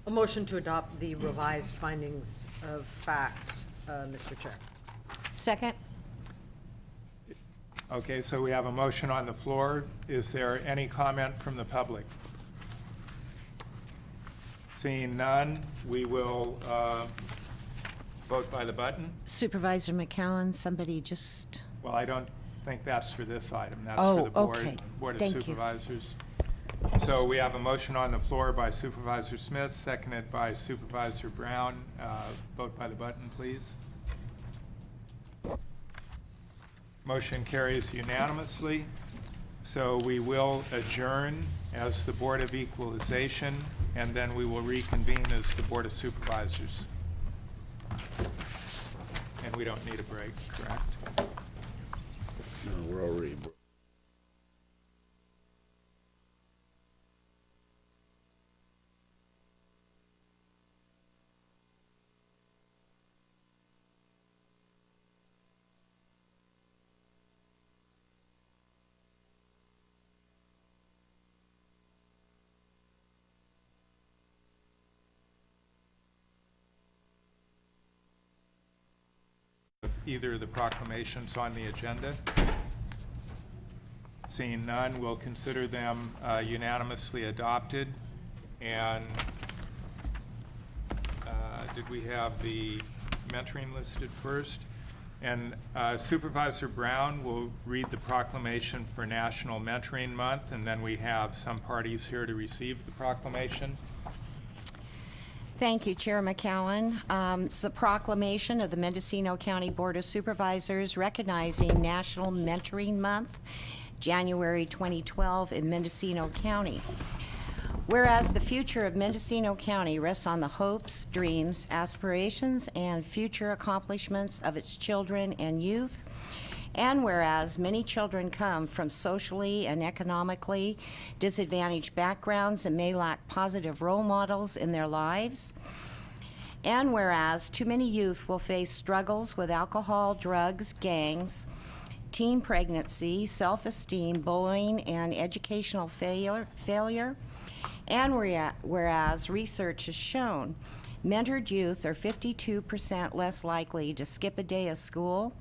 A motion to adopt the revised findings of fact, Mr. Chair. Second. Okay, so we have a motion on the floor. Is there any comment from the public? Seeing none, we will vote by the button. Supervisor McCowan, somebody just, Well, I don't think that's for this item. That's Oh, for the okay. Board of Thank you. Supervisors. So we have a motion on the floor by Supervisor Smith, seconded by Supervisor Brown. Vote by the button, please. Motion carries unanimously. So we will adjourn as the Board of Equalization, and then we will reconvene as the Board of Supervisors. And we don't need a break, correct? No, we're already. Of either of the proclamations on the agenda? Seeing none, we'll consider them unanimously adopted. And did we have the mentoring listed first? And Supervisor Brown will read the proclamation for National Mentoring Month, and then we have some parties here to receive the proclamation. thank you, Chair McCowan. It's the proclamation of the Mendocino County Board of Supervisors recognizing National Mentoring Month, January 2012 in Mendocino County. Whereas the future of Mendocino County rests on the hopes, dreams, aspirations, and future accomplishments of its children and youth, and whereas many children come from socially and economically disadvantaged backgrounds and may lack positive role models in their lives, and whereas too many youth will face struggles with alcohol, drugs, gangs, teen pregnancy, self-esteem, bullying, and educational failure, and whereas research has shown mentored youth are 52% less likely to skip a day of school,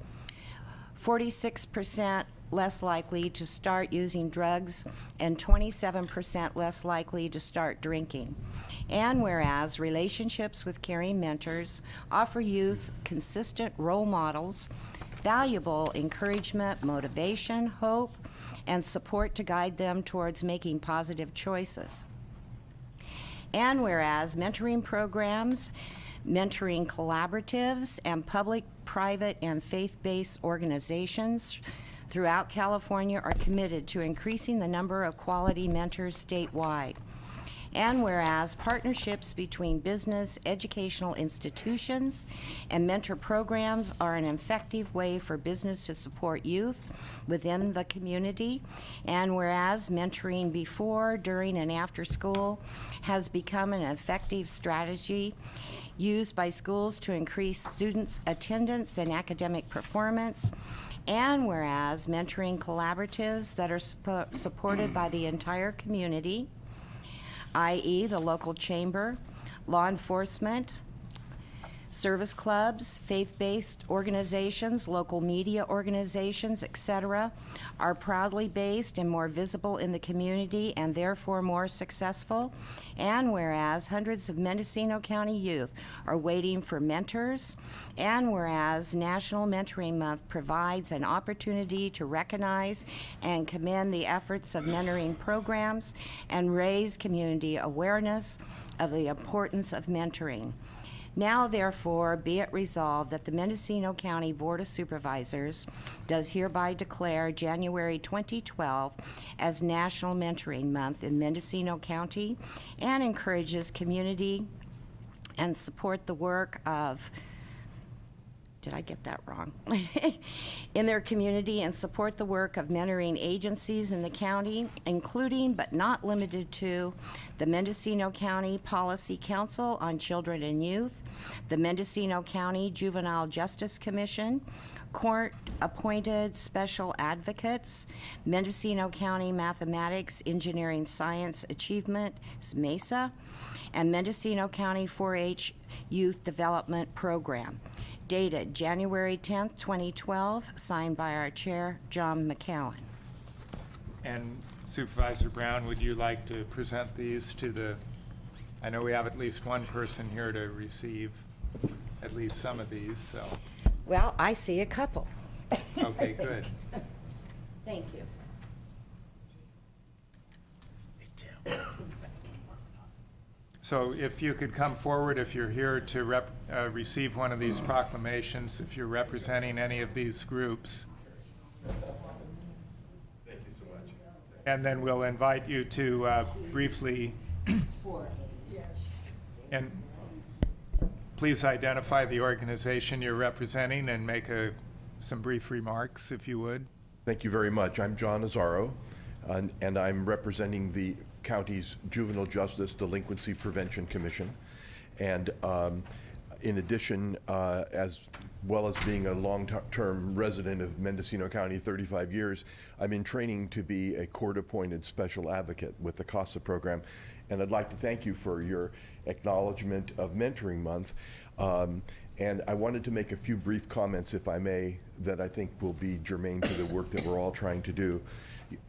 46% less likely to start using drugs, and 27% less likely to start drinking. And whereas relationships with caring mentors offer youth consistent role models, valuable encouragement, motivation, hope, and support to guide them towards making positive choices. And whereas mentoring programs, mentoring collaboratives, and public, private, and faith-based organizations throughout California are committed to increasing the number of quality mentors statewide. And whereas partnerships between business, educational institutions, and mentor programs are an effective way for business to support youth within the community. And whereas mentoring before, during, and after school has become an effective strategy used by schools to increase students' attendance and academic performance. And whereas mentoring collaboratives that are supported by the entire community, i.e. the local chamber, law enforcement, service clubs, faith-based organizations, local media organizations, etc., are proudly based and more visible in the community and therefore more successful. And whereas hundreds of Mendocino County youth are waiting for mentors, and whereas National Mentoring Month provides an opportunity to recognize and commend the efforts of mentoring programs and raise community awareness of the importance of mentoring. Now, therefore, be it resolved that the Mendocino County Board of Supervisors does hereby declare January 2012 as National Mentoring Month in Mendocino County and encourages community and support the work of, did I get that wrong? in their community and support the work of mentoring agencies in the county, including but not limited to the Mendocino County Policy Council on Children and Youth, the Mendocino County Juvenile Justice Commission, court-appointed special advocates, Mendocino County Mathematics, Engineering, Science Achievement, MESA, and Mendocino County 4-H Youth Development Program. Dated January 10th, 2012, signed by our chair, John McCowan. And Supervisor Brown, would you like to present these to the, I know we have at least one person here to receive at least some of these, so. Well, I see a couple. Okay, good. Thank you. So if you could come forward, if you're here to receive one of these proclamations, if you're representing any of these groups. Thank you so much. And then we'll invite you to briefly, and please identify the organization you're representing and make some brief remarks, if you would. Thank you very much. I'm John Azzaro, and I'm representing the county's Juvenile Justice Delinquency Prevention Commission. And in addition, as well as being a long-term resident of Mendocino County, 35 years, I'm in training to be a court-appointed special advocate with the CASA program. And I'd like to thank you for your acknowledgement of Mentoring Month. And I wanted to make a few brief comments, if I may, that I think will be germane to the work that we're all trying to do.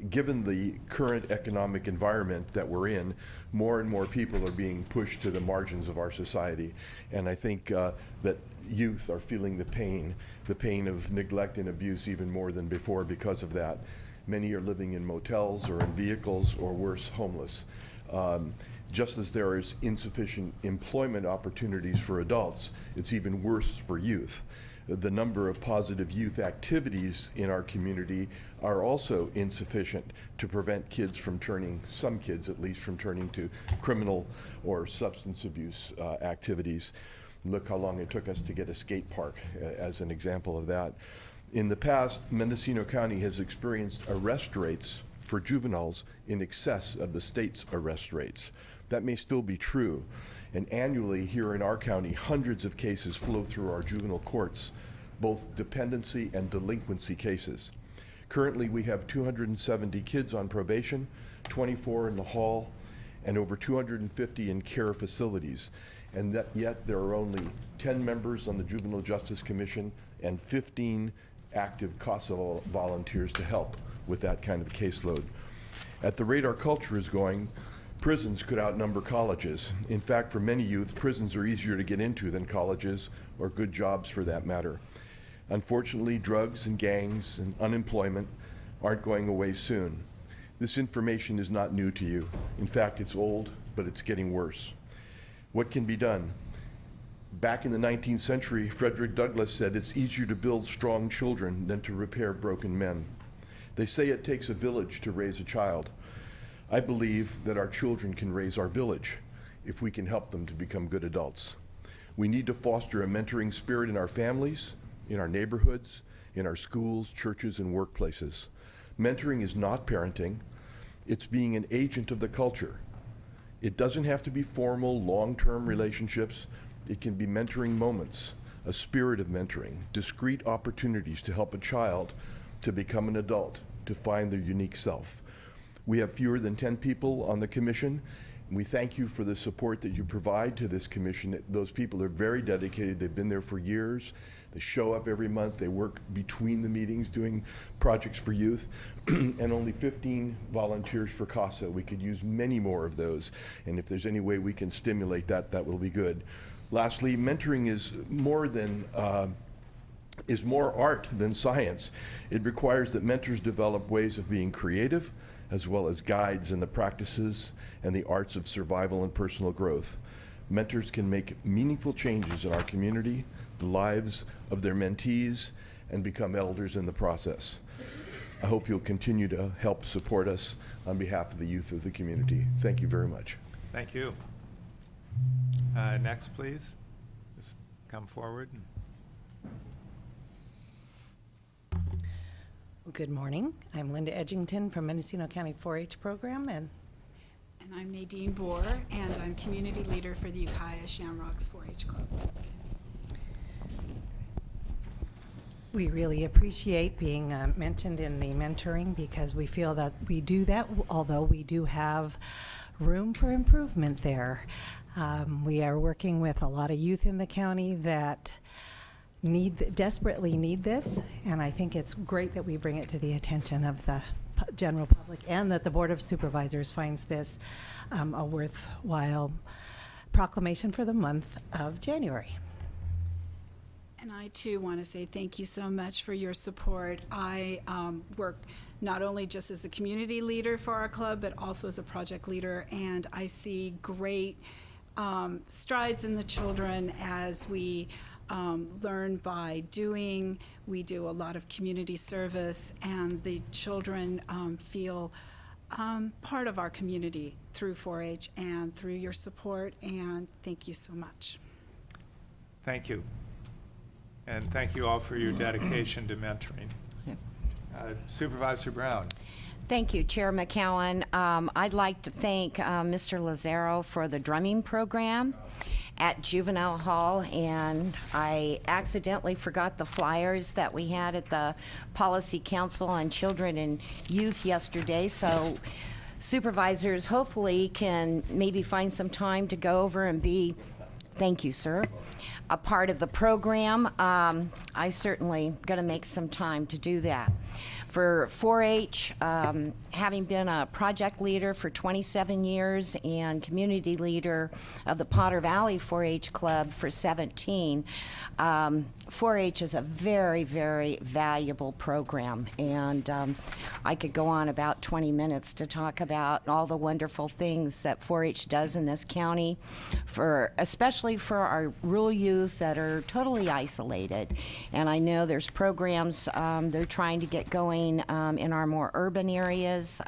Given the current economic environment that we're in, more and more people are being pushed to the margins of our society. And I think that youth are feeling the pain of neglect and abuse even more than before because of that. Many are living in motels or in vehicles or worse, homeless. Just as there is insufficient employment opportunities for adults, it's even worse for youth. The number of positive youth activities in our community are also insufficient to prevent kids from turning, some kids at least, from turning to criminal or substance abuse activities. Look how long it took us to get a skate park as an example of that. In the past, Mendocino County has experienced arrest rates for juveniles in excess of the state's arrest rates. That may still be true. And annually here in our county, hundreds of cases flow through our juvenile courts, both dependency and delinquency cases. Currently, we have 270 kids on probation, 24 in the hall, and over 250 in care facilities. And yet there are only 10 members on the Juvenile Justice Commission and 15 active CASA volunteers to help with that kind of caseload. At the rate our culture is going, prisons could outnumber colleges. In fact, for many youth, prisons are easier to get into than colleges or good jobs for that matter. Unfortunately, drugs and gangs and unemployment aren't going away soon. This information is not new to you. In fact, it's old, but it's getting worse. What can be done? Back in the 19th century, Frederick Douglass said it's easier to build strong children than to repair broken men. They say it takes a village to raise a child. I believe that our children can raise our village if we can help them to become good adults. We need to foster a mentoring spirit in our families, in our neighborhoods, in our schools, churches, and workplaces. Mentoring is not parenting. It's being an agent of the culture. It doesn't have to be formal, long-term relationships. It can be mentoring moments, a spirit of mentoring, discrete opportunities to help a child to become an adult, to find their unique self. We have fewer than 10 people on the commission. We thank you for the support that you provide to this commission. Those people are very dedicated. They've been there for years. They show up every month. They work between the meetings doing projects for youth. And only 15 volunteers for CASA. We could use many more of those. And if there's any way we can stimulate that, that will be good. Lastly, mentoring is more art than science. It requires that mentors develop ways of being creative, as well as guides in the practices and the arts of survival and personal growth. Mentors can make meaningful changes in our community, the lives of their mentees, and become elders in the process. I hope you'll continue to help support us on behalf of the youth of the community. Thank you very much. Thank you. Next, please. Just come forward. Good morning. I'm Linda Edgington from Mendocino County 4-H program, and I'm Nadine Bohr, and I'm community leader for the Ukiah Shamrocks 4-H Club. we really appreciate being mentioned in the mentoring because we feel that we do that, although we do have room for improvement there. We are working with a lot of youth in the county that desperately need this, and I think it's great that we bring it to the attention of the general public and that the Board of Supervisors finds this a worthwhile proclamation for the month of January. And I too want to say thank you so much for your support. I work not only just as the community leader for our club, but also as a project leader, and I see great strides in the children as we learn by doing. We do a lot of community service, and the children feel part of our community through 4-H and through your support, and thank you so much. Thank you. And thank you all for your dedication to mentoring. Supervisor Brown. Thank you, Chair McCowan. I'd like to thank Mr. Lazaro for the drumming program at Juvenile Hall, and I accidentally forgot the flyers that we had at the Policy Council on Children and Youth yesterday, so supervisors hopefully can maybe find some time to go over and be, thank you, sir, a part of the program. I certainly going to make some time to do that. For 4-H, having been a project leader for 27 years and community leader of the Potter Valley 4-H Club for 17, 4-H is a very, very valuable program, and I could go on about 20 minutes to talk about all the wonderful things that 4-H does in this county, especially for our rural youth that are totally isolated. And I know there's programs they're trying to get going in our more urban areas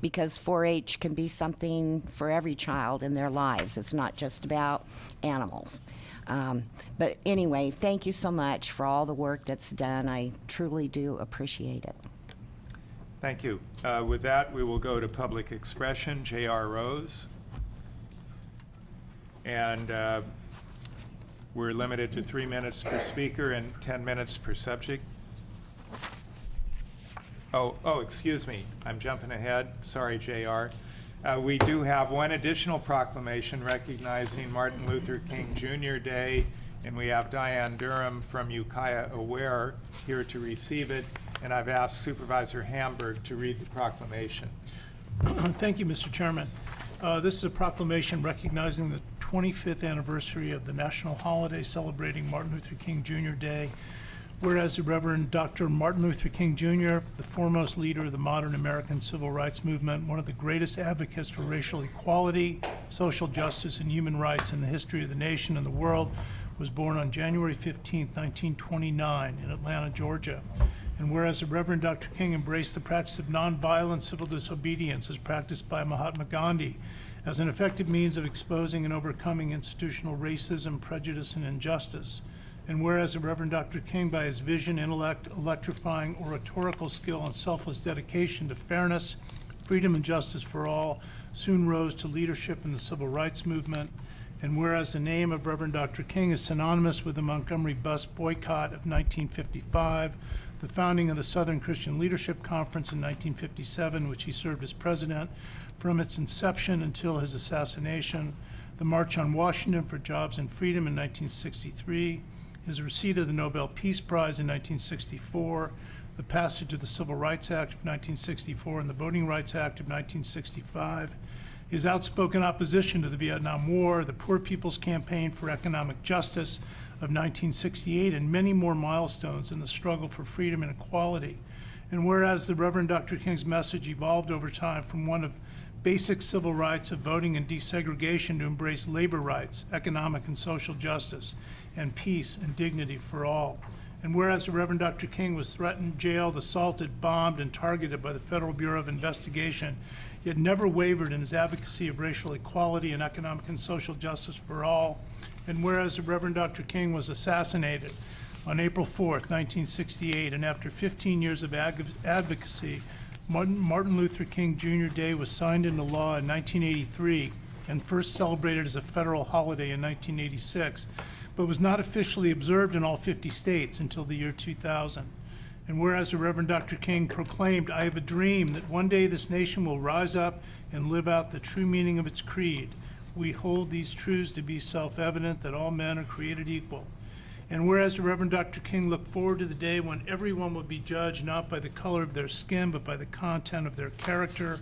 because 4-H can be something for every child in their lives. It's not just about animals. But anyway, thank you so much for all the work that's done. I truly do appreciate it. Thank you. With that, we will go to public expression. J.R. Rose. And we're limited to 3 minutes per speaker and 10 minutes per subject. Oh, excuse me. I'm jumping ahead. Sorry, J.R. We do have one additional proclamation recognizing Martin Luther King Jr. Day, and we have Diane Durham from Ukiah Aware here to receive it, and I've asked Supervisor Hamburg to read the proclamation. Thank you, Mr. Chairman. This is a proclamation recognizing the 25th anniversary of the national holiday celebrating Martin Luther King Jr. Day. Whereas the Reverend Dr. Martin Luther King Jr., the foremost leader of the modern American civil rights movement, one of the greatest advocates for racial equality, social justice, and human rights in the history of the nation and the world, was born on January 15, 1929 in Atlanta, Georgia. And whereas the Reverend Dr. King embraced the practice of nonviolent civil disobedience as practiced by Mahatma Gandhi as an effective means of exposing and overcoming institutional racism, prejudice, and injustice. And whereas the Reverend Dr. King, by his vision, intellect, electrifying oratorical skill, and selfless dedication to fairness, freedom, and justice for all, soon rose to leadership in the civil rights movement. And whereas the name of Reverend Dr. King is synonymous with the Montgomery bus boycott of 1955, the founding of the Southern Christian Leadership Conference in 1957, which he served as president from its inception until his assassination, the March on Washington for Jobs and Freedom in 1963, his receipt of the Nobel Peace Prize in 1964, the passage of the Civil Rights Act of 1964 and the Voting Rights Act of 1965, his outspoken opposition to the Vietnam War, the Poor People's Campaign for Economic Justice of 1968, and many more milestones in the struggle for freedom and equality. And whereas the Reverend Dr. King's message evolved over time from one of basic civil rights of voting and desegregation to embrace labor rights, economic and social justice, and peace and dignity for all. And whereas the Reverend Dr. King was threatened, jailed, assaulted, bombed, and targeted by the Federal Bureau of Investigation, yet never wavered in his advocacy of racial equality and economic and social justice for all. And whereas the Reverend Dr. King was assassinated on April 4th, 1968, and after 15 years of advocacy, Martin Luther King Jr. Day was signed into law in 1983 and first celebrated as a federal holiday in 1986, but was not officially observed in all 50 states until the year 2000. And whereas the Reverend Dr. King proclaimed, "I have a dream that one day this nation will rise up and live out the true meaning of its creed. We hold these truths to be self-evident, that all men are created equal." And whereas the Reverend Dr. King looked forward to the day when everyone would be judged not by the color of their skin, but by the content of their character.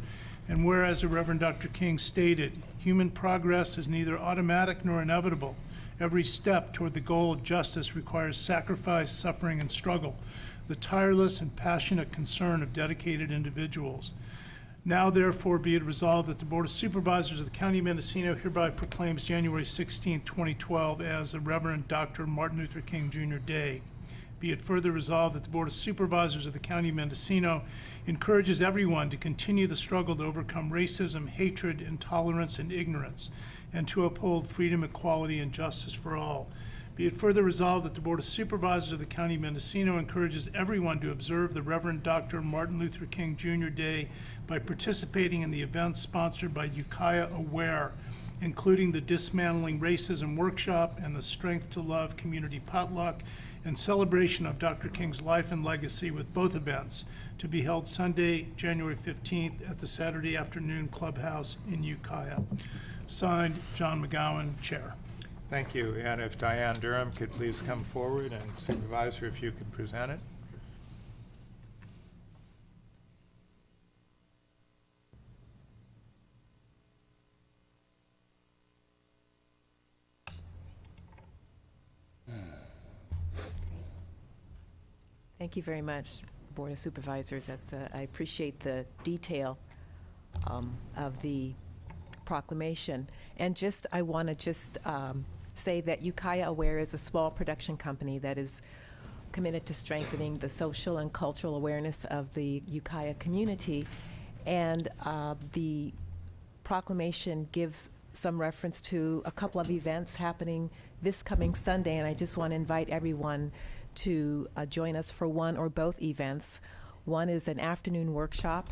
And whereas the Reverend Dr. King stated, "Human progress is neither automatic nor inevitable. Every step toward the goal of justice requires sacrifice, suffering, and struggle, the tireless and passionate concern of dedicated individuals. Now therefore be it resolved that the Board of Supervisors of the County of Mendocino hereby proclaims January 16, 2012 as the Reverend Dr. Martin Luther King Jr. Day. Be it further resolved that the Board of Supervisors of the County of Mendocino encourages everyone to continue the struggle to overcome racism, hatred, intolerance, and ignorance, and to uphold freedom, equality, and justice for all. Be it further resolved that the Board of Supervisors of the County of Mendocino encourages everyone to observe the Reverend Dr. Martin Luther King Jr. Day by participating in the events sponsored by Ukiah Aware, including the Dismantling Racism Workshop and the Strength to Love Community Potluck, and celebration of Dr. King's life and legacy, with both events to be held Sunday, January 15th at the Saturday Afternoon Clubhouse in Ukiah. Signed, John McGowan, Chair. Thank you. And if Diane Durham could please come forward, and Supervisor, if you could present it. Thank you very much, Board of Supervisors. I appreciate the detail of the proclamation. And I want to say that Ukiah Aware is a small production company that is committed to strengthening the social and cultural awareness of the Ukiah community. And the proclamation gives some reference to a couple of events happening this coming Sunday, and I just want to invite everyone to join us for one or both events. One is an afternoon workshop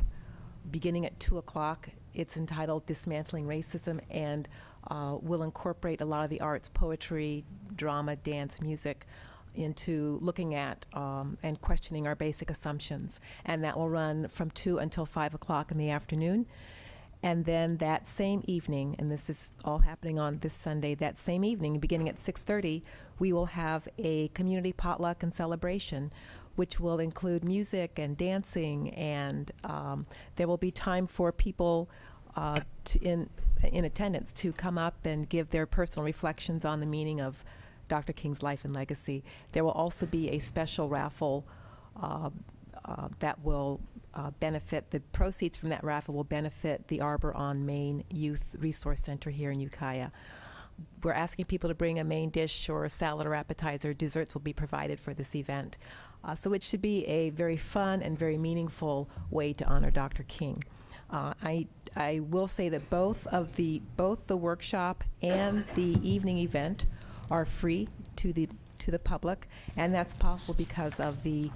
beginning at 2 o'clock. It's entitled Dismantling Racism, and will incorporate a lot of the arts, poetry, drama, dance, music, into looking at and questioning our basic assumptions. And that will run from 2 until 5 o'clock in the afternoon. And then that same evening, and this is all happening on this Sunday, that same evening, beginning at 6:30, we will have a community potluck and celebration, which will include music and dancing, and there will be time for people in attendance to come up and give their personal reflections on the meaning of Dr. King's life and legacy. There will also be a special raffle that will benefit, the proceeds from that raffle will benefit the Arbor on Main Youth Resource Center here in Ukiah. We're asking people to bring a main dish or a salad or appetizer. Desserts will be provided for this event. So it should be a very fun and very meaningful way to honor Dr. King. I will say that both the workshop and the evening event are free to the public, and that's possible because of the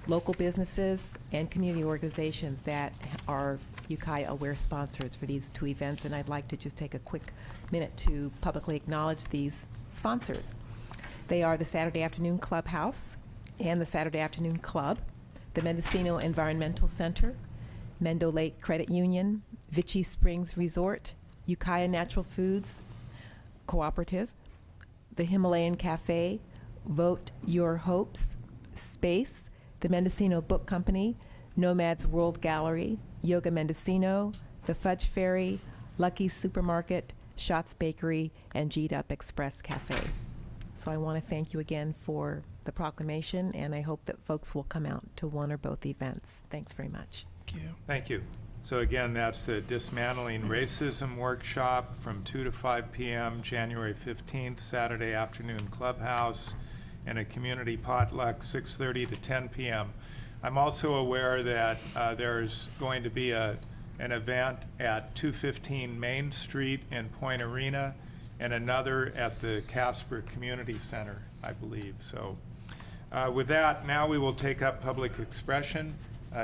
local businesses and community organizations that are Ukiah Aware sponsors for these two events, and I'd like to just take a quick minute to publicly acknowledge these sponsors. They are the Saturday Afternoon Clubhouse and the Saturday Afternoon Club, the Mendocino Environmental Center, Mendo Lake Credit Union, Vichy Springs Resort, Ukiah Natural Foods Cooperative, the Himalayan Cafe, Vote Your Hopes, Space, the Mendocino Book Company, Nomad's World Gallery, Yoga Mendocino, the Fudge Fairy, Lucky's Supermarket, Shots Bakery, and G'd Up Express Cafe. So I want to thank you again for the proclamation, and I hope that folks will come out to one or both events. Thanks very much. Thank you. Thank you. So again, that's the Dismantling Racism Workshop from 2 to 5 p.m., January 15th, Saturday Afternoon Clubhouse, and a community potluck 6:30 to 10 p.m. I'm also aware that there's going to be an event at 215 Main Street in Point Arena, and another at the Casper Community Center, I believe. So With that, now we will take up public expression.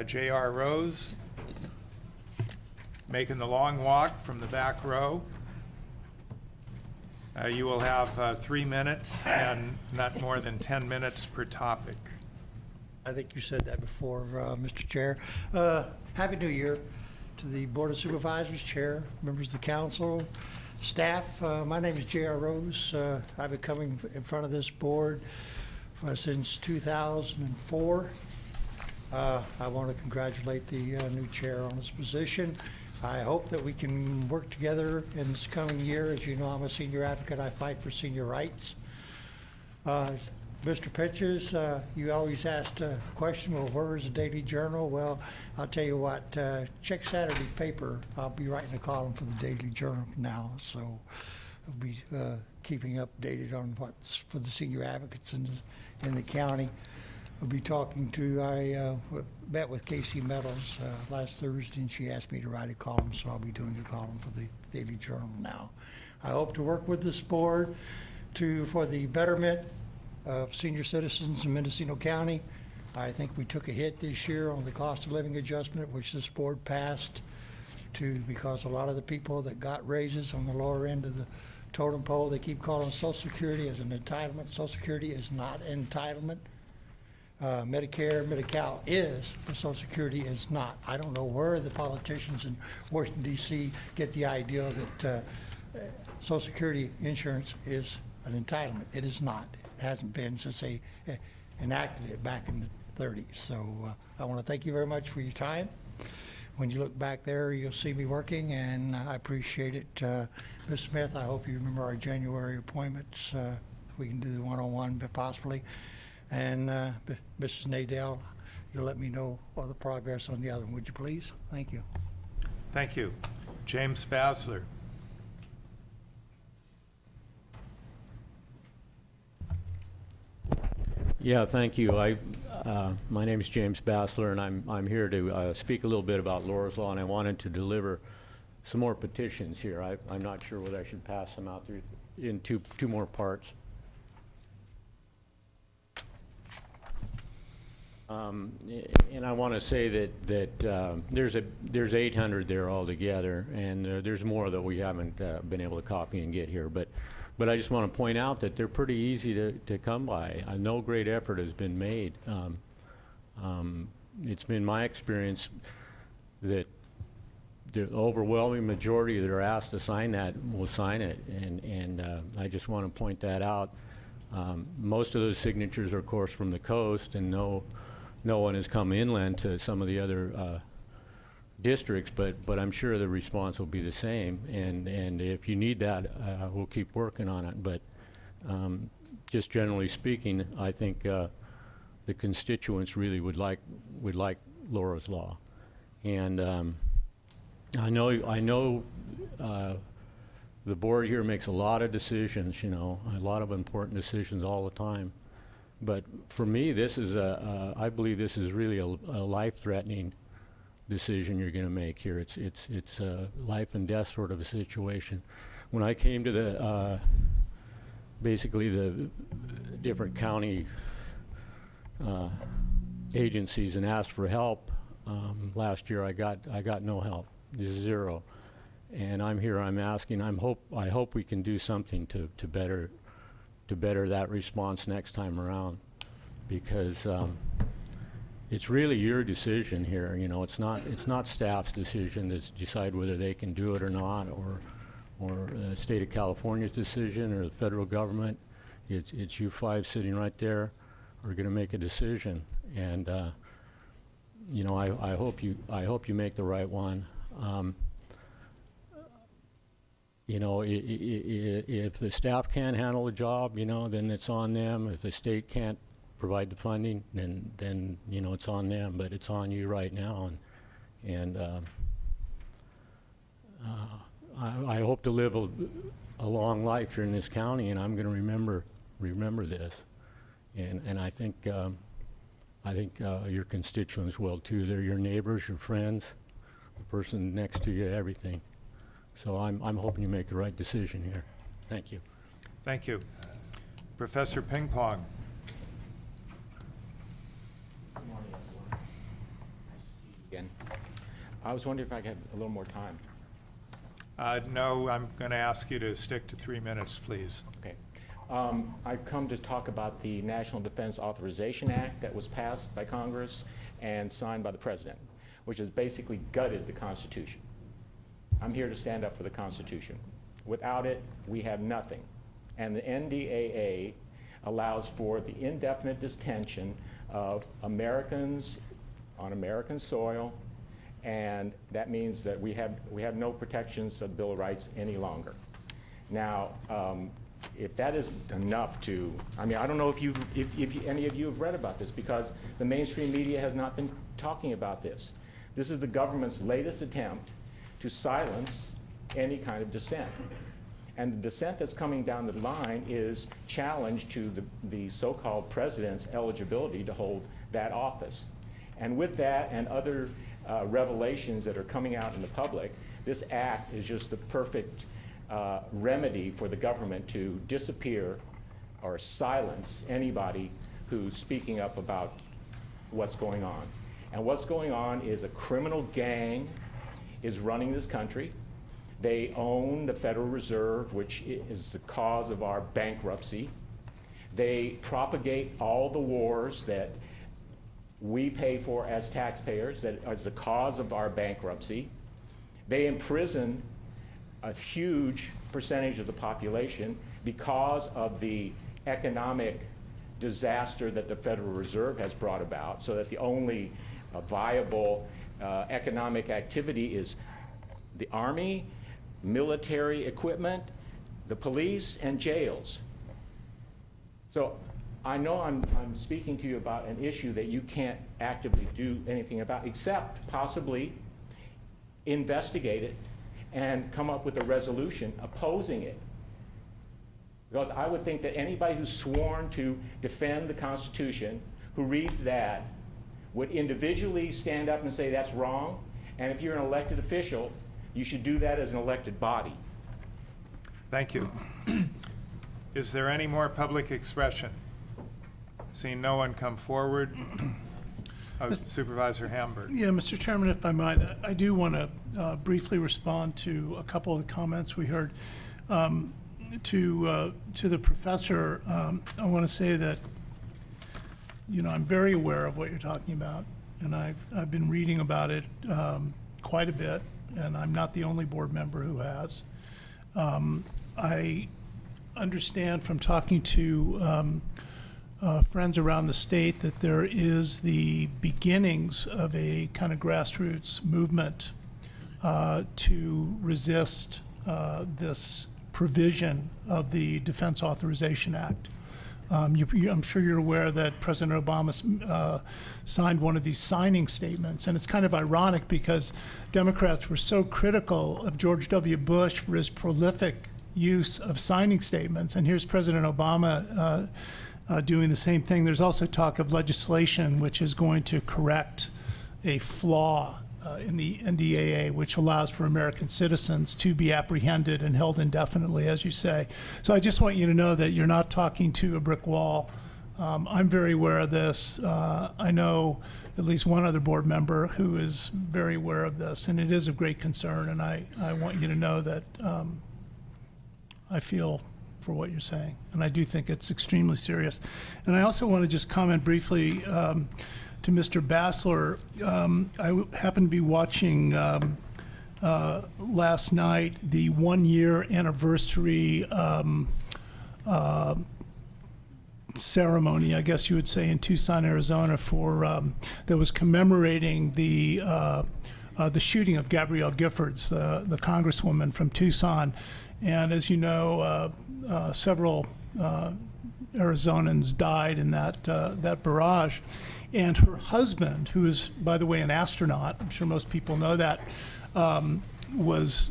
J.R. Rose, making the long walk from the back row. You will have 3 minutes and not more than 10 minutes per topic. I think you said that before, Mr. Chair. Happy New Year to the Board of Supervisors, Chair, members of the council, staff. My name is J.R. Rose. I've been coming in front of this board since 2004. I want to congratulate the new chair on his position. I hope that we can work together in this coming year. As you know, I'm a senior advocate. I fight for senior rights. Mr. Pitches, you always asked a question, well, where is the Daily Journal? Well, I'll tell you what, check Saturday paper. I'll be writing a column for the Daily Journal now, so I'll be keeping updated on what's for the senior advocates in the county. I'll be talking to, I met with Casey Meadows last Thursday, and she asked me to write a column, so I'll be doing a column for the Daily Journal now. I hope to work with this board for the betterment of senior citizens in Mendocino County. I think we took a hit this year on the cost of living adjustment, which this board passed because a lot of the people that got raises on the lower end of the totem pole, they keep calling Social Security as an entitlement. Social Security is not an entitlement. Medicare, Medi-Cal is, but Social Security is not. I don't know where the politicians in Washington, D.C. get the idea that Social Security insurance is an entitlement. It is not. It hasn't been since they enacted it back in the 30s. So I want to thank you very much for your time. When you look back there, you'll see me working, and I appreciate it. Ms. Smith, I hope you remember our January appointments. We can do the one-on-one, but possibly. And Mrs. Nadell, you'll let me know all the progress on the other one, would you please? Thank you. Thank you. James Basler. Yeah, thank you. My name is James Basler, and I'm here to speak a little bit about Laura's Law, and I wanted to deliver some more petitions here. I'm not sure whether I should pass them out through in two more parts. And I want to say that there's 800 there altogether, and there's more that we haven't been able to copy and get here. But I just want to point out that they're pretty easy to come by. No great effort has been made. It's been my experience that the overwhelming majority that are asked to sign that will sign it, and I just want to point that out. Most of those signatures are, of course, from the coast, and no one has come inland to some of the other districts, but I'm sure the response will be the same, and if you need that, we'll keep working on it. But just generally speaking, I think the constituents really would like Laura's Law, and I know the board here makes a lot of decisions, a lot of important decisions all the time. But for me, this is I believe this is really a life-threatening decision you're going to make here. It's a life and death sort of a situation. When I came to the basically the different county agencies and asked for help last year, I got no help, zero. And I'm here. I'm asking. I hope we can do something to better that response next time around, because it's really your decision here. It's not staff's decision to decide whether they can do it or not, or the state of California's decision or the federal government. It's you five sitting right there are going to make a decision, and I hope you make the right one. If the staff can't handle the job, then it's on them. If the state can't provide the funding, then it's on them. But it's on you right now, and I hope to live a long life here in this county, and I'm going to remember this, and I think your constituents will too. They're your neighbors, your friends, the person next to you, everything. So I'm hoping you make the right decision here. Thank you. Thank you. Professor Ping Pong. again. I was wondering if I could have a little more time. No, I'm going to ask you to stick to 3 minutes, please. Okay. I've come to talk about the National Defense Authorization Act that was passed by Congress and signed by the President, which has basically gutted the Constitution. I'm here to stand up for the Constitution. Without it, we have nothing. And the NDAA allows for the indefinite detention of Americans on American soil, and that means that we have no protections of the Bill of Rights any longer. Now, if that isn't enough to, I mean, I don't know if any of you have read about this, because the mainstream media has not been talking about this. This is the government's latest attempt to silence any kind of dissent. And the dissent that's coming down the line is challenge to the so-called president's eligibility to hold that office. And with that and other revelations that are coming out in the public, this act is just the perfect remedy for the government to disappear or silence anybody who's speaking up about what's going on. And what's going on is a criminal gang is running this country. They own the Federal Reserve, which is the cause of our bankruptcy. They propagate all the wars that we pay for as taxpayers, that is the cause of our bankruptcy. They imprison a huge percentage of the population because of the economic disaster that the Federal Reserve has brought about, so that the only viable economic activity is the Army, military equipment, the police, and jails. So I know I'm speaking to you about an issue that you can't actively do anything about, except possibly investigate it and come up with a resolution opposing it. Because I would think that anybody who's sworn to defend the Constitution, who reads that, would individually stand up and say that's wrong, and if you're an elected official, you should do that as an elected body. Thank you. Is there any more public expression? Seeing no one come forward, Supervisor Hamburg. Yeah, Mr. Chairman, if I might, I do want to briefly respond to a couple of the comments we heard. To the professor, I want to say that, you know, I'm very aware of what you're talking about, and I've been reading about it quite a bit, and I'm not the only board member who has. I understand from talking to friends around the state that there is the beginnings of a kind of grassroots movement to resist this provision of the Defense Authorization Act. I'm sure you're aware that President Obama signed one of these signing statements, and it's kind of ironic because Democrats were so critical of George W. Bush for his prolific use of signing statements, and here's President Obama doing the same thing. There's also talk of legislation which is going to correct a flaw in the NDAA, which allows for American citizens to be apprehended and held indefinitely, as you say. So I just want you to know that you're not talking to a brick wall. I'm very aware of this. I know at least one other board member who is very aware of this, and it is of great concern, and I want you to know that I feel for what you're saying, and I do think it's extremely serious. And I also want to just comment briefly to Mr. Bassler. I happened to be watching last night the 1-year anniversary ceremony, I guess you would say, in Tucson, Arizona, for that was commemorating the shooting of Gabrielle Giffords, the congresswoman from Tucson. And as you know, several Arizonans died in that barrage. And her husband, who is, by the way, an astronaut, I'm sure most people know that, was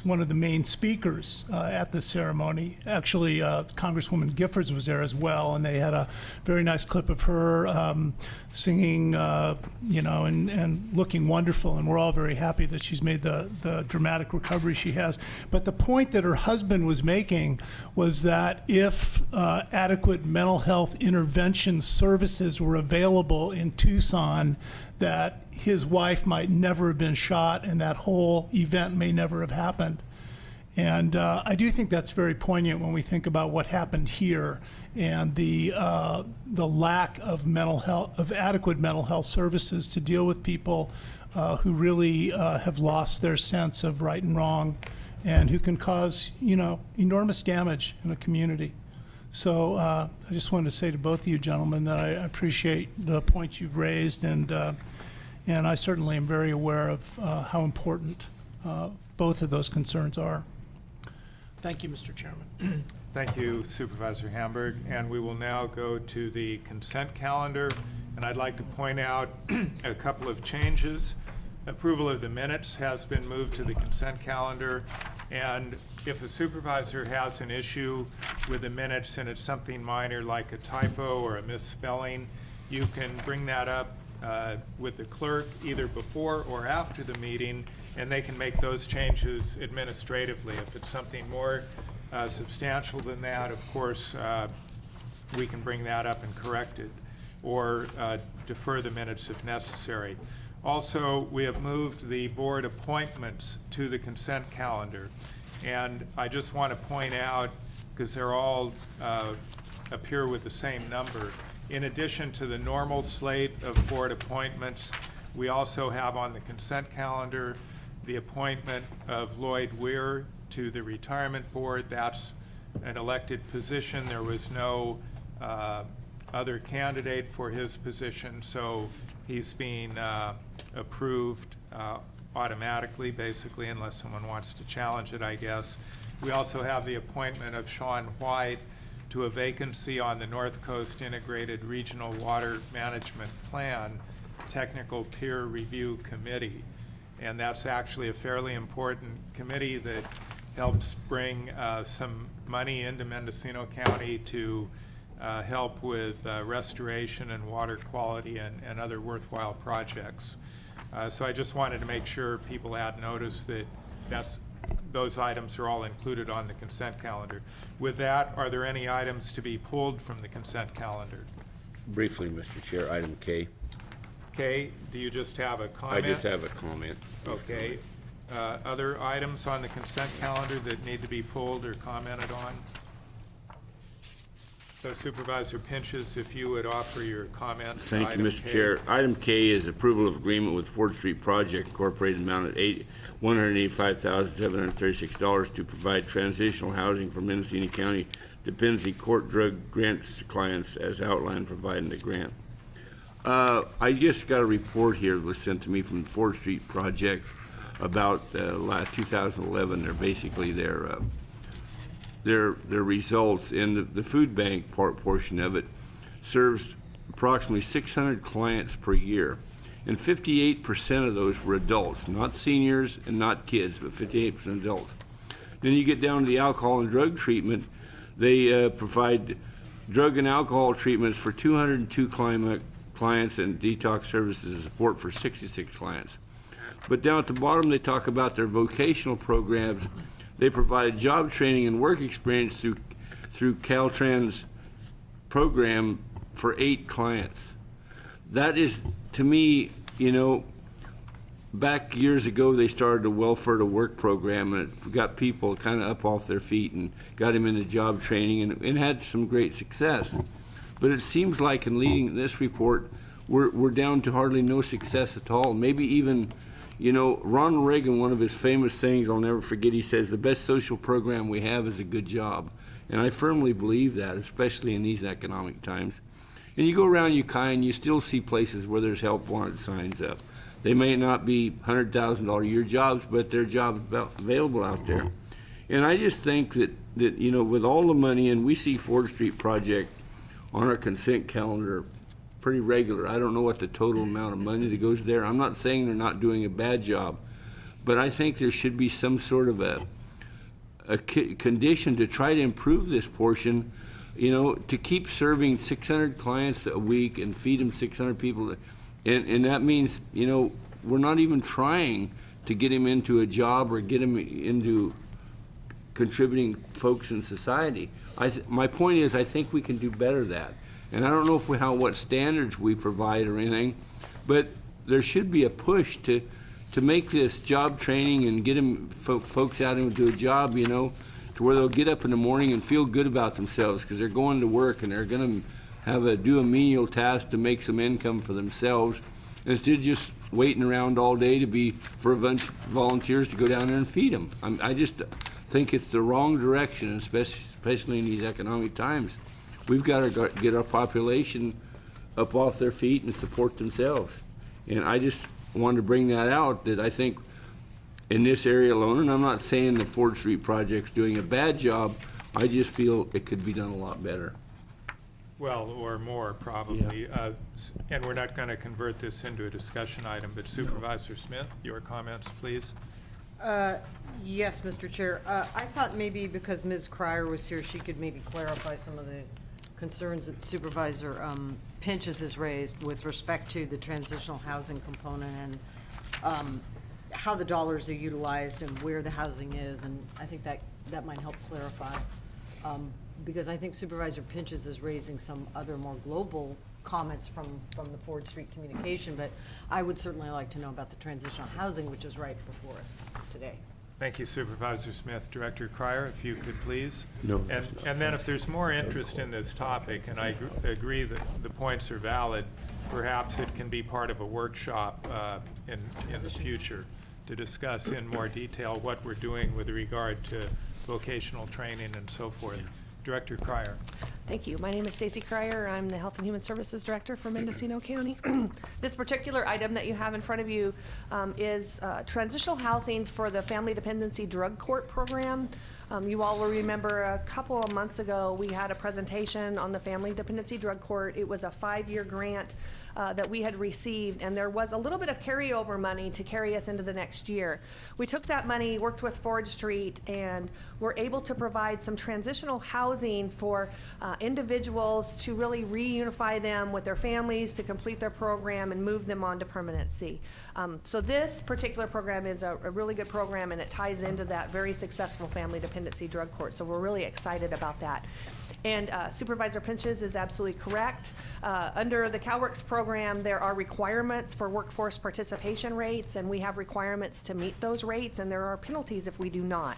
one of the main speakers at the ceremony. Actually, Congresswoman Giffords was there as well, and they had a very nice clip of her singing, you know, and looking wonderful. And we're all very happy that she's made the dramatic recovery she has. But the point that her husband was making was that if adequate mental health intervention services were available in Tucson, that his wife might never have been shot and that whole event may never have happened. And I do think that's very poignant when we think about what happened here and the lack of adequate mental health services to deal with people who really have lost their sense of right and wrong, and who can cause, enormous damage in a community. So I just wanted to say to both of you gentlemen that I appreciate the points you've raised, and I certainly am very aware of how important both of those concerns are. Thank you, Mr. Chairman. Thank you, Supervisor Hamburg. And we will now go to the consent calendar. And I'd like to point out a couple of changes. Approval of the minutes has been moved to the consent calendar. And if a supervisor has an issue with the minutes and it's something minor like a typo or a misspelling, you can bring that up with the clerk either before or after the meeting, and they can make those changes administratively. If it's something more substantial than that, of course, we can bring that up and correct it, or defer the minutes if necessary. Also, we have moved the board appointments to the consent calendar. And I just want to point out, because they're all appear with the same number, in addition to the normal slate of board appointments, we also have on the consent calendar the appointment of Lloyd Weir to the retirement board. That's an elected position. There was no other candidate for his position, so he's being approved automatically, basically, unless someone wants to challenge it, I guess. We also have the appointment of Sean White to a vacancy on the North Coast Integrated Regional Water Management Plan Technical Peer Review Committee. And that's actually a fairly important committee that helps bring some money into Mendocino County to help with restoration and water quality and other worthwhile projects. So I just wanted to make sure people had noticed that those items are all included on the consent calendar. With that, are there any items to be pulled from the consent calendar? Briefly, Mr. Chair, item K. K, do you just have a comment? I just have a comment. Okay. Other items on the consent calendar that need to be pulled or commented on? So Supervisor Pinches, if you would offer your comments. Thank you, Mr. Chair. Item K is approval of agreement with Ford Street Project Incorporated, amount at $185,736 to provide transitional housing for Mendocino County dependency court drug grants clients as outlined providing the grant. I just got a report here that was sent to me from the Ford Street Project about 2011. They're basically their results, and the food bank portion of it serves approximately 600 clients per year, and 58% of those were adults, not seniors and not kids, but 58% adults. Then you get down to the alcohol and drug treatment. They provide drug and alcohol treatments for 202 clients and detox services and support for 66 clients. But down at the bottom, they talk about their vocational programs. They provide job training and work experience through Caltrans program for 8 clients. That is, to me, back years ago they started a welfare to work program, and it got people kind of up off their feet and got them into job training, and had some great success. But it seems like in leading this report, we're down to hardly no success at all. Maybe even, Ronald Reagan, one of his famous sayings I'll never forget, he says, the best social program we have is a good job. And I firmly believe that, especially in these economic times. And you go around Ukiah and you still see places where there's help wanted signs up. They may not be $100,000 a year jobs, but there are jobs available out there. And I just think that with all the money, and we see Ford Street Project on our consent calendar pretty regular. I don't know what the total amount of money that goes there. I'm not saying they're not doing a bad job, but I think there should be some sort of a condition to try to improve this portion, to keep serving 600 clients a week and feed them 600 people. And that means, we're not even trying to get them into a job or get them into contributing folks in society. My point is, I think we can do better that. And I don't know what standards we provide or anything, but there should be a push to make this job training and get them folks out and do a job, you know, to where they'll get up in the morning and feel good about themselves because they're going to work and they're going to do a menial task to make some income for themselves instead of just waiting around all day for a bunch of volunteers to go down there and feed them. I just think it's the wrong direction, especially in these economic times. We've got to get our population up off their feet and support themselves. And I just wanted to bring that out, that I think in this area alone, and I'm not saying the Ford Street project's doing a bad job, I just feel it could be done a lot better. Well, or more, probably. And we're not going to convert this into a discussion item, but Supervisor Smith, your comments, please. Yes, Mr. Chair. I thought maybe because Ms. Cryer was here, she could maybe clarify some of the concerns that Supervisor Pinches has raised with respect to the transitional housing component and how the dollars are utilized and where the housing is, and I think that might help clarify. Because I think Supervisor Pinches is raising some other more global comments from the Ford Street communication, but I would certainly like to know about the transitional housing, which is right before us today. Thank you, Supervisor Smith. Director Cryer, if you could please. No. And then if there's more interest in this topic, and I agree that the points are valid, perhaps it can be part of a workshop in the future to discuss in more detail what we're doing with regard to vocational training and so forth. Director Cryer. Thank you. My name is Stacy Cryer. I'm the Health and Human Services Director for Mendocino County. This particular item that you have in front of you is transitional housing for the Family Dependency Drug Court Program. You all will remember a couple of months ago we had a presentation on the Family Dependency Drug Court. It was a 5-year grant that we had received, and there was a little bit of carryover money to carry us into the next year. We took that money, worked with Ford Street, and were able to provide some transitional housing for individuals to really reunify them with their families, to complete their program and move them on to permanency. So this particular program is a really good program, and it ties into that very successful Family Dependency Drug Court. So we're really excited about that. And Supervisor Pinches is absolutely correct. Under the CalWorks program, there are requirements for workforce participation rates, and we have requirements to meet those rates, and there are penalties if we do not.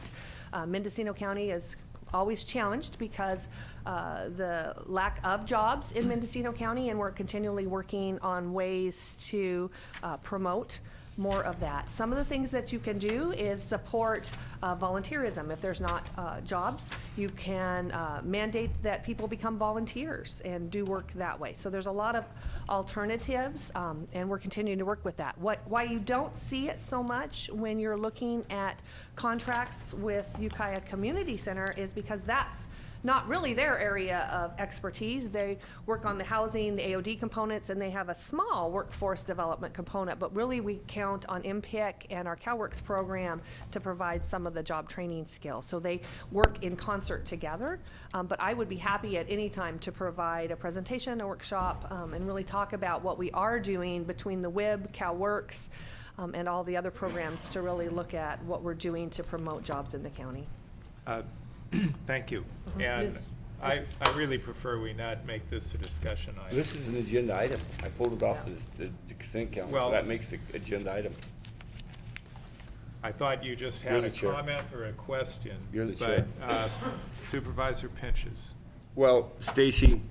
Mendocino County is always challenged because the lack of jobs in Mendocino County, and we're continually working on ways to promote more of that. Some of the things that you can do is support volunteerism. If there's not jobs, you can mandate that people become volunteers and do work that way. So there's a lot of alternatives, and we're continuing to work with that. Why you don't see it so much when you're looking at contracts with Ukiah Community Center is because that's not really their area of expertise. They work on the housing, the AOD components, and they have a small workforce development component, but really we count on MPIC and our CalWorks program to provide some of the job training skills. So they work in concert together, but I would be happy at any time to provide a presentation, a workshop, and really talk about what we are doing between the WIB, CalWorks, and all the other programs to really look at what we're doing to promote jobs in the county. Thank you. And I really prefer we not make this a discussion item. This is an agenda item. I pulled it off the consent calendar, Well- so that makes the agenda item. I thought you just You're had the a chair. comment or a question. You're the but, chair. Supervisor Pinches. Well, Stacy,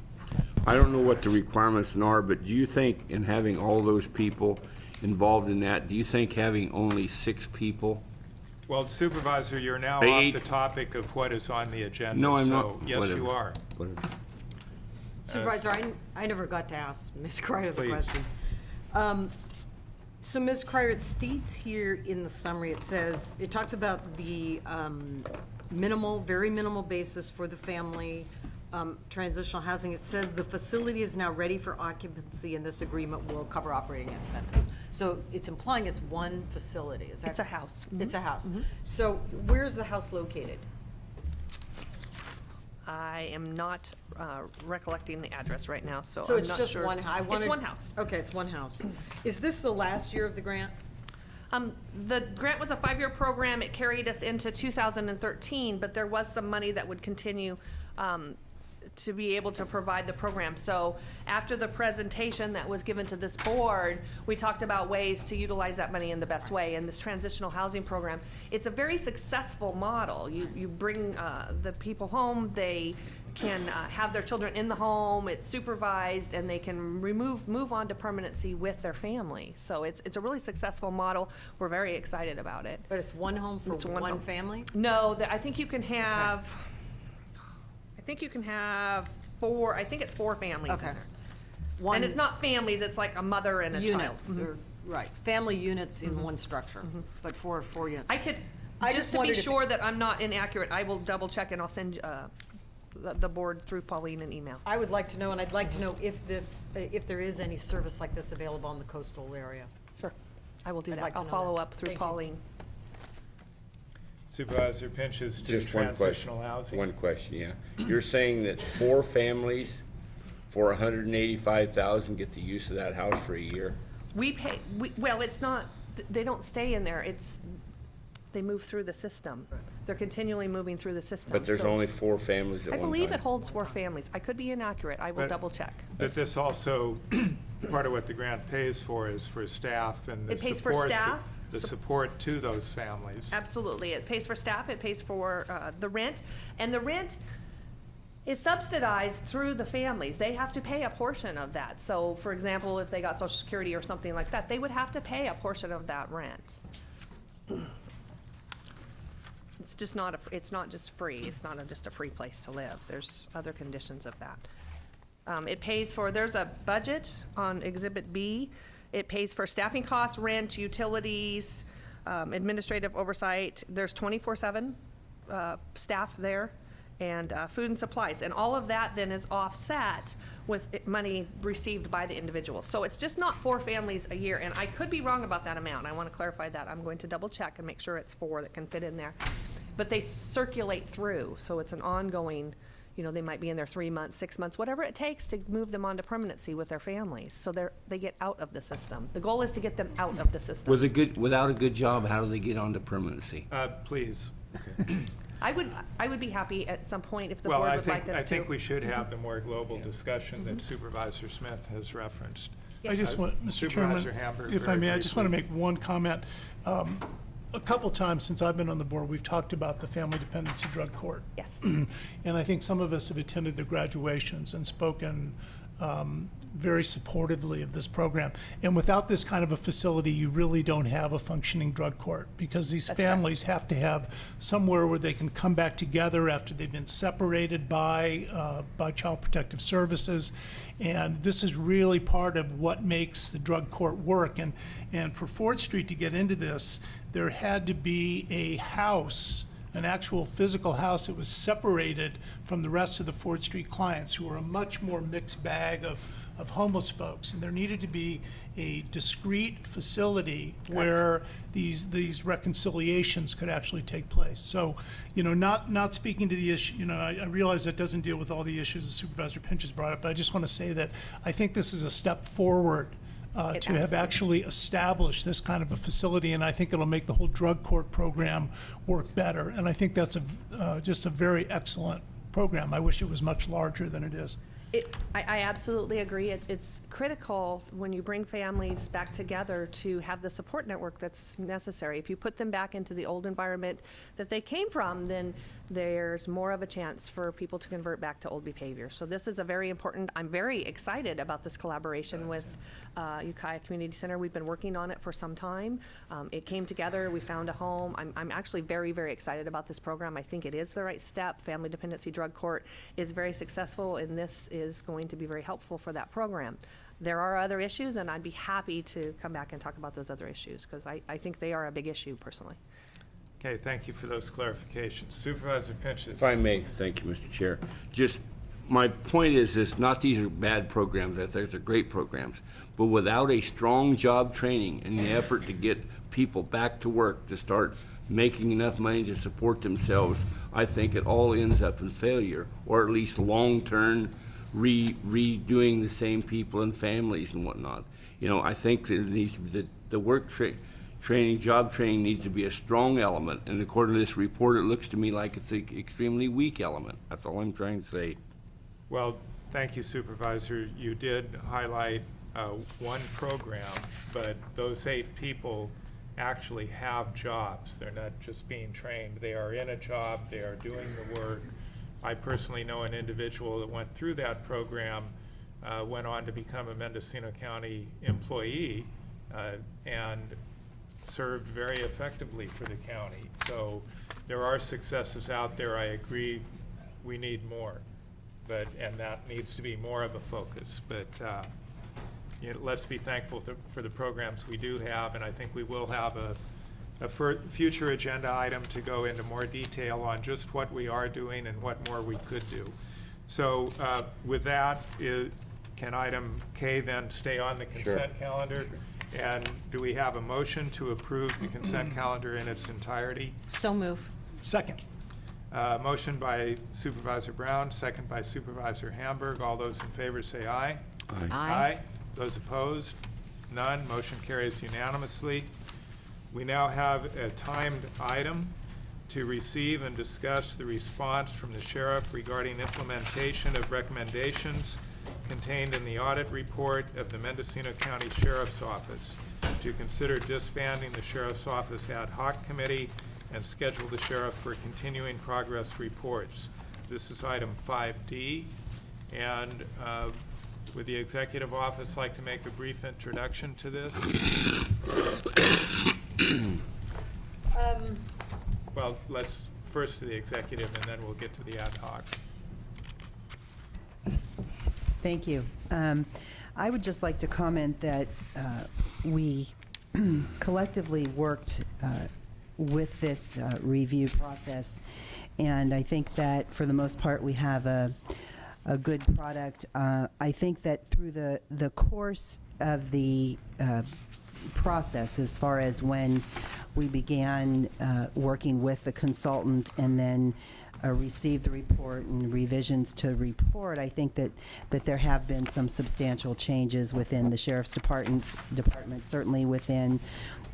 I don't know what the requirements are, but do you think in having all those people involved in that, do you think having only 6 people? Well, Supervisor, you're now Eight. off the topic of what is on the agenda. No, I'm so not. Yes, Whatever. you are. Whatever. Supervisor, I never got to ask Ms. Cryer the Please. question. So Ms. Cryer, it states here in the summary, it talks about the very minimal basis for the family transitional housing. It says the facility is now ready for occupancy and this agreement will cover operating expenses. So it's implying it's one facility, is that? It's a house. It's a house. So where's the house located? I am not recollecting the address right now, so So I'm it's not just sure. one house? It's one house. Okay, it's one house. Is this the last year of the grant? The grant was a 5-year program. It carried us into 2013, but there was some money that would continue to be able to provide the program. So after the presentation that was given to this board, we talked about ways to utilize that money in the best way. And this transitional housing program, it's a very successful model. You bring the people home, they can have their children in the home, it's supervised, and they can move on to permanency with their family. So it's a really successful model. We're very excited about it. But it's one home for It's one home. family? No, I think you can have, I think you can have four, I think it's 4 families in Okay. there. One And it's not families, it's like a mother and a unit, child. Mhm. or- right, family units in one structure, but four units. I could, I just just to be wondered if- sure that I'm not inaccurate, I will double check and I'll send the board through Pauline an email. I would like to know, and I'd like to know if there is any service like this available in the coastal area. Sure, I will do I'd that. like to I'll know follow that. up through Thank you. Pauline. Supervisor Pinches to Just one transitional question. housing. One question, yeah. You're saying that 4 families for 185,000 get the use of that house for a year? We pay, well, it's not, they don't stay in there, they move through the system. They're continually moving through the system. But there's So only 4 families at I one time? believe it holds 4 families. I could be inaccurate. I will But- double check. But this also, part of what the grant pays for is for staff and the It pays for support, staff, the support to those families. Absolutely. It pays for staff, it pays for the rent, and the rent is subsidized through the families. They have to pay a portion of that. So, for example, if they got Social Security or something like that, they would have to pay a portion of that rent. It's just not it's not just free. It's not just a free place to live. There's other conditions of that. It pays for, there's a budget on Exhibit B. It pays for staffing costs, rent, utilities, administrative oversight. There's 24/7 staff there, and food and supplies. And all of that then is offset with money received by the individual. So it's just not 4 families a year. And I could be wrong about that amount. I want to clarify that. I'm going to double check and make sure it's 4 that can fit in there. But they circulate through, so it's an ongoing, they might be in there 3 months, 6 months, whatever it takes to move them on to permanency with their families. So they get out of the system. The goal is to get them out of the system. Without a good job, how do they get onto permanency? Please. I would be happy at some point if the Well, board I would like think, us I to. think we should have the more global discussion that Supervisor Smith has referenced. I just want, Mr. Chairman, Supervisor Hamburg, if I very may, I just want to briefly. make one comment. A couple times since I've been on the board, we've talked about the Family Dependency Drug Court. Yes. And I think some of us have attended their graduations and spoken very supportively of this program. And without this kind of a facility, you really don't have a functioning drug court, because these families have to have somewhere where they can come back together after they've been separated by Child Protective Services. And this is really part of what makes the drug court work. And for Ford Street to get into this, there had to be a house, an actual physical house that was separated from the rest of the Ford Street clients, who were a much more mixed bag of homeless folks. And there needed to be a discrete facility where these reconciliations could actually take place. So, not speaking to the issue, I realize that doesn't deal with all the issues that Supervisor Pinch has brought up, but I just want to say that I think this is a step forward to have actually established this kind of a facility, and I think it'll make the whole drug court program work better. And I think that's just a very excellent program. I wish it was much larger than it is. I absolutely agree. It's critical when you bring families back together to have the support network that's necessary. If you put them back into the old environment that they came from, then there's more of a chance for people to convert back to old behavior. So this is a very important, I'm very excited about this collaboration with Ukiah Community Center. We've been working on it for some time. It came together, we found a home. I'm actually very, very excited about this program. I think it is the right step. Family Dependency Drug Court is very successful, and this is going to be very helpful for that program. There are other issues, and I'd be happy to come back and talk about those other issues, because I think they are a big issue personally. Okay, thank you for those clarifications. Supervisor Pinches. If I may, thank you, Mr. Chair. Just, my point is not these are bad programs, I think they're great programs, but without a strong job training and the effort to get people back to work to start making enough money to support themselves, I think it all ends up in failure, or at least long-term redoing the same people and families and whatnot. I think that it needs to be the work training, job training needs to be a strong element, and according to this report, it looks to me like it's an extremely weak element. That's all I'm trying to say. Well, thank you, Supervisor. You did highlight one program, but those 8 people actually have jobs. They're not just being trained. They are in a job. They are doing the work. I personally know an individual that went through that program, went on to become a Mendocino County employee, and served very effectively for the county. So there are successes out there. I agree we need more, and that needs to be more of a focus. But let's be thankful for the programs we do have, and I think we will have a future agenda item to go into more detail on just what we are doing and what more we could do. So with that, can item K then stay on the consent calendar? And do we have a motion to approve the consent calendar in its entirety? So move. Second. Motion by Supervisor Brown, second by Supervisor Hamburg. All those in favor say aye. Aye. Aye. Those opposed? None. Motion carries unanimously. We now have a timed item to receive and discuss the response from the sheriff regarding implementation of recommendations contained in the audit report of the Mendocino County Sheriff's Office, to consider disbanding the Sheriff's Office Ad Hoc Committee and schedule the sheriff for continuing progress reports. This is item 5D, and would the Executive Office like to make a brief introduction to this? Well, let's first to the Executive, and then we'll get to the Ad Hoc. Thank you. I would just like to comment that we collectively worked with this review process, and I think that for the most part we have a good product. I think that through the course of the process, as far as when we began working with the consultant and then received the report and revisions to report, I think that there have been some substantial changes within the Sheriff's Department, certainly within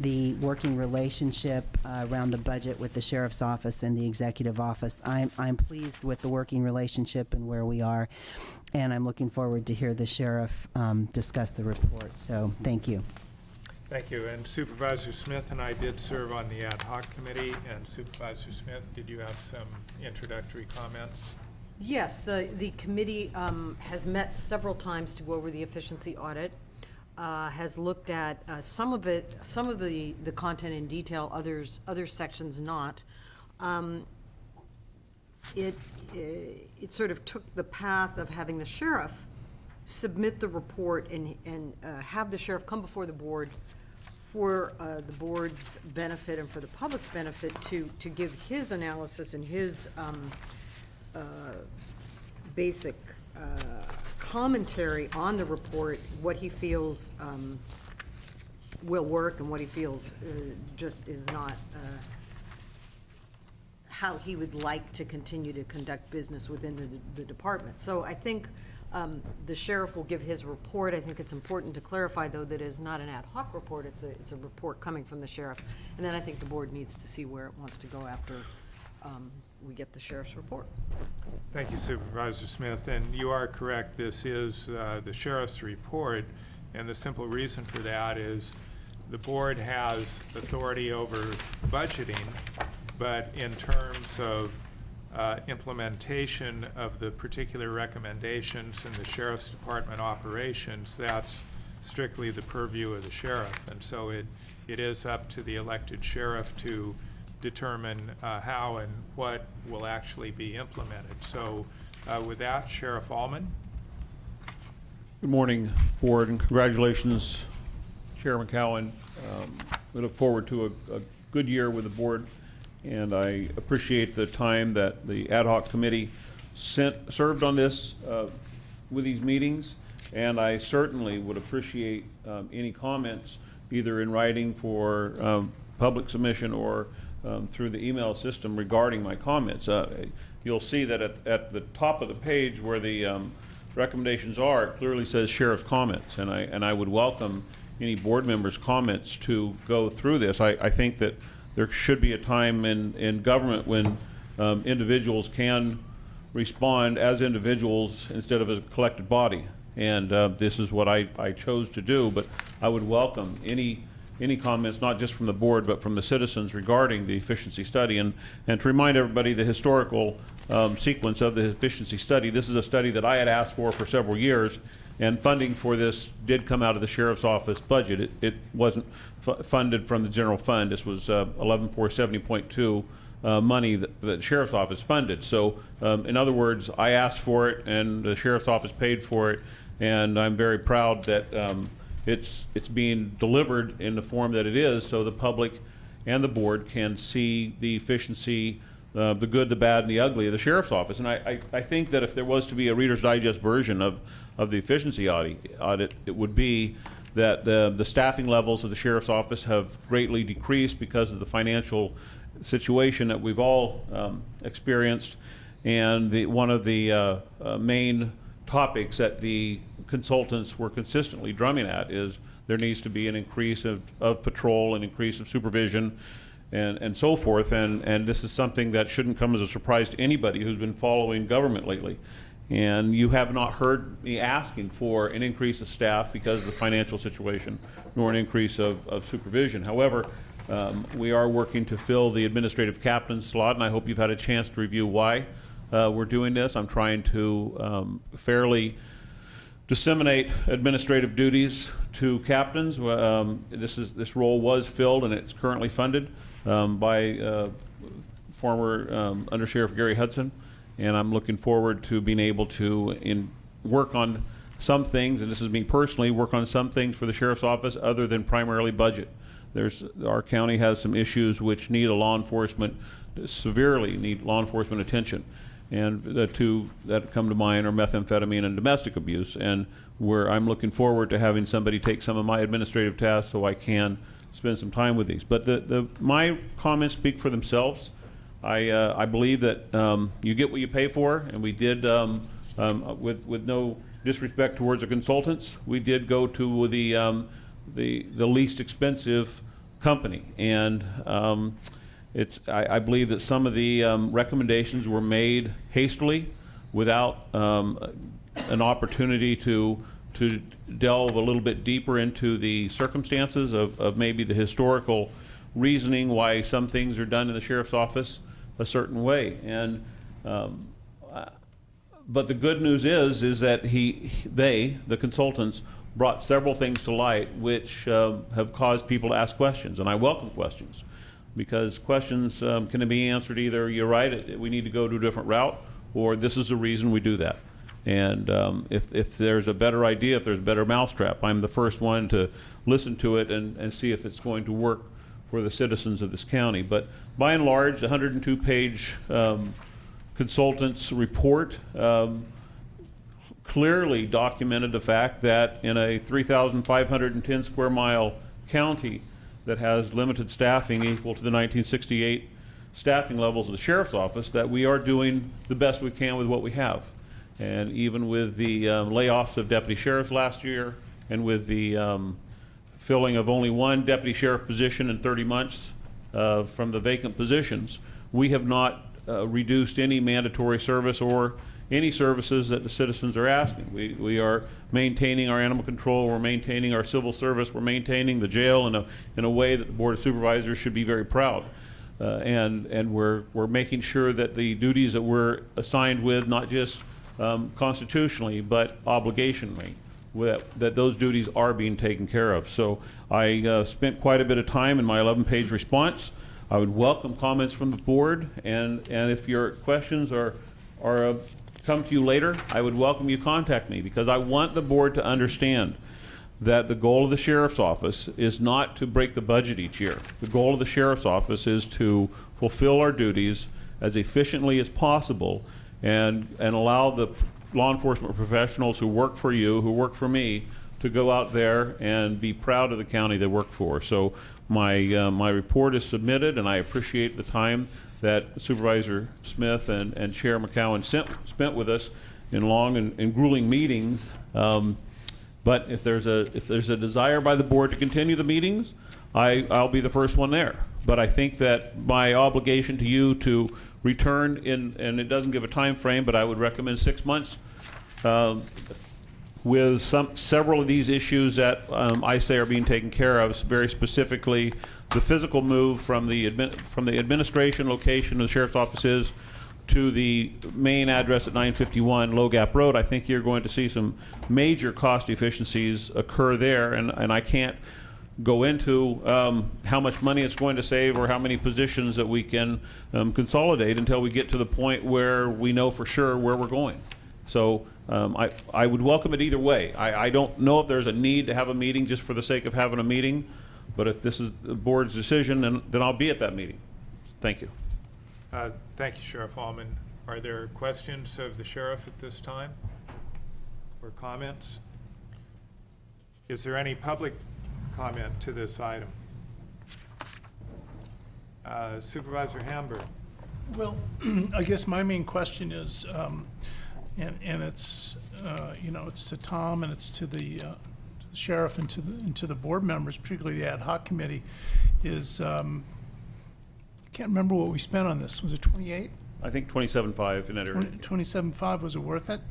the working relationship around the budget with the Sheriff's Office and the Executive Office. I'm pleased with the working relationship and where we are, and I'm looking forward to hear the Sheriff discuss the report. So thank you. Thank you. And Supervisor Smith and I did serve on the Ad Hoc Committee. And Supervisor Smith, did you have some introductory comments? Yes, the committee has met several times to go over the efficiency audit, has looked at some of the content in detail, other sections not. It sort of took the path of having the sheriff submit the report and have the sheriff come before the board for the board's benefit and for the public's benefit to give his analysis and his basic commentary on the report, what he feels will work and what he feels just is not how he would like to continue to conduct business within the department. So I think the sheriff will give his report. I think it's important to clarify, though, that it's not an ad hoc report. It's a report coming from the sheriff. And then I think the board needs to see where it wants to go after we get the sheriff's report. Thank you, Supervisor Smith. And you are correct. This is the sheriff's report. And the simple reason for that is the board has authority over budgeting, but in terms of implementation of the particular recommendations in the Sheriff's Department operations, that's strictly the purview of the sheriff. And so it is up to the elected sheriff to determine how and what will actually be implemented. So with that, Sheriff Allman. Good morning, Board, and congratulations, Chair McCowan. We look forward to a good year with the Board, and I appreciate the time that the ad hoc committee served on this with these meetings, and I certainly would appreciate any comments either in writing for public submission or through the email system regarding my comments. You'll see that at the top of the page where the recommendations are, it clearly says sheriff's comments, and I would welcome any board members' comments to go through this. I think that there should be a time in government when individuals can respond as individuals instead of as a collected body. And this is what I chose to do, but I would welcome any comments, not just from the board, but from the citizens regarding the efficiency study. And to remind everybody the historical sequence of the efficiency study, this is a study that I had asked for several years, and funding for this did come out of the Sheriff's Office budget. It wasn't funded from the general fund. This was 11,470.2 money that the Sheriff's Office funded. So in other words, I asked for it and the Sheriff's Office paid for it, and I'm very proud that it's being delivered in the form that it is, so the public and the board can see the efficiency, the good, the bad, and the ugly of the Sheriff's Office. And I think that if there was to be a Reader's Digest version of the efficiency audit, it would be that the staffing levels of the Sheriff's Office have greatly decreased because of the financial situation that we've all experienced. And one of the main topics that the consultants were consistently drumming at is there needs to be an increase of patrol, an increase of supervision, and so forth. And this is something that shouldn't come as a surprise to anybody who's been following government lately. And you have not heard me asking for an increase of staff because of the financial situation, nor an increase of supervision. However, we are working to fill the administrative captain's slot, and I hope you've had a chance to review why we're doing this. I'm trying to fairly disseminate administrative duties to captains. This role was filled and it's currently funded by former Under Sheriff Gary Hudson, and I'm looking forward to being able to work on some things, and this is me personally, work on some things for the Sheriff's Office other than primarily budget. Our county has some issues which need severely need law enforcement attention. And the two that come to mind are methamphetamine and domestic abuse. And I'm looking forward to having somebody take some of my administrative tasks so I can spend some time with these. But my comments speak for themselves. I believe that you get what you pay for, and we did, with no disrespect towards the consultants, we did go to the least expensive company. And I believe that some of the recommendations were made hastily without an opportunity to delve a little bit deeper into the circumstances of maybe the historical reasoning why some things are done in the Sheriff's Office a certain way. And but the good news is that the consultants brought several things to light which have caused people to ask questions, and I welcome questions. Because questions can be answered either, you're right, we need to go to a different route, or this is the reason we do that. And if there's a better idea, if there's a better mousetrap, I'm the first one to listen to it and see if it's going to work for the citizens of this county. But by and large, the 102-page consultant's report clearly documented the fact that in a 3,510 square mile county that has limited staffing equal to the 1968 staffing levels of the Sheriff's Office, that we are doing the best we can with what we have. And even with the layoffs of deputy sheriffs last year, and with the filling of only one deputy sheriff position in 30 months from the vacant positions, we have not reduced any mandatory service or any services that the citizens are asking. We are maintaining our animal control, we're maintaining our civil service, we're maintaining the jail in a way that the Board of Supervisors should be very proud. And we're making sure that the duties that we're assigned with, not just constitutionally, but obligationally, that those duties are being taken care of. So I spent quite a bit of time in my 11-page response. I would welcome comments from the board, and if your questions are come to you later, I would welcome you contact me, because I want the board to understand that the goal of the Sheriff's Office is not to break the budget each year. The goal of the Sheriff's Office is to fulfill our duties as efficiently as possible and allow the law enforcement professionals who work for you, who work for me, to go out there and be proud of the county they work for. So my report is submitted, and I appreciate the time that Supervisor Smith and Chair McCowan spent with us in long and grueling meetings. But if there's a desire by the board to continue the meetings, I'll be the first one there. But I think that my obligation to you to return in, and it doesn't give a time frame, but I would recommend 6 months, with several of these issues that I say are being taken care of, very specifically the physical move from the administration location of the sheriff's offices to the main address at 951 Low Gap Road. I think you're going to see some major cost efficiencies occur there, and I can't go into how much money it's going to save or how many positions that we can consolidate until we get to the point where we know for sure where we're going. So I would welcome it either way. I don't know if there's a need to have a meeting just for the sake of having a meeting, but if this is the board's decision, then I'll be at that meeting. Thank you. Thank you, Sheriff Allman. Are there questions of the sheriff at this time, or comments? Is there any public comment to this item? Supervisor Hamburg. Well, I guess my main question is, and it's, you know, it's to Tom and it's to the sheriff and to the board members, particularly the ad hoc committee, is, I can't remember what we spent on this. Was it 28? I think 27.5 in that area. 27.5, was it worth it?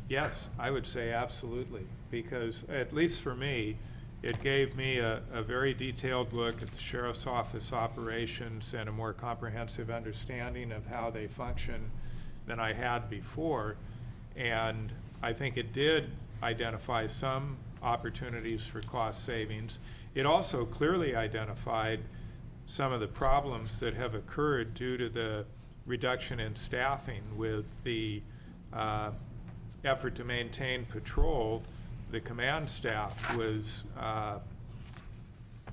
Yes, I would say absolutely, because at least for me, it gave me a very detailed look at the sheriff's office operations and a more comprehensive understanding of how they function than I had before. And I think it did identify some opportunities for cost savings. It also clearly identified some of the problems that have occurred due to the reduction in staffing with the effort to maintain patrol. The command staff was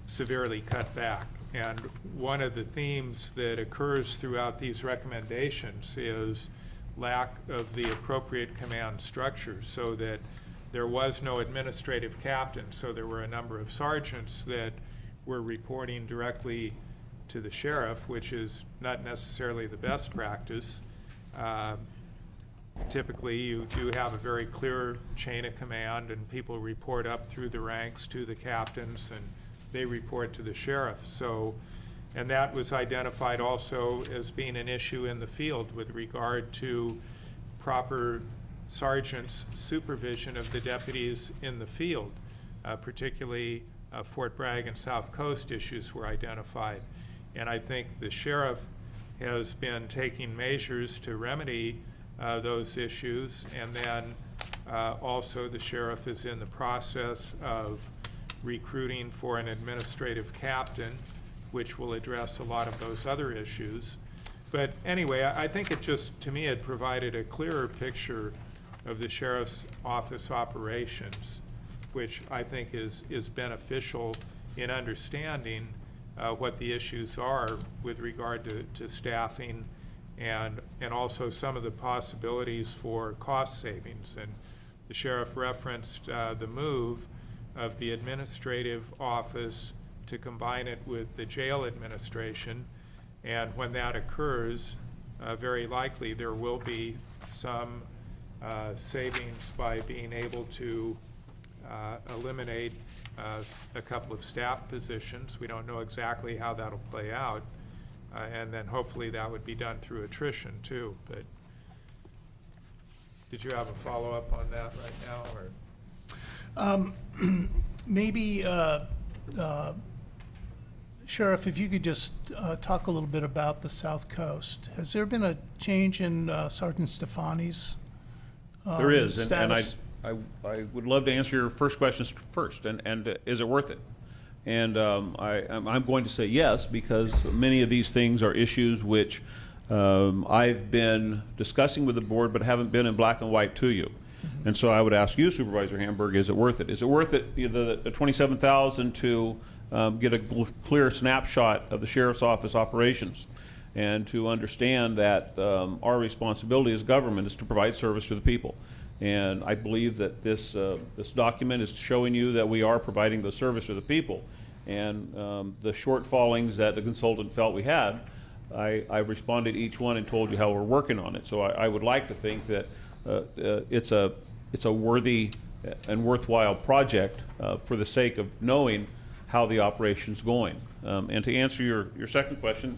severely cut back. And one of the themes that occurs throughout these recommendations is lack of the appropriate command structure, so that there was no administrative captain. So there were a number of sergeants that were reporting directly to the sheriff, which is not necessarily the best practice. Typically, you do have a very clear chain of command, and people report up through the ranks to the captains, and they report to the sheriff. So, and that was identified also as being an issue in the field with regard to proper sergeant's supervision of the deputies in the field, particularly Fort Bragg and South Coast issues were identified. And I think the sheriff has been taking measures to remedy those issues, and then also the sheriff is in the process of recruiting for an administrative captain, which will address a lot of those other issues. But anyway, I think it just, to me, it provided a clearer picture of the sheriff's office operations, which I think is beneficial in understanding what the issues are with regard to staffing, and also some of the possibilities for cost savings. And the sheriff referenced the move of the administrative office to combine it with the jail administration. And when that occurs, very likely there will be some savings by being able to eliminate a couple of staff positions. We don't know exactly how that'll play out. And then hopefully that would be done through attrition too. But did you have a follow-up on that right now, or? Maybe, Sheriff, if you could just talk a little bit about the South Coast. Has there been a change in Sergeant Stefani's There is, and status? I would love to answer your first question first, and is it worth it? And I'm going to say yes, because many of these things are issues which I've been discussing with the board, but haven't been in black and white to you. And so I would ask you, Supervisor Hamburg, is it worth it? Is it worth it, the $27,000 to get a clear snapshot of the sheriff's office operations, and to understand that our responsibility as government is to provide service to the people? And I believe that this document is showing you that we are providing the service to the people. And the shortfallings that the consultant felt we had, I responded to each one and told you how we're working on it. So I would like to think that it's a worthy and worthwhile project for the sake of knowing how the operation's going. And to answer your second question,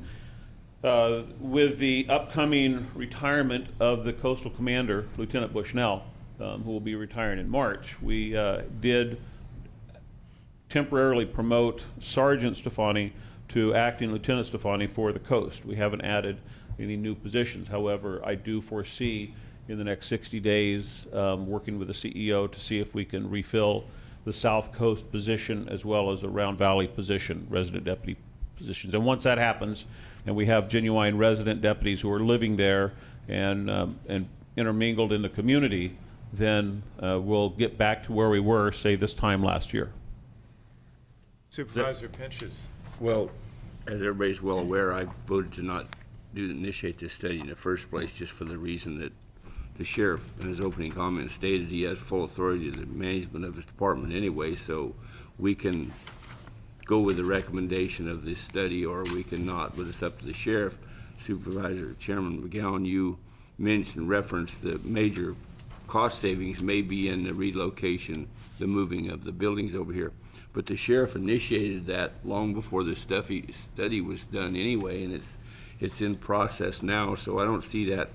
With the upcoming retirement of the Coastal Commander, Lieutenant Bushnell, who will be retiring in March, we did temporarily promote Sergeant Stefani to acting Lieutenant Stefani for the coast. We haven't added any new positions. However, I do foresee in the next 60 days working with the CEO to see if we can refill the South Coast position as well as a Round Valley position, resident deputy positions. And once that happens, and we have genuine resident deputies who are living there and intermingled in the community, then we'll get back to where we were, say, this time last year. Supervisor Pinches. Well, as everybody's well aware, I voted to not initiate this study in the first place just for the reason that the sheriff, in his opening comments, stated he has full authority to the management of his department anyway, so we can go with the recommendation of this study or we can not, but it's up to the sheriff. Supervisor Chairman McGowan, you mentioned, referenced the major cost savings may be in the relocation, the moving of the buildings over here. But the sheriff initiated that long before the study was done anyway, and it's in process now, so I don't see that.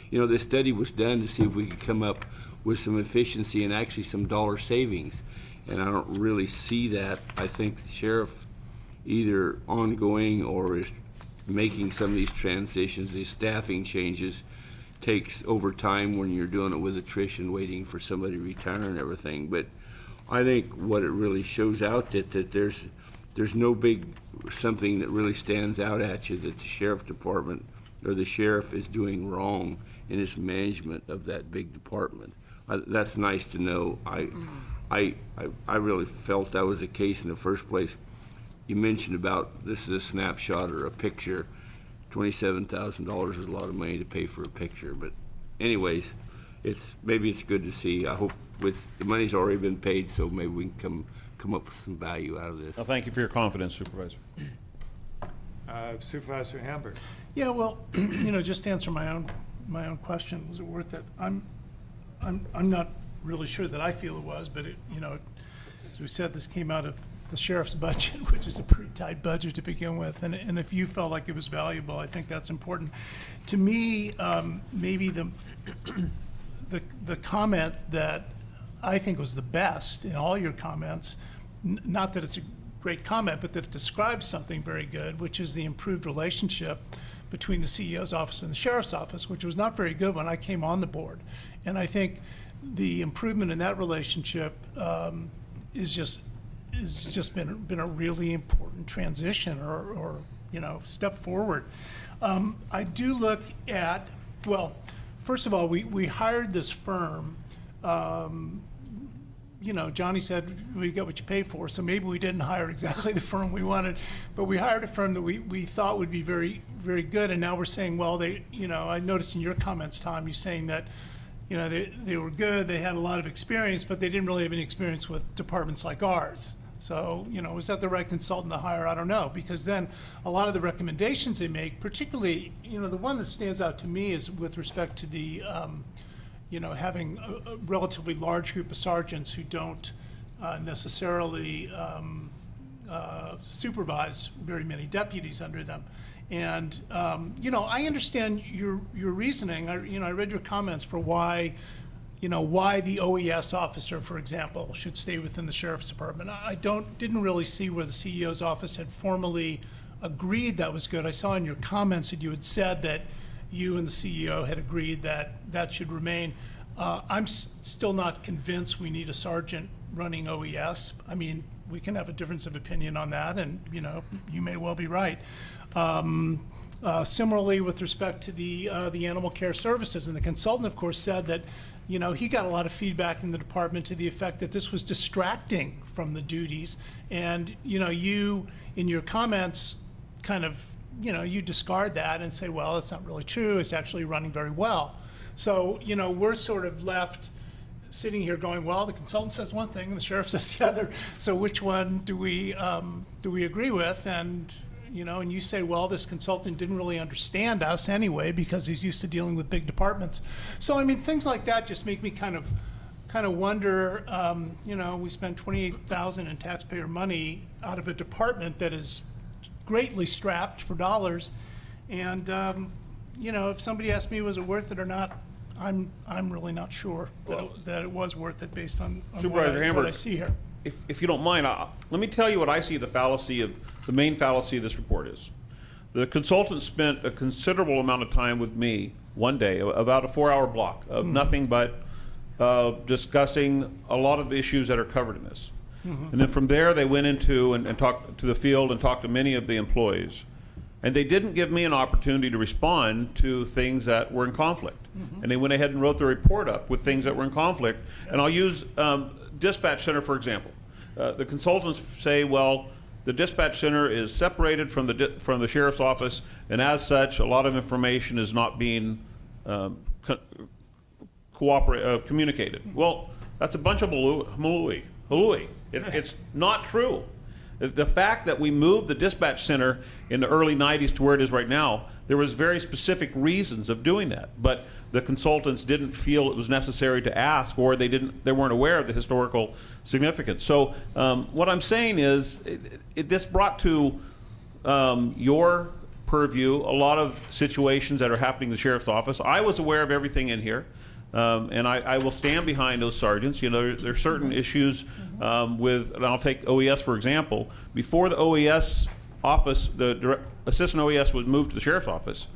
You know, this study was done to see if we could come up with some efficiency and actually some dollar savings, and I don't really see that. I think the sheriff, either ongoing or is making some of these transitions, these staffing changes, takes over time when you're doing it with attrition, waiting for somebody to retire and everything. But I think what it really shows out that there's no big something that really stands out at you that the sheriff department or the sheriff is doing wrong in his management of that big department. That's nice to know. I really felt that was the case in the first place. You mentioned about this is a snapshot or a picture. $27,000 is a lot of money to pay for a picture, but anyways, maybe it's good to see. I hope with the money's already been paid, so maybe we can come up with some value out of this. Well, thank you for your confidence, Supervisor. Supervisor Hamburg. Yeah, well, you know, just to answer my own question, was it worth it? I'm not really sure that I feel it was, but it, you know, as we said, this came out of the sheriff's budget, which is a pretty tight budget to begin with, and if you felt like it was valuable, I think that's important. To me, maybe the comment that I think was the best in all your comments, not that it's a great comment, but that it describes something very good, which is the improved relationship between the CEO's office and the sheriff's office, which was not very good when I came on the board. And I think the improvement in that relationship is just been a really important transition or you know, step forward. I do look at, well, first of all, we hired this firm. You know, Johnny said we got what you pay for, so maybe we didn't hire exactly the firm we wanted, but we hired a firm that we thought would be very, very good, and now we're saying, well, they, you know, I noticed in your comments, Tom, you're saying that, you know, they were good, they had a lot of experience, but they didn't really have any experience with departments like ours. So, you know, is that the right consultant to hire? I don't know, because then a lot of the recommendations they make, particularly, you know, the one that stands out to me is with respect to the, you know, having a relatively large group of sergeants who don't necessarily supervise very many deputies under them. And, you know, I understand your reasoning. I read your comments for why, you know, why the OES officer, for example, should stay within the sheriff's department. I didn't really see where the CEO's office had formally agreed that was good. I saw in your comments that you had said that you and the CEO had agreed that that should remain. I'm still not convinced we need a sergeant running OES. I mean, we can have a difference of opinion on that, and, you know, you may well be right. Similarly, with respect to the animal care services, and the consultant, of course, said that, you know, he got a lot of feedback in the department to the effect that this was distracting from the duties. And, you know, you, in your comments, kind of, you know, you discard that and say, well, that's not really true. It's actually running very well. So, you know, we're sort of left sitting here going, well, the consultant says one thing and the sheriff says the other. So which one do we agree with? And, you know, and you say, well, this consultant didn't really understand us anyway because he's used to dealing with big departments. So, I mean, things like that just make me kind of wonder, you know, we spent $28,000 in taxpayer money out of a department that is greatly strapped for dollars, And, you know, if somebody asked me, was it worth it or not, I'm really not sure that it was worth it based on Supervisor what I Hamburg, see here. If you don't mind, let me tell you what I see the main fallacy of this report is. The consultant spent a considerable amount of time with me one day, about a 4-hour block of nothing but discussing a lot of the issues that are covered in this. And then from there, they went into and talked to the field and talked to many of the employees. And they didn't give me an opportunity to respond to things that were in conflict. And they went ahead and wrote the report up with things that were in conflict. And I'll use dispatch center, for example. The consultants say, well, the dispatch center is separated from the sheriff's office, and as such, a lot of information is not being communicated. Well, that's a bunch of hooey. It's not true. The fact that we moved the dispatch center in the early 90s to where it is right now, there was very specific reasons of doing that. But the consultants didn't feel it was necessary to ask, or they weren't aware of the historical significance. So what I'm saying is, this brought to your purview a lot of situations that are happening in the sheriff's office. I was aware of everything in here. And I will stand behind those sergeants. You know, there are certain issues and I'll take OES for example. Before the OES office, the assistant OES was moved to the sheriff's office,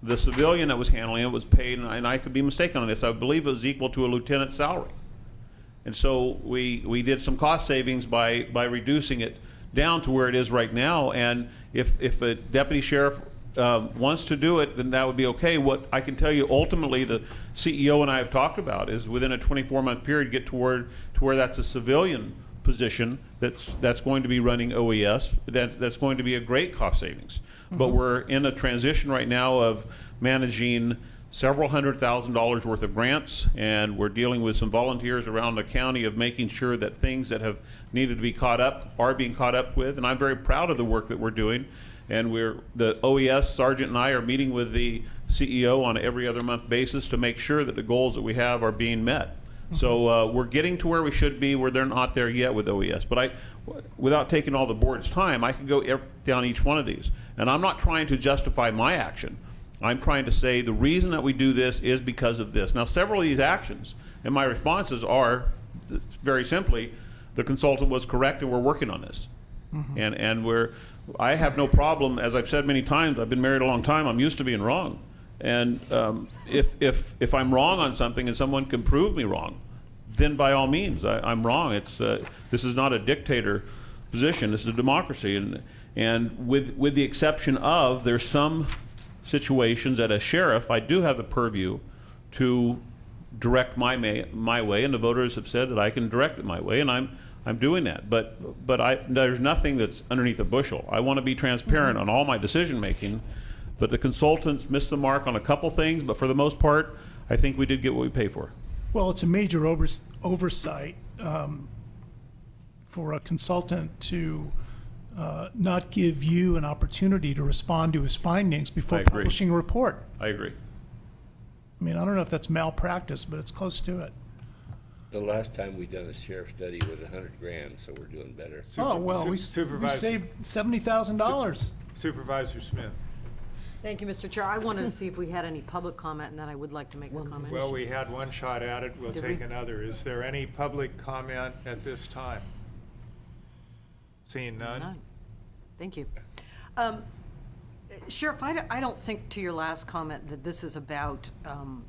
the civilian that was handling it was paid, and I could be mistaken on this, I believe it was equal to a lieutenant's salary. And so we did some cost savings by reducing it down to where it is right now. And if a deputy sheriff wants to do it, then that would be okay. What I can tell you, ultimately, the CEO and I have talked about is within a 24-month period, get to where that's a civilian position that's going to be running OES. That's going to be a great cost savings. But we're in a transition right now of managing several $100,000s worth of grants, and we're dealing with some volunteers around the county of making sure that things that have needed to be caught up are being caught up with. And I'm very proud of the work that we're doing. And the OES sergeant and I are meeting with the CEO on an every other month basis to make sure that the goals that we have are being met. So we're getting to where we should be, where they're not there yet with OES. But without taking all the board's time, I could go down each one of these. And I'm not trying to justify my action. I'm trying to say the reason that we do this is because of this. Now, several of these actions, and my responses are, very simply, the consultant was correct and we're working on this. And I have no problem, as I've said many times, I've been married a long time, I'm used to being wrong. And if I'm wrong on something and someone can prove me wrong, then by all means, I'm wrong. This is not a dictator position, this is a democracy. And with the exception of, there's some situations that as sheriff, I do have the purview to direct my way, and the voters have said that I can direct it my way, and I'm doing that. But there's nothing that's underneath a bushel. I want to be transparent on all my decision making, but the consultants missed the mark on a couple things, but for the most part, I think we did get what we pay for. Well, it's a major oversight for a consultant to not give you an opportunity to respond to his findings before publishing a report. I agree. I mean, I don't know if that's malpractice, but it's close to it. The last time we done a sheriff study was $100,000, so we're doing better. Oh, well, we saved $70,000. Supervisor Smith. Thank you, Mr. Chair. I wanted to see if we had any public comment, and then I would like to make a comment. Well, we had one shot at it. We'll Did take we? another. Is there any public comment at this time? Seeing none? Thank you. Sheriff, I don't think, to your last comment, that this is about,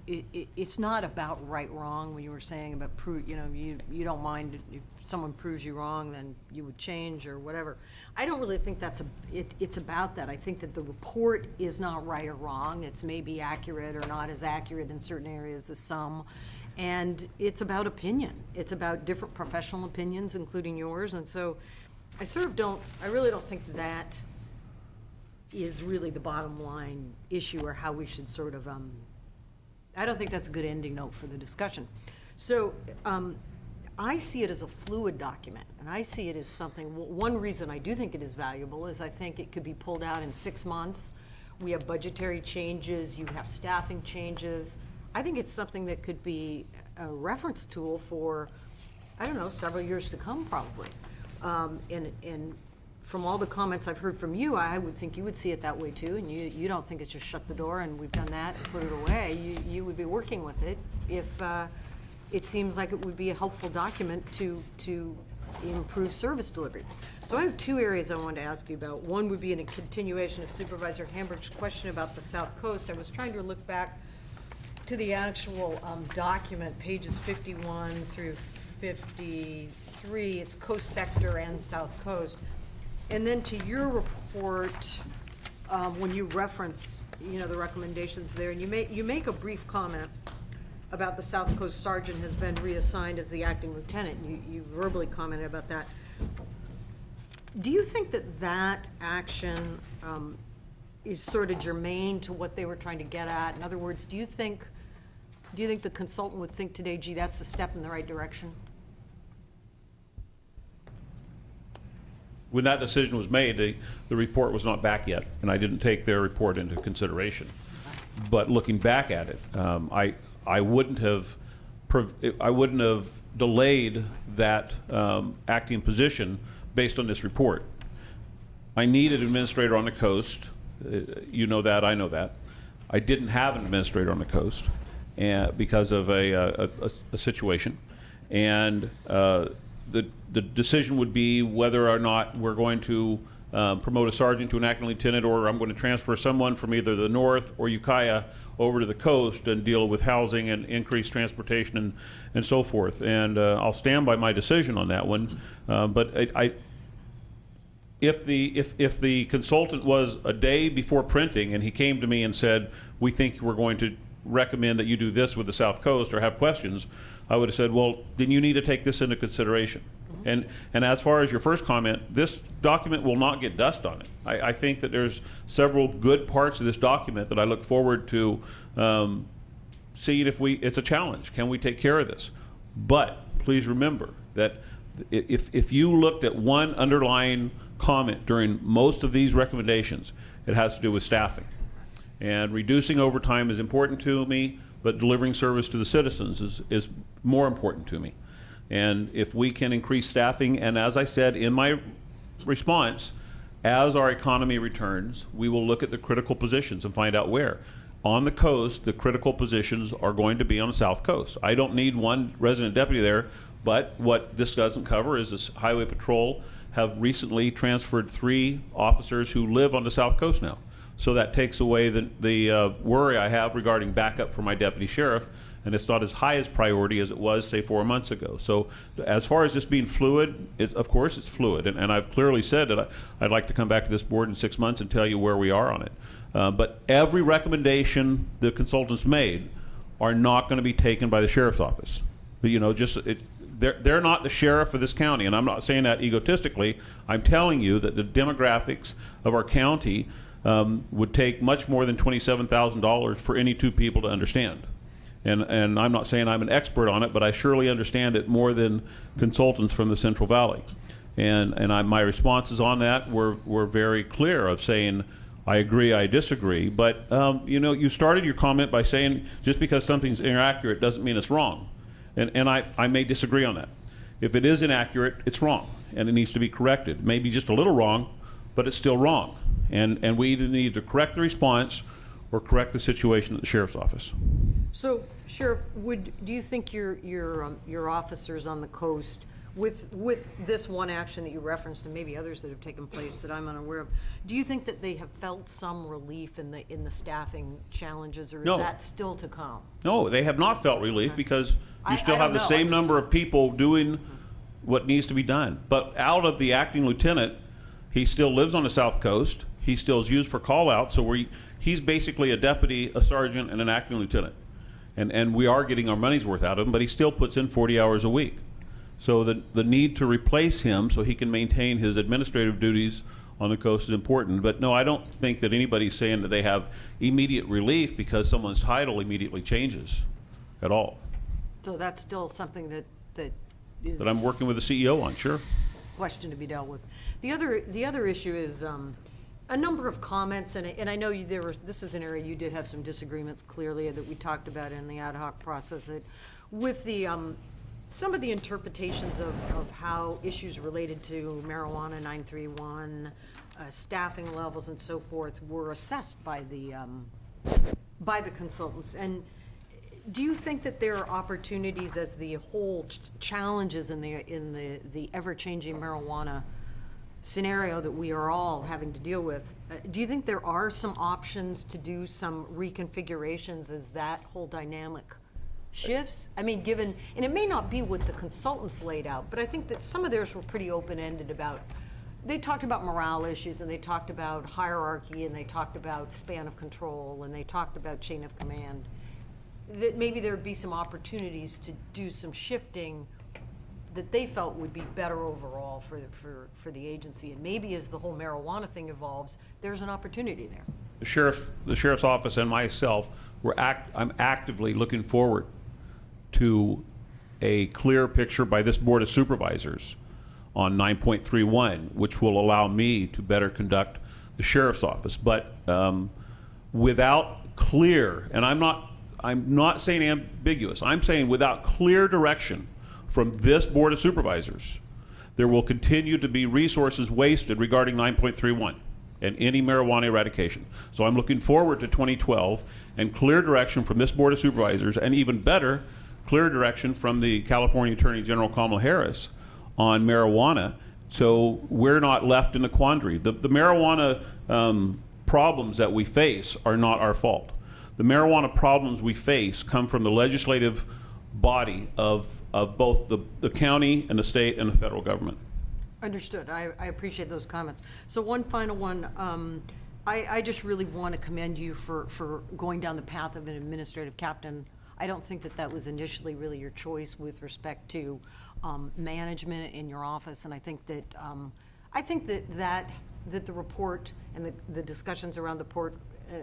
it's not about right, wrong, when you were saying about you don't mind if someone proves you wrong, then you would change or whatever. I don't really think it's about that. I think that the report is not right or wrong. It's maybe accurate or not as accurate in certain areas as some. And it's about opinion. It's about different professional opinions, including yours. And so I really don't think that is really the bottom line issue or how we should sort of, I don't think that's a good ending note for the discussion. So I see it as a fluid document, and I see it as something, one reason I do think it is valuable is I think it could be pulled out in 6 months. We have budgetary changes, you have staffing changes. I think it's something that could be a reference tool for, I don't know, several years to come probably. And from all the comments I've heard from you, I would think you would see it that way too, and you don't think it's just shut the door and we've done that and put it away. You would be working with it if it seems like it would be a helpful document to improve service delivery. So I have two areas I wanted to ask you about. One would be in a continuation of Supervisor Hamburg's question about the South Coast. I was trying to look back to the actual document, pages 51 through 53. It's coast sector and South Coast. And then to your report, when you reference, the recommendations there, and you make a brief comment about the South Coast Sergeant has been reassigned as the acting lieutenant. You verbally commented about that. Do you think that action is sort of germane to what they were trying to get at? In other words, do you think the consultant would think today, gee, that's a step in the right direction? When that decision was made, the report was not back yet, and I didn't take their report into consideration. But looking back at it, I wouldn't have delayed that acting position based on this report. I need an administrator on the coast. You know that, I know that. I didn't have an administrator on the coast because of a situation. And the decision would be whether or not we're going to promote a sergeant to an acting lieutenant, or I'm going to transfer someone from either the north or Ukiah over to the coast and deal with housing and increased transportation and so forth. And I'll stand by my decision on that one. But if the consultant was a day before printing and he came to me and said, we think we're going to recommend that you do this with the South Coast or have questions, I would have said, well, then you need to take this into consideration. And as far as your first comment, this document will not get dust on it. I think that there's several good parts of this document that I look forward to seeing if it's a challenge. Can we take care of this? But please remember that if you looked at one underlying comment during most of these recommendations, it has to do with staffing. And reducing overtime is important to me, but delivering service to the citizens is more important to me. And if we can increase staffing, and as I said in my response, as our economy returns, we will look at the critical positions and find out where. On the coast, the critical positions are going to be on the South Coast. I don't need one resident deputy there, but what this doesn't cover is this Highway Patrol have recently transferred 3 officers who live on the South Coast now. So that takes away the worry I have regarding backup for my deputy sheriff, and it's not as high as priority as it was, say, 4 months ago. So as far as this being fluid, of course it's fluid, and I've clearly said that I'd like to come back to this board in 6 months and tell you where we are on it. But every recommendation the consultants made are not going to be taken by the sheriff's office. But, they're not the sheriff of this county, and I'm not saying that egotistically. I'm telling you that the demographics of our county would take much more than $27,000 for any 2 people to understand. And I'm not saying I'm an expert on it, but I surely understand it more than consultants from the Central Valley. And my responses on that were very clear of saying, I agree, I disagree. But, you started your comment by saying just because something's inaccurate doesn't mean it's wrong. And I may disagree on that. If it is inaccurate, it's wrong, and it needs to be corrected. Maybe just a little wrong, but it's still wrong. And we either need to correct the response or correct the situation at the sheriff's office. So, Sheriff, do you think your officers on the coast, with this one action that you referenced and maybe others that have taken place that I'm unaware of, do you think that they have felt some relief in the staffing challenges, or is that still to come? No, they have not felt relief because you still have the same number of people doing what needs to be done. But out of the acting lieutenant, he still lives on the South Coast. He still is used for call-out, so he's basically a deputy, a sergeant, and an acting lieutenant. And we are getting our money's worth out of him, but he still puts in 40 hours a week. So the need to replace him so he can maintain his administrative duties on the coast is important. But no, I don't think that anybody's saying that they have immediate relief because someone's title immediately changes at all. So that's still something that is... That I'm working with the CEO on, sure. Question to be dealt with. The other issue is a number of comments, and I know this is an area you did have some disagreements clearly that we talked about in the ad hoc process, that with the some of the interpretations of how issues related to marijuana 931, staffing levels and so forth were assessed by the consultants. And do you think that there are opportunities as the whole challenges in the ever-changing marijuana scenario that we are all having to deal with, do you think there are some options to do some reconfigurations as that whole dynamic shifts? I mean, given, and it may not be what the consultants laid out, but I think that some of theirs were pretty open-ended about, they talked about morale issues, and they talked about hierarchy, and they talked about span of control, and they talked about chain of command. That maybe there'd be some opportunities to do some shifting that they felt would be better overall for the agency. And maybe as the whole marijuana thing evolves, there's an opportunity there. The sheriff's office and myself, I'm actively looking forward to a clear picture by this Board of Supervisors on 9.31, which will allow me to better conduct the sheriff's office. But without clear, and I'm not saying ambiguous, I'm saying without clear direction from this Board of Supervisors, there will continue to be resources wasted regarding 9.31 and any marijuana eradication. So I'm looking forward to 2012 and clear direction from this Board of Supervisors, and even better, clear direction from the California Attorney General Kamala Harris on marijuana, so we're not left in a quandary. The marijuana problems that we face are not our fault. The marijuana problems we face come from the legislative body of both the county and the state and the federal government. Understood. I appreciate those comments. So one final one. I just really want to commend you for going down the path of an administrative captain. I don't think that was initially really your choice with respect to management in your office, and I think that the report and the discussions around the report,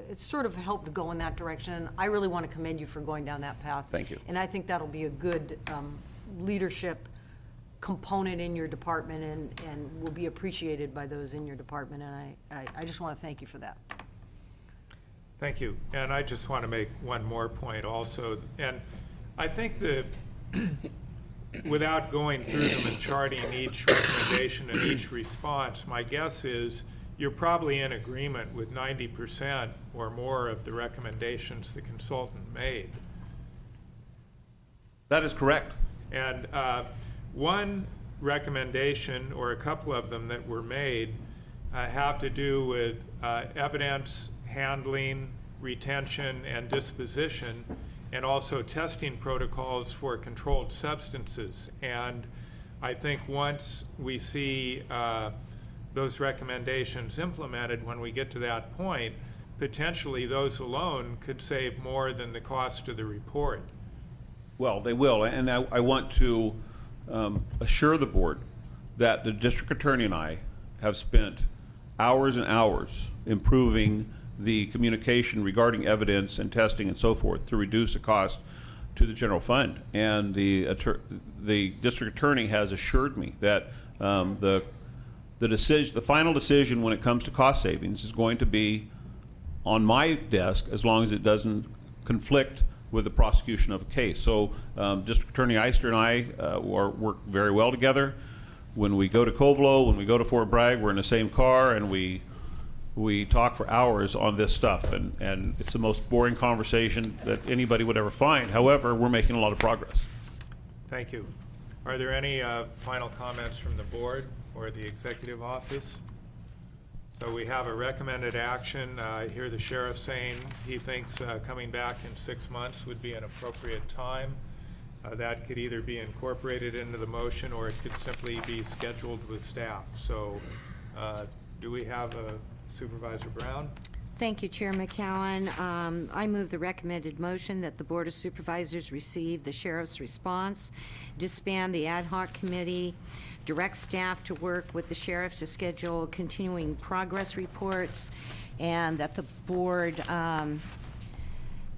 it's sort of helped go in that direction. I really want to commend you for going down that path. Thank you. And I think that'll be a good leadership component in your department, and will be appreciated by those in your department. And I just want to thank you for that. Thank you. And I just want to make one more point also. And I think that without going through them and charting each recommendation and each response, my guess is you're probably in agreement with 90% or more of the recommendations the consultant made. That is correct. And one recommendation, or a couple of them that were made, have to do with evidence handling, retention, and disposition, and also testing protocols for controlled substances. And I think once we see those recommendations implemented, when we get to that point, potentially those alone could save more than the cost of the report. Well, they will, and I want to assure the board that the district attorney and I have spent hours and hours improving the communication regarding evidence and testing and so forth to reduce the cost to the general fund. And the district attorney has assured me that the final decision when it comes to cost savings is going to be on my desk as long as it doesn't conflict with the prosecution of a case. So District Attorney Eister and I work very well together. When we go to Covelo, when we go to Fort Bragg, we're in the same car, and we talk for hours on this stuff, and it's the most boring conversation that anybody would ever find. However, we're making a lot of progress. Thank you. Are there any final comments from the board or the executive office? So we have a recommended action. I hear the sheriff saying he thinks coming back in 6 months would be an appropriate time. That could either be incorporated into the motion, or it could simply be scheduled with staff. So do we have a Supervisor Brown? Thank you, Chair McCowan. I move the recommended motion that the Board of Supervisors receive the sheriff's response, disband the ad hoc committee, direct staff to work with the sheriff to schedule continuing progress reports, and that the board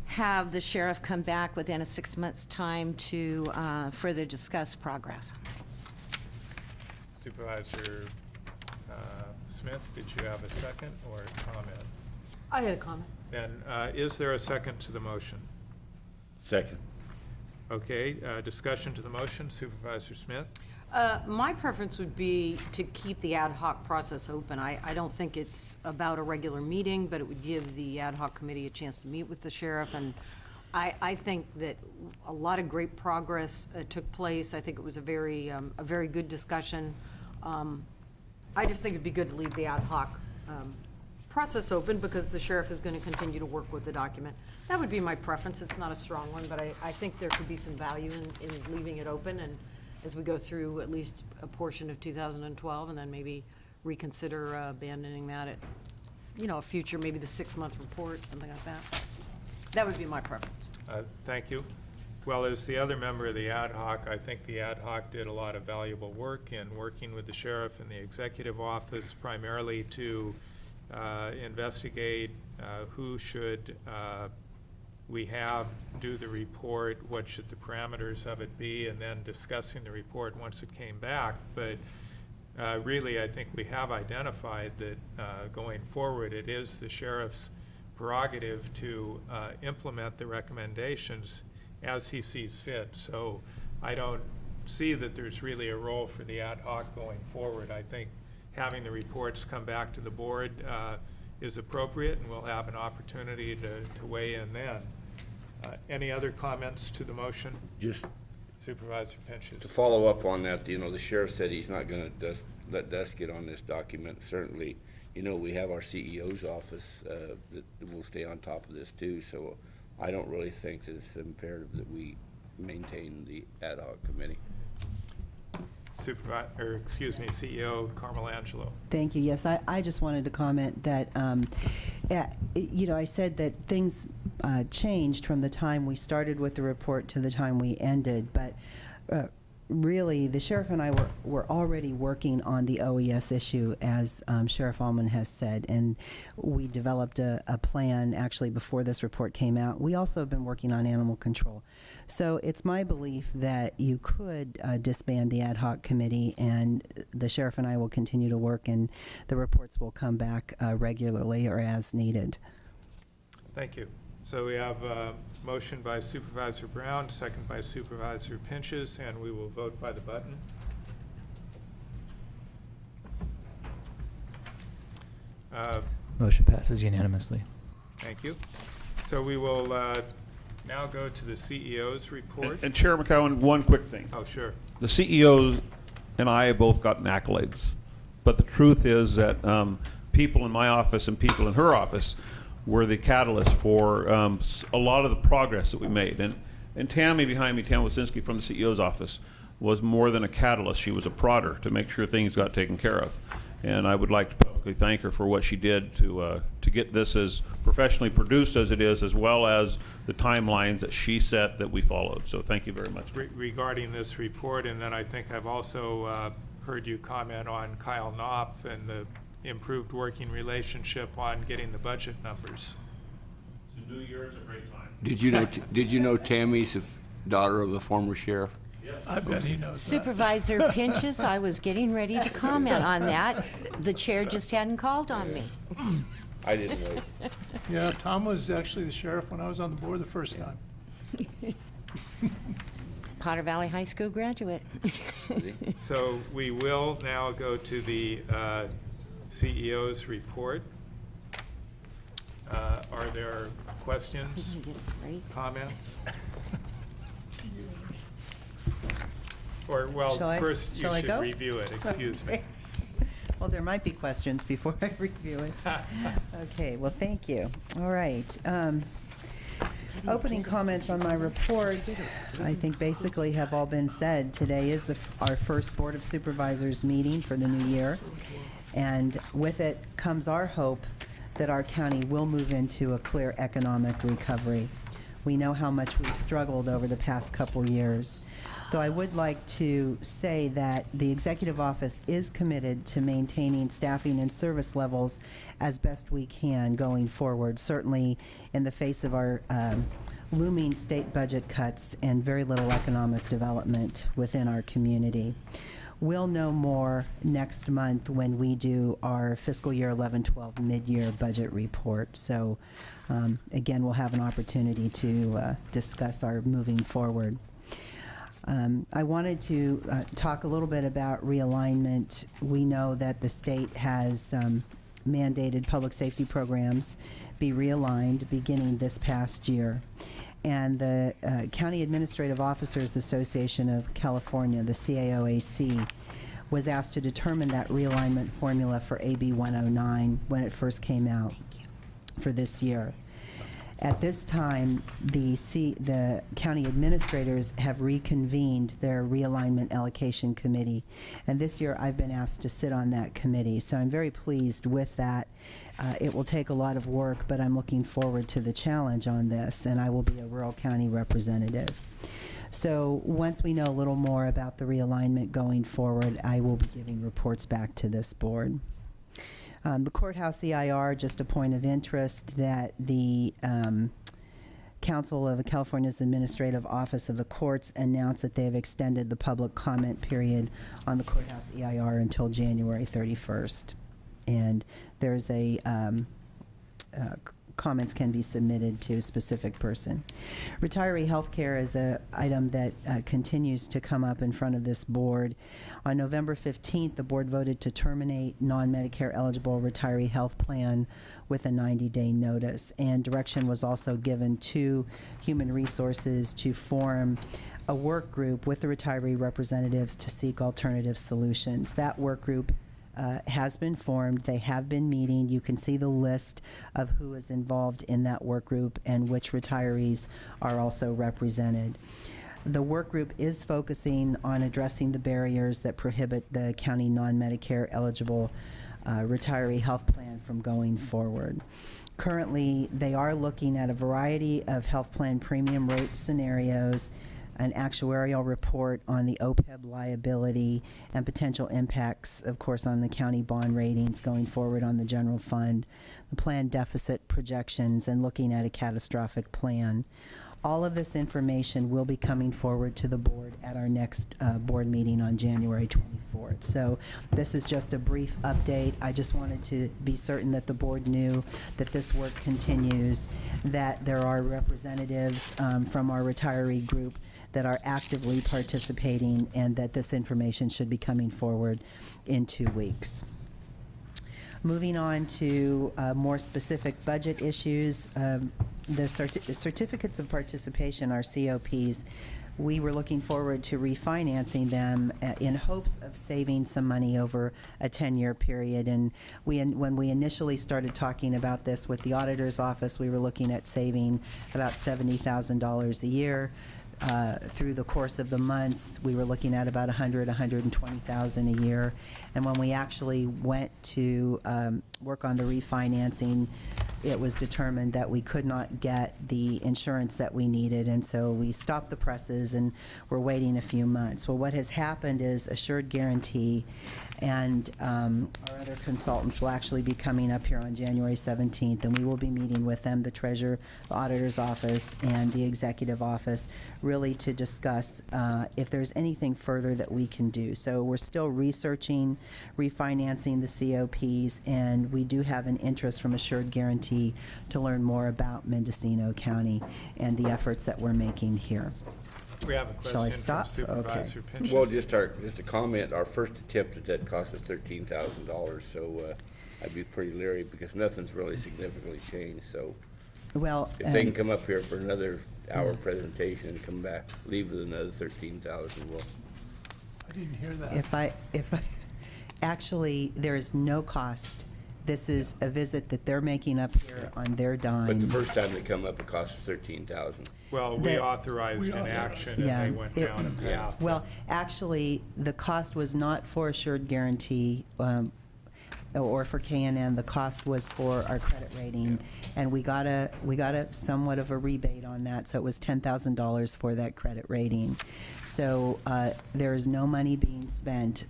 have the sheriff come back within a 6 months' time to further discuss progress. Supervisor Smith, did you have a second or a comment? I had a comment. Then is there a second to the motion? Second. Okay, discussion to the motion, Supervisor Smith? My preference would be to keep the ad hoc process open. I don't think it's about a regular meeting, but it would give the ad hoc committee a chance to meet with the sheriff, and I think that a lot of great progress took place. I think it was a very good discussion. I just think it'd be good to leave the ad hoc process open because the sheriff is going to continue to work with the document. That would be my preference. It's not a strong one, but I think there could be some value in leaving it open, and as we go through at least a portion of 2012, and then maybe reconsider abandoning that at, a future, maybe the 6-month report, something like that. That would be my preference. Thank you. Well, as the other member of the ad hoc, I think the ad hoc did a lot of valuable work in working with the sheriff and the executive office, primarily to investigate who should we have do the report, what should the parameters of it be, and then discussing the report once it came back. But really, I think we have identified that going forward, it is the sheriff's prerogative to implement the recommendations as he sees fit. So I don't see that there's really a role for the ad hoc going forward. I think having the reports come back to the board is appropriate, and we'll have an opportunity to weigh in then. Any other comments to the motion? Just Supervisor Pinches. to follow up on that, the sheriff said he's not gonna let us get on this document. Certainly, we have our CEO's office that will stay on top of this too, so I don't really think that it's imperative that we maintain the ad hoc committee. CEO Carmel Angelo. Thank you. Yes, I just wanted to comment that, I said that things changed from the time we started with the report to the time we ended, but really, the sheriff and I were already working on the OES issue, as Sheriff Allman has said, and we developed a plan actually before this report came out. We also have been working on animal control. So it's my belief that you could disband the ad hoc committee, and the sheriff and I will continue to work, and the reports will come back regularly or as needed. Thank you. So we have a motion by Supervisor Brown, second by Supervisor Pinches, and we will vote by the button. Motion passes unanimously. Thank you. So we will now go to the CEO's report. And Chair McCowan, one quick thing. Oh, sure. The CEOs and I have both gotten accolades, but the truth is that people in my office and people in her office were the catalyst for a lot of the progress that we made. And Tammy behind me, Tam Wasinski from the CEO's office, was more than a catalyst. She was a prodder to make sure things got taken care of. And I would like to publicly thank her for what she did to get this as professionally produced as it is, as well as the timelines that she set that we followed. So thank you very much. Regarding this report, and then I think I've also heard you comment on Kyle Knopf and the improved working relationship on getting the budget numbers. The new year is a great time. Did you know Tammy's daughter of a former sheriff? Yes. I bet he knows that. Supervisor Pinches, I was getting ready to comment on that. The chair just hadn't called on me. I didn't wait. Yeah, Tom was actually the sheriff when I was on the board the first time. Potter Valley High School graduate. So we will now go to the CEO's report. Are there questions, comments? Or, well, first you should review it, excuse me. Well, there might be questions before I review it. Okay, well, thank you. All right. Opening comments on my report, I think basically have all been said. Today is our first Board of Supervisors meeting for the new year, and with it comes our hope that our county will move into a clear economic recovery. We know how much we've struggled over the past couple years. So I would like to say that the Executive Office is committed to maintaining staffing and service levels as best we can going forward, certainly in the face of our looming state budget cuts and very little economic development within our community. We'll know more next month when we do our fiscal year 11-12 mid-year budget report. So again, we'll have an opportunity to discuss our moving forward. I wanted to talk a little bit about realignment. We know that the state has mandated public safety programs be realigned beginning this past year. And the County Administrative Officers Association of California, the CAOAC, was asked to determine that realignment formula for AB 109 when it first came out for this year. At this time, the county administrators have reconvened their realignment allocation committee, and this year I've been asked to sit on that committee, so I'm very pleased with that. It will take a lot of work, but I'm looking forward to the challenge on this, and I will be a rural county representative. So once we know a little more about the realignment going forward, I will be giving reports back to this board. The courthouse EIR, just a point of interest that the Council of California's Administrative Office of the Courts announced that they have extended the public comment period on the courthouse EIR until January 31st. And there's a comments can be submitted to a specific person. Retiree health care is an item that continues to come up in front of this board. On November 15th, the board voted to terminate non-Medicare eligible retiree health plan with a 90-day notice. And direction was also given to Human Resources to form a work group with the retiree representatives to seek alternative solutions. That work group has been formed. They have been meeting. You can see the list of who is involved in that work group and which retirees are also represented. The work group is focusing on addressing the barriers that prohibit the county non-Medicare eligible retiree health plan from going forward. Currently, they are looking at a variety of health plan premium rate scenarios, an actuarial report on the OPEB liability and potential impacts, of course, on the county bond ratings going forward on the general fund, the plan deficit projections, and looking at a catastrophic plan. All of this information will be coming forward to the board at our next board meeting on January 24th. So this is just a brief update. I just wanted to be certain that the board knew that this work continues, that there are representatives from our retiree group that are actively participating, and that this information should be coming forward in 2 weeks. Moving on to more specific budget issues, the certificates of participation, our COPs, we were looking forward to refinancing them in hopes of saving some money over a 10-year period. And when we initially started talking about this with the auditor's office, we were looking at saving about $70,000 a year. Through the course of the months, we were looking at about $120,000 a year. And when we actually went to work on the refinancing, it was determined that we could not get the insurance that we needed, and so we stopped the presses and we're waiting a few months. Well, what has happened is Assured Guarantee and our other consultants will actually be coming up here on January 17th, and we will be meeting with them, the Treasurer, the Auditor's Office, and the Executive Office, really to discuss if there's anything further that we can do. So we're still researching refinancing the COPs, and we do have an interest from Assured Guarantee to learn more about Mendocino County and the efforts that we're making here. We have a Shall I question stop? from Supervisor Okay. Pinchas. Well, just a comment, our first attempt at that cost us $13,000, so I'd be pretty leery because nothing's really significantly changed, so Well, if they can come up here for another hour presentation and come back, leave with another $13,000, well, I didn't hear that. if I actually, there is no cost. This is a visit that they're making up here on their dime. but the first time they come up, it cost us $13,000. Well, we authorized an action Yeah, and they went it- down a path. Well, actually, the cost was not for Assured Guarantee or for K&N. The cost was for our credit rating, and we got a somewhat of a rebate on that, so it was $10,000 for that credit rating. So there is no money being spent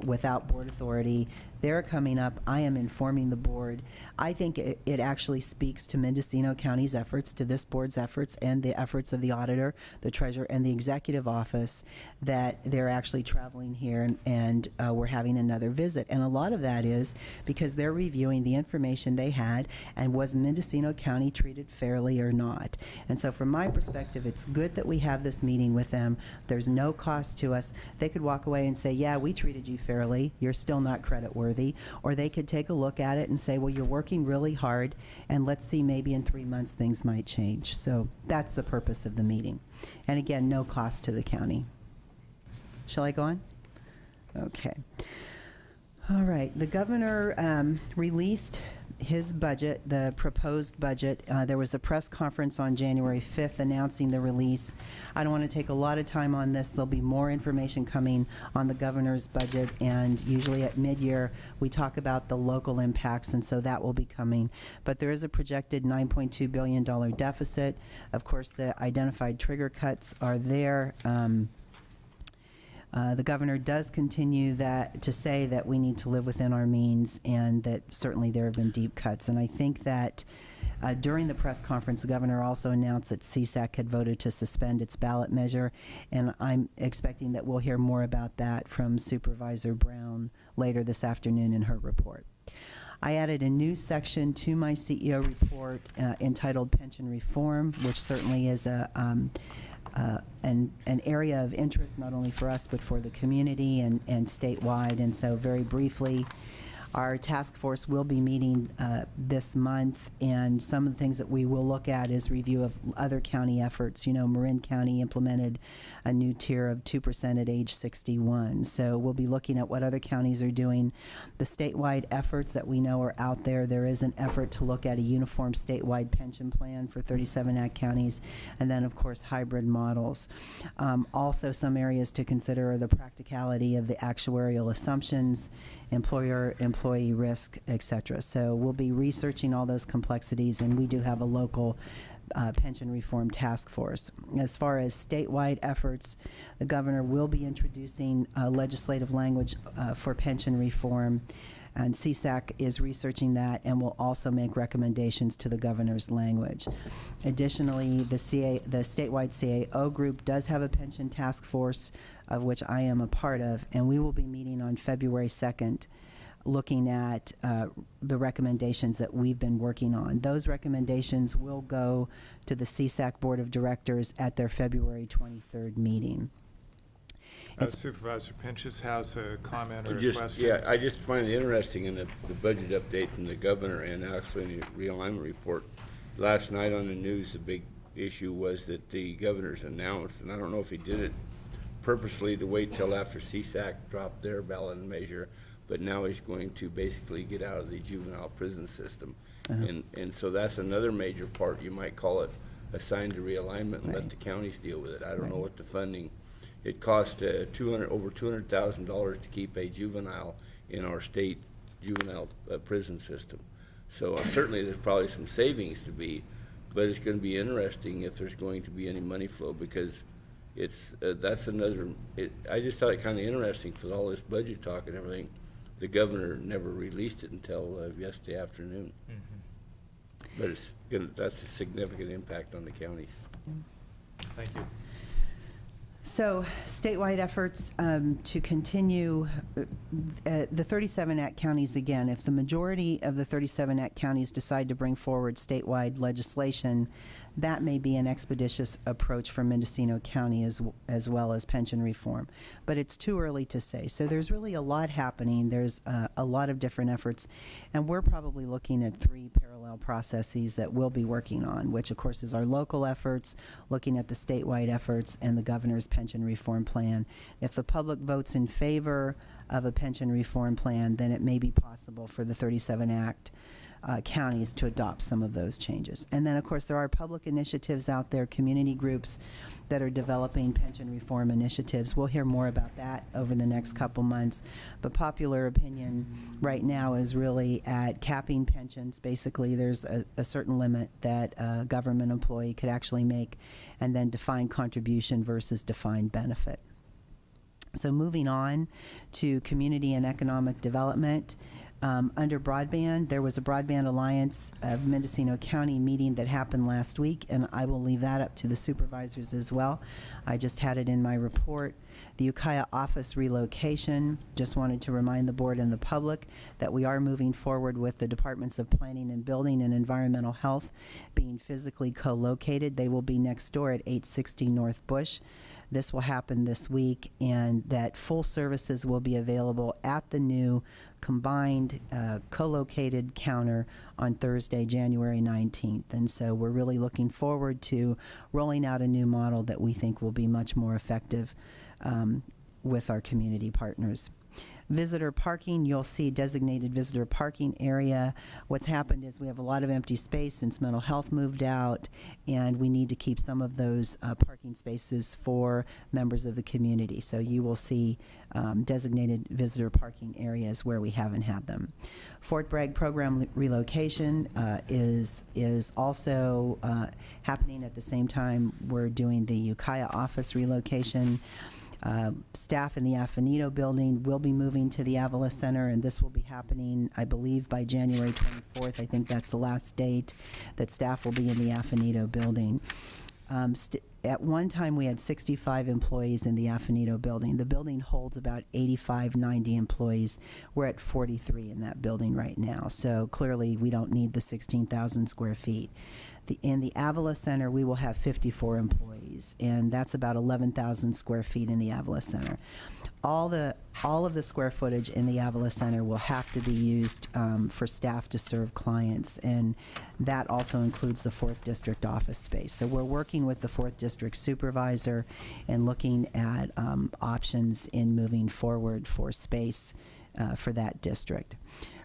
without board authority. They're coming up. I am informing the board. I think it actually speaks to Mendocino County's efforts, to this board's efforts, and the efforts of the auditor, the treasurer, and the executive office that they're actually traveling here and we're having another visit. And a lot of that is because they're reviewing the information they had and was Mendocino County treated fairly or not. And so from my perspective, it's good that we have this meeting with them. There's no cost to us. They could walk away and say, yeah, we treated you fairly. You're still not creditworthy. Or they could take a look at it and say, well, you're working really hard, and let's see, maybe in 3 months things might change. So that's the purpose of the meeting. And again, no cost to the county. Shall I go on? Okay. All right. The governor released his budget, the proposed budget. There was a press conference on January 5th announcing the release. I don't want to take a lot of time on this. There'll be more information coming on the governor's budget, and usually at mid-year we talk about the local impacts, and so that will be coming. But there is a projected $9.2 billion deficit. Of course, the identified trigger cuts are there. The governor does continue to say that we need to live within our means, and that certainly there have been deep cuts. And I think that during the press conference, the governor also announced that CSAC had voted to suspend its ballot measure, and I'm expecting that we'll hear more about that from Supervisor Brown later this afternoon in her report. I added a new section to my CEO report entitled Pension Reform, which certainly is an area of interest not only for us but for the community and statewide. And so very briefly, our task force will be meeting this month, and some of the things that we will look at is review of other county efforts. You know, Marin County implemented a new tier of 2% at age 61. So we'll be looking at what other counties are doing. The statewide efforts that we know are out there. There is an effort to look at a uniform statewide pension plan for 37 Act counties, and then of course hybrid models. Also, some areas to consider are the practicality of the actuarial assumptions, employee risk, etc. So we'll be researching all those complexities, and we do have a local pension reform task force. As far as statewide efforts, the governor will be introducing legislative language for pension reform, and CSAC is researching that and will also make recommendations to the governor's language. Additionally, the statewide CAO group does have a pension task force, of which I am a part of, and we will be meeting on February 2nd looking at the recommendations that we've been working on. Those recommendations will go to the CSAC Board of Directors at their February 23rd meeting. Supervisor Pinchas has a comment or a question. Yeah, I just find it interesting in the budget update from the governor and actually in the realignment report. Last night on the news, the big issue was that the governor's announced, and I don't know if he did it purposely to wait till after CSAC dropped their ballot measure, but now he's going to basically get out of the juvenile prison system. And so that's another major part. You might call it assigned to realignment and let the counties deal with it. I don't know what the funding. It cost over $200,000 to keep a juvenile in our state juvenile prison system. So certainly there's probably some savings to be, but it's going to be interesting if there's going to be any money flow, because it's that's another. I just thought it kind of interesting with all this budget talk and everything. The governor never released it until yesterday afternoon. Mm-hmm. But that's a significant impact on the counties. Thank you. So statewide efforts to continue the 37 Act counties again. If the majority of the 37 Act counties decide to bring forward statewide legislation, that may be an expeditious approach for Mendocino County as well as pension reform. But it's too early to say. So there's really a lot happening. There's a lot of different efforts. And we're probably looking at 3 parallel processes that we'll be working on, which of course is our local efforts, looking at the statewide efforts, and the governor's pension reform plan. If the public votes in favor of a pension reform plan, then it may be possible for the 37 Act counties to adopt some of those changes. And then of course there are public initiatives out there, community groups that are developing pension reform initiatives. We'll hear more about that over the next couple months. But popular opinion right now is really at capping pensions. Basically there's a certain limit that a government employee could actually make, and then defined contribution versus defined benefit. So moving on to community and economic development. Under broadband, there was a Broadband Alliance of Mendocino County meeting that happened last week, and I will leave that up to the supervisors as well. I just had it in my report. The Ukiah office relocation, just wanted to remind the board and the public that we are moving forward with the Departments of Planning and Building and Environmental Health being physically co-located. They will be next door at 860 North Bush. This will happen this week, and that full services will be available at the new combined co-located counter on Thursday, January 19th. And so we're really looking forward to rolling out a new model that we think will be much more effective with our community partners. Visitor parking, you'll see designated visitor parking area. What's happened is we have a lot of empty space since mental health moved out, and we need to keep some of those parking spaces for members of the community. So you will see designated visitor parking areas where we haven't had them. Fort Bragg program relocation is also happening at the same time we're doing the Ukiah office relocation. Staff in the Afanito building will be moving to the Avila Center, and this will be happening, I believe, by January 24th. I think that's the last date that staff will be in the Afanito building. At one time, we had 65 employees in the Afanito building. The building holds about 85, 90 employees. We're at 43 in that building right now, so clearly we don't need the 16,000 square feet. In the Avila Center, we will have 54 employees, and that's about 11,000 square feet in the Avila Center. All of the square footage in the Avila Center will have to be used for staff to serve clients, and that also includes the 4th District office space. So we're working with the 4th District supervisor and looking at options in moving forward for space for that district.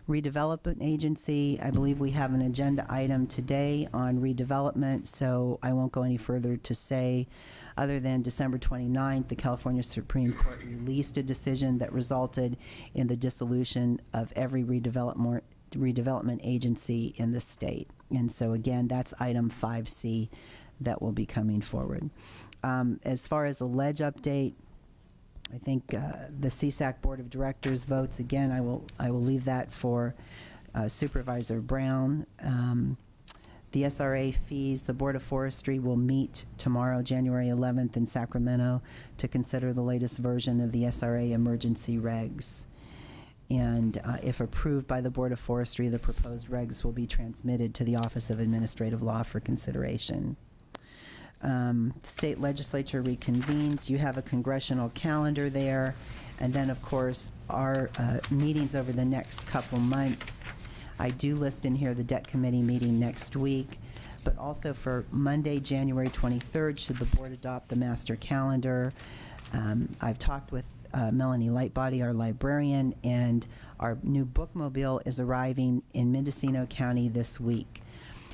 Redevelopment Agency, I believe we have an agenda item today on redevelopment, so I won't go any further to say other than December 29th, the California Supreme Court released a decision that resulted in the dissolution of every redevelopment agency in the state. And so again, that's item 5C that will be coming forward. As far as the ledge update, I think the CSAC Board of Directors votes, again, I will leave that for Supervisor Brown. The SRA fees, the Board of Forestry will meet tomorrow, January 11th in Sacramento to consider the latest version of the SRA emergency regs. And if approved by the Board of Forestry, the proposed regs will be transmitted to the Office of Administrative Law for consideration. The state legislature reconvenes. You have a congressional calendar there. And then, of course, our meetings over the next couple months. I do list in here the debt committee meeting next week, but also for Monday, January 23rd, should the board adopt the master calendar. I've talked with Melanie Lightbody, our librarian, and our new bookmobile is arriving in Mendocino County this week.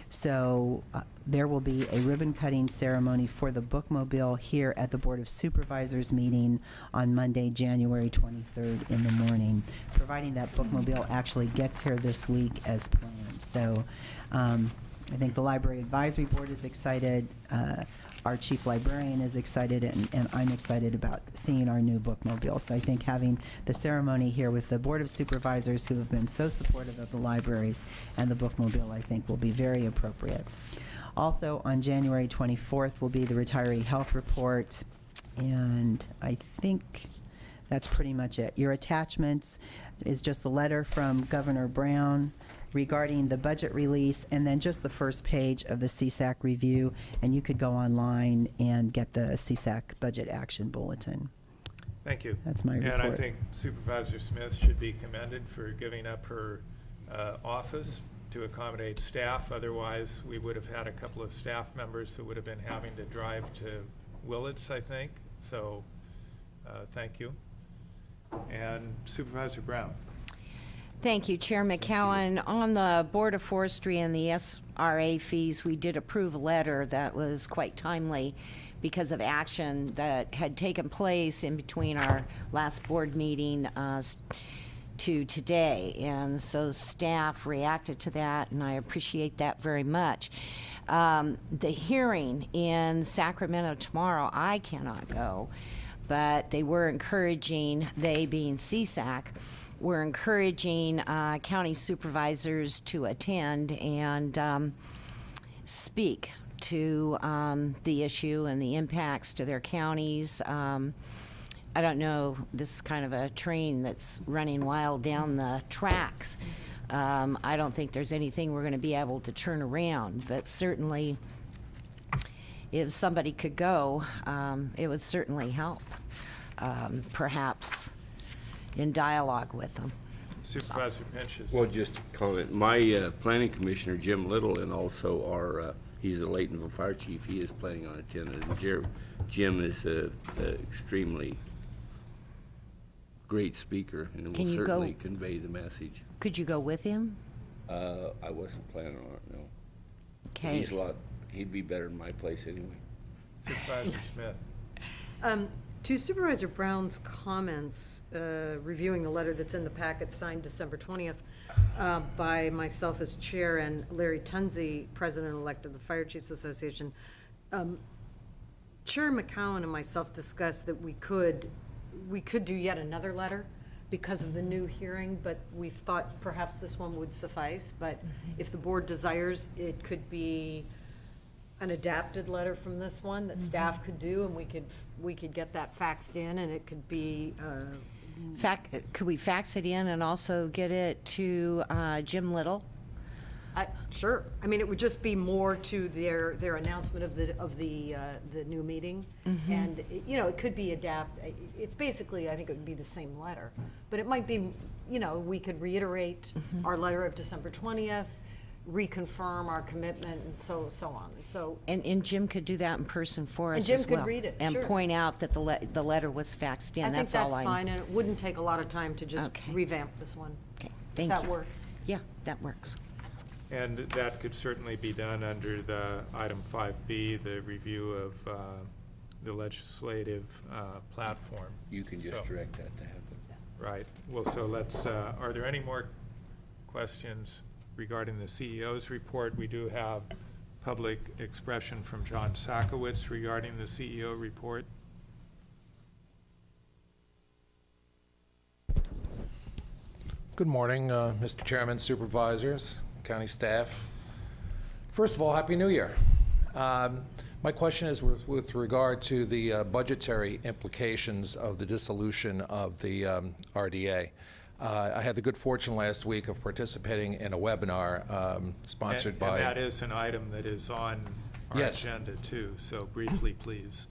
So there will be a ribbon-cutting ceremony for the bookmobile here at the Board of Supervisors meeting on Monday, January 23rd in the morning, providing that bookmobile actually gets here this week as planned. So I think the Library Advisory Board is excited, our chief librarian is excited, and I'm excited about seeing our new bookmobile. So I think having the ceremony here with the Board of Supervisors who have been so supportive of the libraries and the bookmobile, I think will be very appropriate. Also on January 24th will be the retiree health report, and I think that's pretty much it. Your attachments is just the letter from Governor Brown regarding the budget release, and then just the first page of the CSAC review, and you could go online and get the CSAC budget action bulletin. Thank you. That's my report. And I think Supervisor Smith should be commended for giving up her office to accommodate staff. Otherwise, we would have had a couple of staff members that would have been having to drive to Willits, I think. So thank you. And Supervisor Brown. Thank you, Chair McCowan. On the Board of Forestry and the SRA fees, we did approve a letter that was quite timely because of action that had taken place in between our last board meeting to today. And so staff reacted to that, and I appreciate that very much. The hearing in Sacramento tomorrow, I cannot go, but they were encouraging, they being CSAC, were encouraging county supervisors to attend and speak to the issue and the impacts to their counties. I don't know, this is kind of a train that's running wild down the tracks. I don't think there's anything we're going to be able to turn around, but certainly if somebody could go, it would certainly help, perhaps in dialogue with them. Supervisor Pinches. Well, just a comment. My planning commissioner, Jim Little, and also our, he's the Laytonville Fire Chief, he is planning on attending. And Jim is a extremely great speaker and Can will you certainly go- convey the message. Could you go with him? I wasn't planning on it, no. Okay. He'd be better in my place anyway. Supervisor Smith. To Supervisor Brown's comments, reviewing the letter that's in the packet signed December 20th by myself as chair and Larry Tunzi, president-elect of the Fire Chiefs Association, Chair McCowan and myself discussed that we could do yet another letter because of the new hearing, but we thought perhaps this one would suffice. But if the board desires, it could be an adapted letter from this one that staff could do, and we could get that faxed in, and it could be Could we fax it in and also get it to Jim Little? Sure. I mean, it would just be more to their announcement of the new meeting. And, it could be it's basically, I think it would be the same letter. But it might be, we could reiterate our letter of December 20th, reconfirm our commitment, and so on. So. And Jim could do that in person for us And as Jim well. could read it, And sure. point out that the letter was faxed in. I think That's that's all I. fine, and it wouldn't take a lot of time to just Okay. revamp this one. Okay, If thank you. that works. Yeah, that works. And that could certainly be done under the item 5B, the review of the legislative platform. You can just So- direct that to happen. Right. Well, so let's, are there any more questions regarding the CEO's report? We do have public expression from John Sakowitz regarding the CEO report. Good morning, Mr. Chairman, supervisors, county staff. First of all, Happy New Year. My question is with regard to the budgetary implications of the dissolution of the RDA. I had the good fortune last week of participating in a webinar sponsored by... And that is an item that is on our Yes. agenda too, so briefly, please.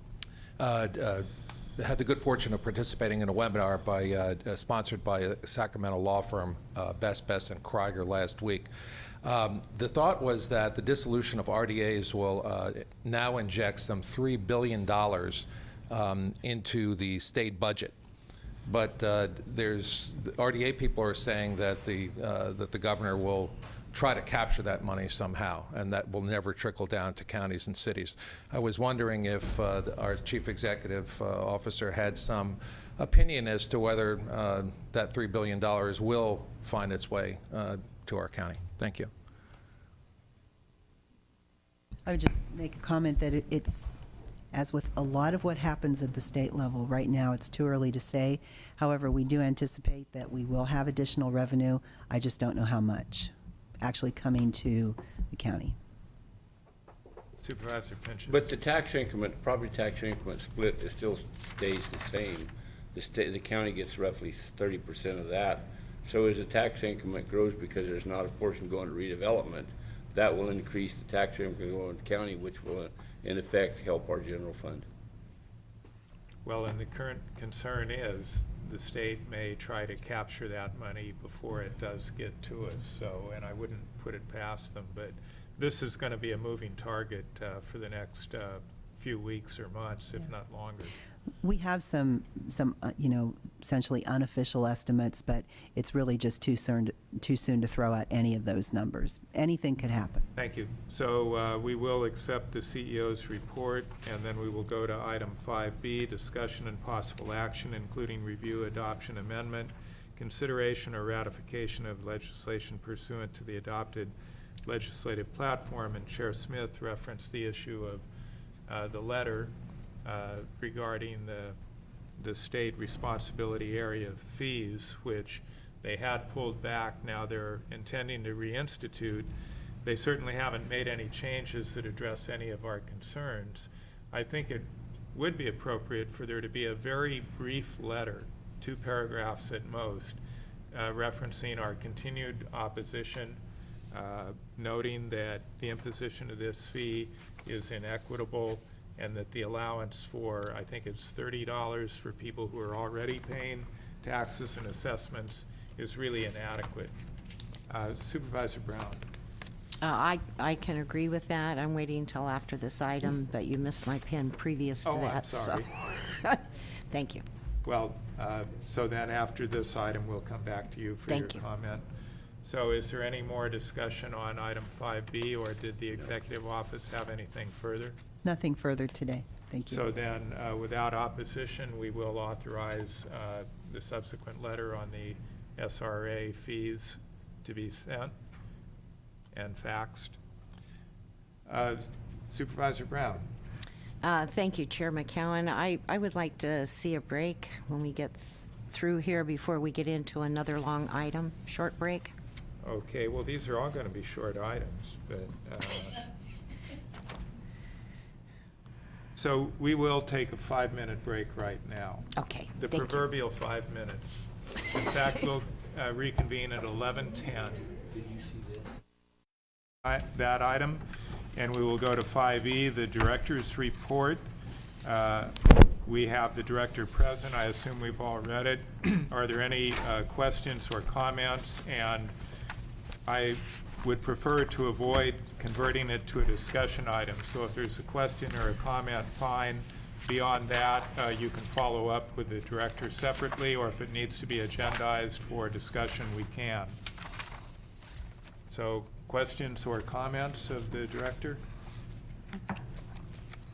Had the good fortune of participating in a webinar sponsored by a Sacramento law firm, Best and Krieger, last week. The thought was that the dissolution of RDAs will now inject some $3 billion into the state budget. But the RDA people are saying that the governor will try to capture that money somehow, and that will never trickle down to counties and cities. I was wondering if our chief executive officer had some opinion as to whether that $3 billion will find its way to our county. Thank you. I would just make a comment that it's, as with a lot of what happens at the state level right now, it's too early to say. However, we do anticipate that we will have additional revenue. I just don't know how much actually coming to the county. Supervisor Pinches. But the tax increment, property tax increment split, it still stays the same. The county gets roughly 30% of that. So as the tax increment grows, because there's not a portion going to redevelopment, that will increase the tax increment going to the county, which will in effect help our general fund. Well, and the current concern is the state may try to capture that money before it does get to us. So, and I wouldn't put it past them, but this is going to be a moving target for the next few weeks or months, if not longer. We have some essentially unofficial estimates, but it's really just too soon to throw out any of those numbers. Anything could happen. Thank you. So we will accept the CEO's report, and then we will go to item 5B, discussion and possible action, including review, adoption, amendment, consideration or ratification of legislation pursuant to the adopted legislative platform. And Chair Smith referenced the issue of the letter regarding the the state responsibility area fees, which they had pulled back. Now they're intending to reinstitute. They certainly haven't made any changes that address any of our concerns. I think it would be appropriate for there to be a very brief letter, 2 paragraphs at most, referencing our continued opposition, noting that the imposition of this fee is inequitable, and that the allowance for, I think it's $30 for people who are already paying taxes and assessments, is really inadequate. Supervisor Brown. I can agree with that. I'm waiting until after this item, but you missed my pen previous to Oh, I'm that. sorry. So. Thank you. Well, so then after this item, we'll come back to you for your Thank you. comment. So is there any more discussion on item 5B, or did the executive office have anything further? Nothing further today. Thank you. So then, without opposition, we will authorize the subsequent letter on the SRA fees to be sent and faxed. Supervisor Brown. Thank you, Chair McCowan. I would like to see a break when we get through here before we get into another long item. Short break. Okay, well, these are all going to be short items, but, so we will take a 5-minute break right now. Okay, The thank you. proverbial 5 minutes. In fact, we'll reconvene at 11:10. That item, and we will go to 5E, the director's report. We have the director present. I assume we've all read it. Are there any questions or comments? And I would prefer to avoid converting it to a discussion item. So if there's a question or a comment, fine. Beyond that, you can follow up with the director separately, or if it needs to be agendized for discussion, we can. So questions or comments of the director?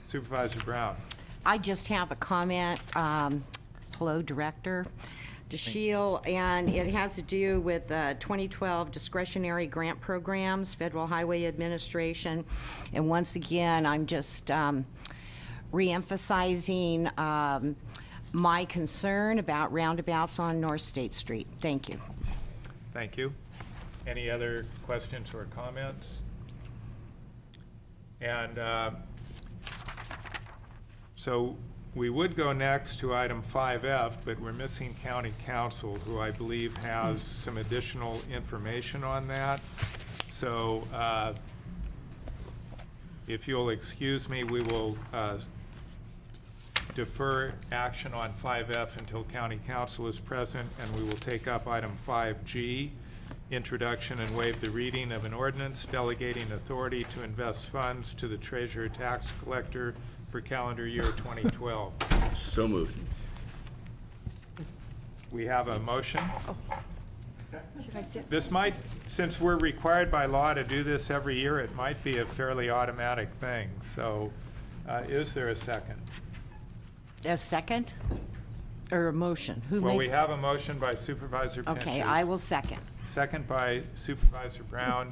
Supervisor Brown. I just have a comment. Hello, Director DeShiel, and it has to do with 2012 discretionary grant programs, Federal Highway Administration. And once again, I'm just re-emphasizing my concern about roundabouts on North State Street. Thank you. Thank you. Any other questions or comments? And so we would go next to item 5F, but we're missing County Council, who I believe has some additional information on that. So if you'll excuse me, we will defer action on 5F until County Council is present, and we will take up item 5G, introduction and waive the reading of an ordinance delegating authority to invest funds to the treasurer tax collector for calendar year 2012. So moved. We have a motion. Should I sit? This might, since we're required by law to do this every year, it might be a fairly automatic thing. So is there a second? A second? Or a motion? Who Well, made? we have a motion by Supervisor Pinches. Okay, I will second. Second by Supervisor Brown.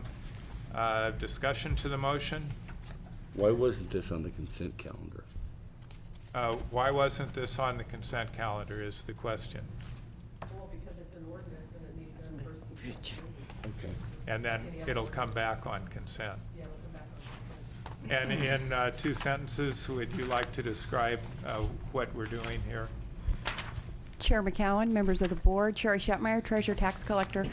Discussion to the motion? Why wasn't this on the consent calendar? Why wasn't this on the consent calendar is the question. Well, because it's an ordinance and it needs a first. Okay. And then it'll come back on consent. Yeah, we'll come back on. And in 2 sentences, would you like to describe what we're doing here? Chair McCowan, members of the board, Sherry Shetmeyer, Treasurer Tax Collector.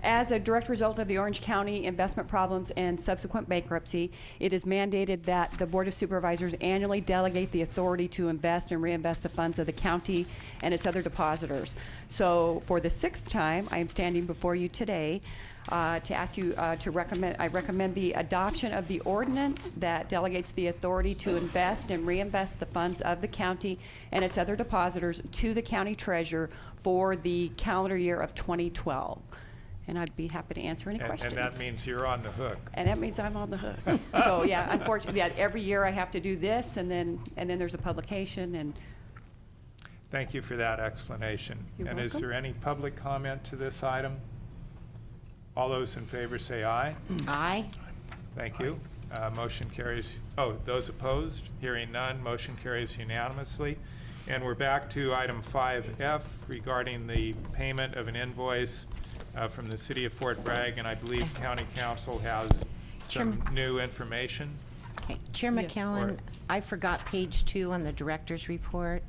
As a direct result of the Orange County investment problems and subsequent bankruptcy, it is mandated that the Board of Supervisors annually delegate the authority to invest and reinvest the funds of the county and its other depositors. So for the 6th time, I am standing before you today to ask you to recommend the adoption of the ordinance that delegates the authority to invest and reinvest the funds of the county and its other depositors to the county treasurer for the calendar year of 2012. And I'd be happy to answer any questions. And that means you're on the hook. And that means I'm on the hook. So yeah, unfortunately, yeah, every year I have to do this, and then there's a publication. And Thank you for that explanation. You're And is welcome. there any public comment to this item? All those in favor say aye. Aye. Thank you. Motion carries. Oh, those opposed? Hearing none, motion carries unanimously. And we're back to item 5F regarding the payment of an invoice from the city of Fort Bragg, and I believe County Council has some new information. Okay, Chair McCowan, I forgot page 2 on the director's report.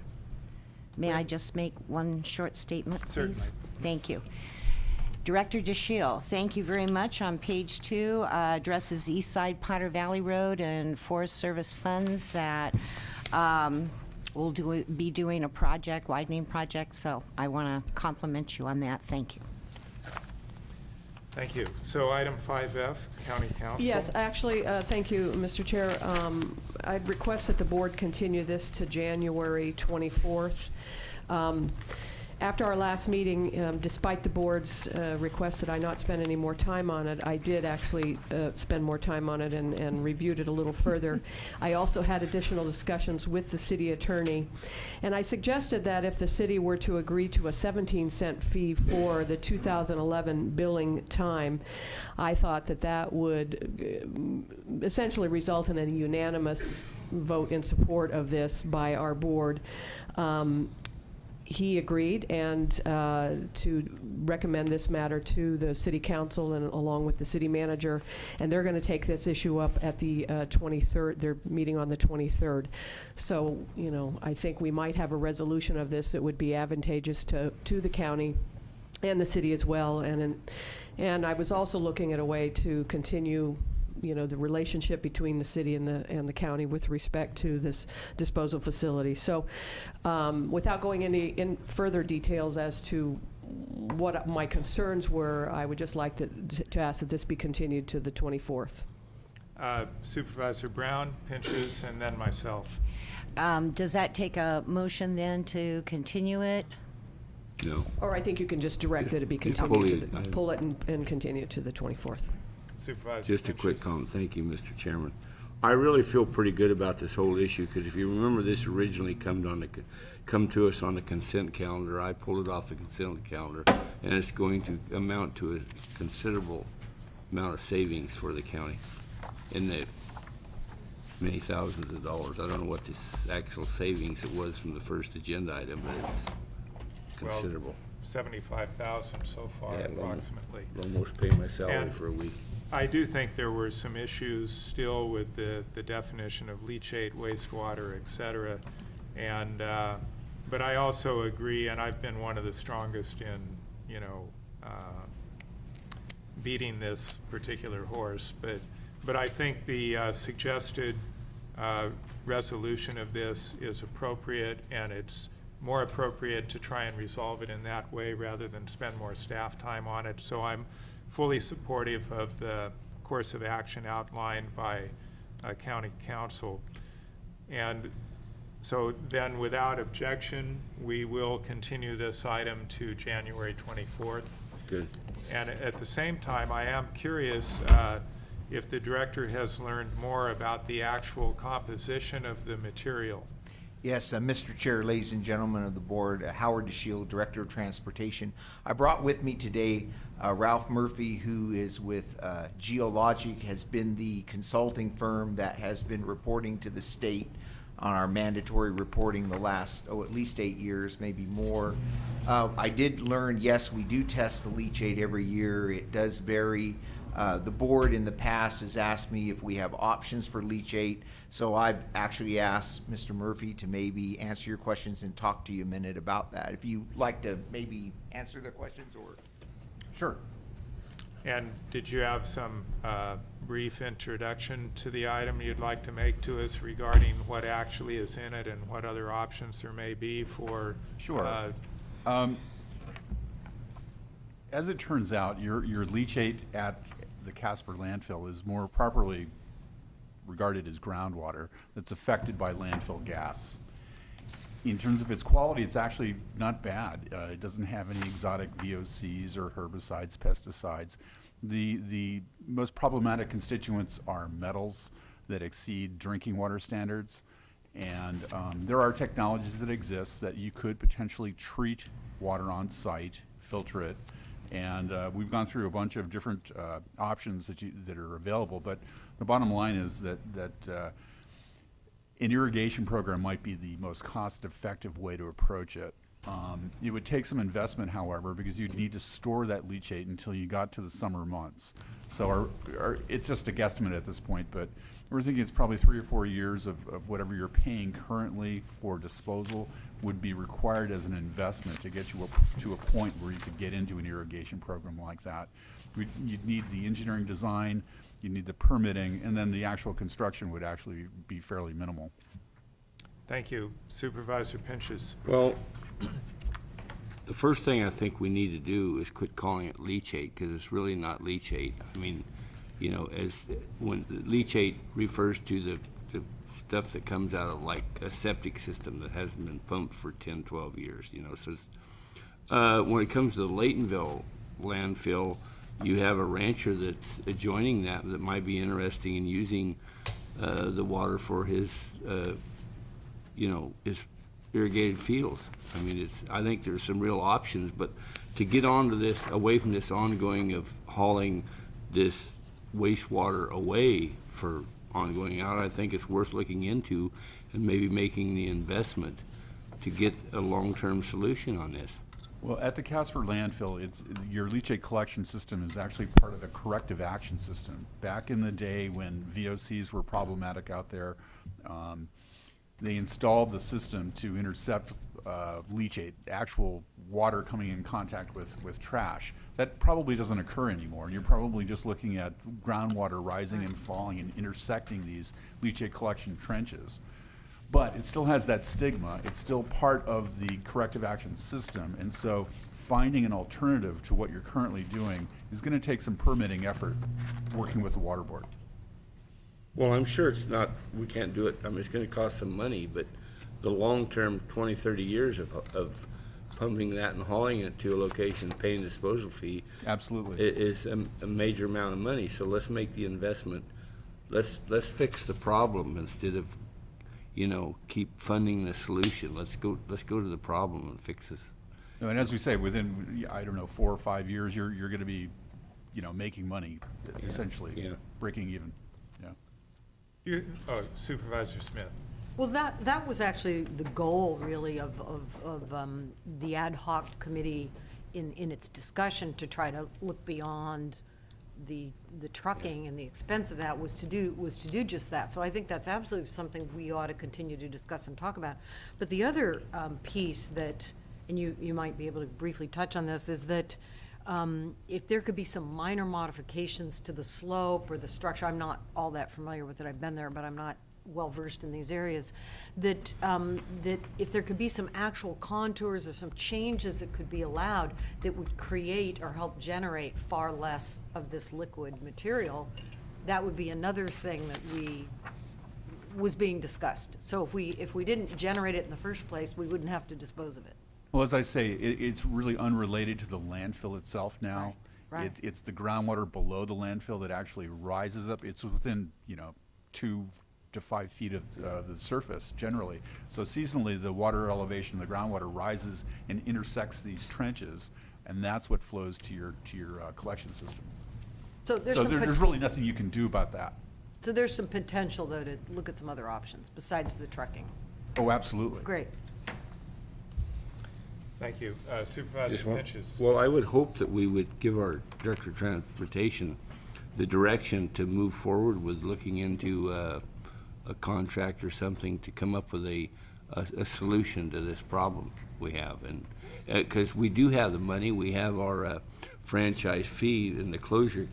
May I just make one short statement, please? Certainly. Thank you. Director DeShiel, thank you very much. On page 2, addresses East Side Potter Valley Road and Forest Service funds that we'll be doing a project, widening project, so I want to compliment you on that. Thank you. Thank you. So item 5F, County Council. Yes, actually, thank you, Mr. Chair. I'd request that the board continue this to January 24th. After our last meeting, despite the board's request that I not spend any more time on it, I did actually spend more time on it and reviewed it a little further. I also had additional discussions with the city attorney, and I suggested that if the city were to agree to a 17-cent fee for the 2011 billing time, I thought that that would essentially result in a unanimous vote in support of this by our board. He agreed and to recommend this matter to the city council and along with the city manager, and they're going to take this issue up at the 23rd. They're meeting on the 23rd. So, you know, I think we might have a resolution of this that would be advantageous to the county and the city as well. And I was also looking at a way to continue, you know, the relationship between the city and the county with respect to this disposal facility. So without going into further details as to what my concerns were, I would just like to ask that this be continued to the 24th. Supervisor Brown, Pinches, and then myself. Does that take a motion then to continue it? No. Or I think you can just direct that it be continued, pull it and continue to the 24th. Supervisor Just a quick Pinches. comment. Thank you, Mr. Chairman. I really feel pretty good about this whole issue, because if you remember, this originally come to us on the consent calendar. I pulled it off the consent calendar, and it's going to amount to a considerable amount of savings for the county in the many thousands of dollars. I don't know what this actual savings it was from the first agenda item, but it's considerable. Well, 75,000 so far, Yeah, approximately. Almost pay my salary And for a week. I do think there were some issues still with the definition of leachate, wastewater, et cetera. And, but I also agree, and I've been one of the strongest in, you know, beating this particular horse. But I think the suggested resolution of this is appropriate, and it's more appropriate to try and resolve it in that way rather than spend more staff time on it. So I'm fully supportive of the course of action outlined by County Council. And so then, without objection, we will continue this item to January 24th. Good. And at the same time, I am curious if the director has learned more about the actual composition of the material. Yes, Mr. Chair, ladies and gentlemen of the board, Howard DeShiel, Director of Transportation. I brought with me today Ralph Murphy, who is with Geologic, has been the consulting firm that has been reporting to the state on our mandatory reporting the last, at least 8 years, maybe more. I did learn, yes, we do test the leachate every year. It does vary. The board in the past has asked me if we have options for leachate, so I've actually asked Mr. Murphy to maybe answer your questions and talk to you a minute about that. If you'd like to maybe answer the questions, or. Sure. And did you have some brief introduction to the item you'd like to make to us regarding what actually is in it and what other options there may be for? Sure. As it turns out, your leachate at the Casper landfill is more properly regarded as groundwater that's affected by landfill gas. In terms of its quality, it's actually not bad. It doesn't have any exotic VOCs or herbicides, pesticides. The most problematic constituents are metals that exceed drinking water standards. And there are technologies that exist that you could potentially treat water on site, filter it. And we've gone through a bunch of different options that are available. But the bottom line is that an irrigation program might be the most cost-effective way to approach it. It would take some investment, however, because you'd need to store that leachate until you got to the summer months. So it's just a guesstimate at this point, but we're thinking it's probably 3 or 4 years of whatever you're paying currently for disposal would be required as an investment to get you to a point where you could get into an irrigation program like that. You'd need the engineering design, you'd need the permitting, and then the actual construction would actually be fairly minimal. Thank you. Supervisor Pinches. Well, the first thing I think we need to do is quit calling it leachate, because it's really not leachate. I mean, you know, as when leachate refers to the stuff that comes out of like a septic system that hasn't been pumped for 10, 12 years, you know. So when it comes to the Laytonville landfill, you have a rancher that's adjoining that might be interested in using the water for his, you know, his irrigated fields. I mean, I think there's some real options, but to get onto this, away from this ongoing of hauling this wastewater away for ongoing out, I think it's worth looking into and maybe making the investment to get a long-term solution on this. Well, at the Casper landfill, your leachate collection system is actually part of the corrective action system. Back in the day when VOCs were problematic out there, they installed the system to intercept leachate, actual water coming in contact with trash. That probably doesn't occur anymore, and you're probably just looking at groundwater rising and falling and intersecting these leachate collection trenches. But it still has that stigma. It's still part of the corrective action system, and so finding an alternative to what you're currently doing is going to take some permitting effort working with the water board. Well, I'm sure it's not, we can't do it, I mean, it's gonna cost some money, but the long-term 20, 30 years of pumping that and hauling it to a location, paying disposal fee. Absolutely. Is a major amount of money, so let's make the investment. Let's fix the problem instead of, you know, keep funding the solution. Let's go to the problem and fix this. No, and as we say, within, I don't know, 4 or 5 years, you're going to be, you know, making money, essentially, breaking even. Supervisor Smith. Well, that was actually the goal, really, of the ad hoc committee in its discussion, to try to look beyond the trucking and the expense of that, was to do just that. So I think that's absolutely something we ought to continue to discuss and talk about. But the other piece that, and you might be able to briefly touch on this, is that if there could be some minor modifications to the slope or the structure, I'm not all that familiar with it, I've been there, but I'm not well-versed in these areas, that if there could be some actual contours or some changes that could be allowed that would create or help generate far less of this liquid material, that would be another thing that was being discussed. So if we didn't generate it in the first place, we wouldn't have to dispose of it. Well, as I say, it's really unrelated to the landfill itself now. Right. It's the groundwater below the landfill that actually rises up. It's within, you know, 2 to 5 feet of the surface generally. So seasonally, the water elevation, the groundwater rises and intersects these trenches, and that's what flows to your collection system. So there's really nothing you can do about that. So there's some potential, though, to look at some other options besides the trucking. Oh, absolutely. Great. Thank you. Supervisor Pinches. Well, I would hope that we would give our Director of Transportation the direction to move forward with looking into a contract or something to come up with a solution to this problem we have. And because we do have the money, we have our franchise fee and the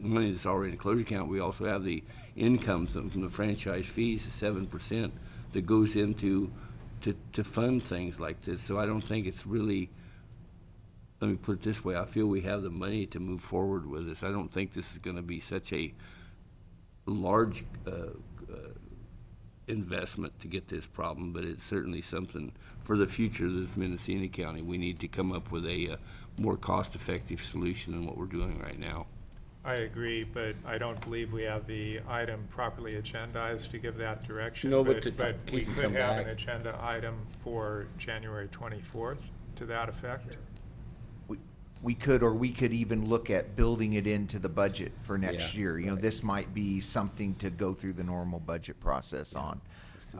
money that's already in the closure account. We also have the income from the franchise fees, the 7% that goes into to fund things like this. So I don't think it's really, let me put it this way, I feel we have the money to move forward with this. I don't think this is going to be such a large investment to get this problem, but it's certainly something for the future of this Mendocino County. We need to come up with a more cost-effective solution than what we're doing right now. I agree, but I don't believe we have the item properly agendized to give that direction. No, but we could have an agenda item for January 24th to that effect. We could, or we could even look at building it into the budget for next year. You know, this might be something to go through the normal budget process on.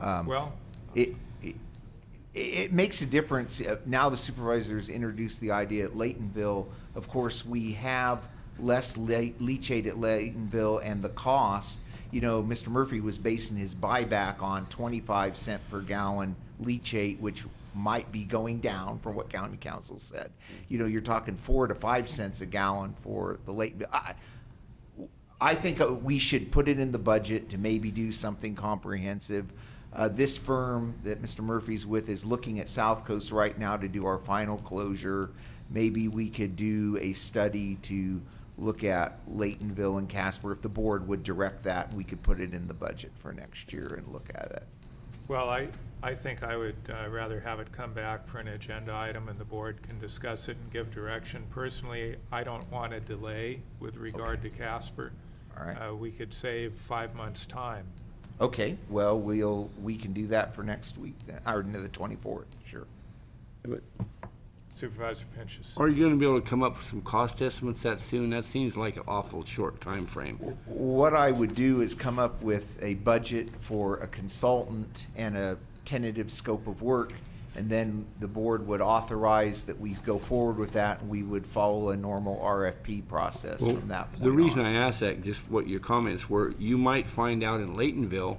Well, it makes a difference. Now the supervisors introduced the idea at Laytonville. Of course, we have less leachate at Laytonville, and the cost, you know, Mr. Murphy was basing his buyback on 25 cent per gallon leachate, which might be going down from what county council said. You know, you're talking 4 to 5 cents a gallon for the Laytonville. I think we should put it in the budget to maybe do something comprehensive. This firm that Mr. Murphy's with is looking at South Coast right now to do our final closure. Maybe we could do a study to look at Laytonville and Casper. If the board would direct that, we could put it in the budget for next year and look at it. well, I think I would rather have it come back for an agenda item and the board can discuss it and give direction. Personally, I don't want to delay with regard to Casper. All right. We could save 5 months' time. Okay, well, we can do that for next week then, or the 24th, sure. But Supervisor Pinches. are you gonna be able to come up with some cost estimates that soon? That seems like an awful short time frame. What I would do is come up with a budget for a consultant and a tentative scope of work, and then the board would authorize that we go forward with that, and we would follow a normal RFP process Well, from that point the reason on. I asked that, just what your comments were, you might find out in Laytonville,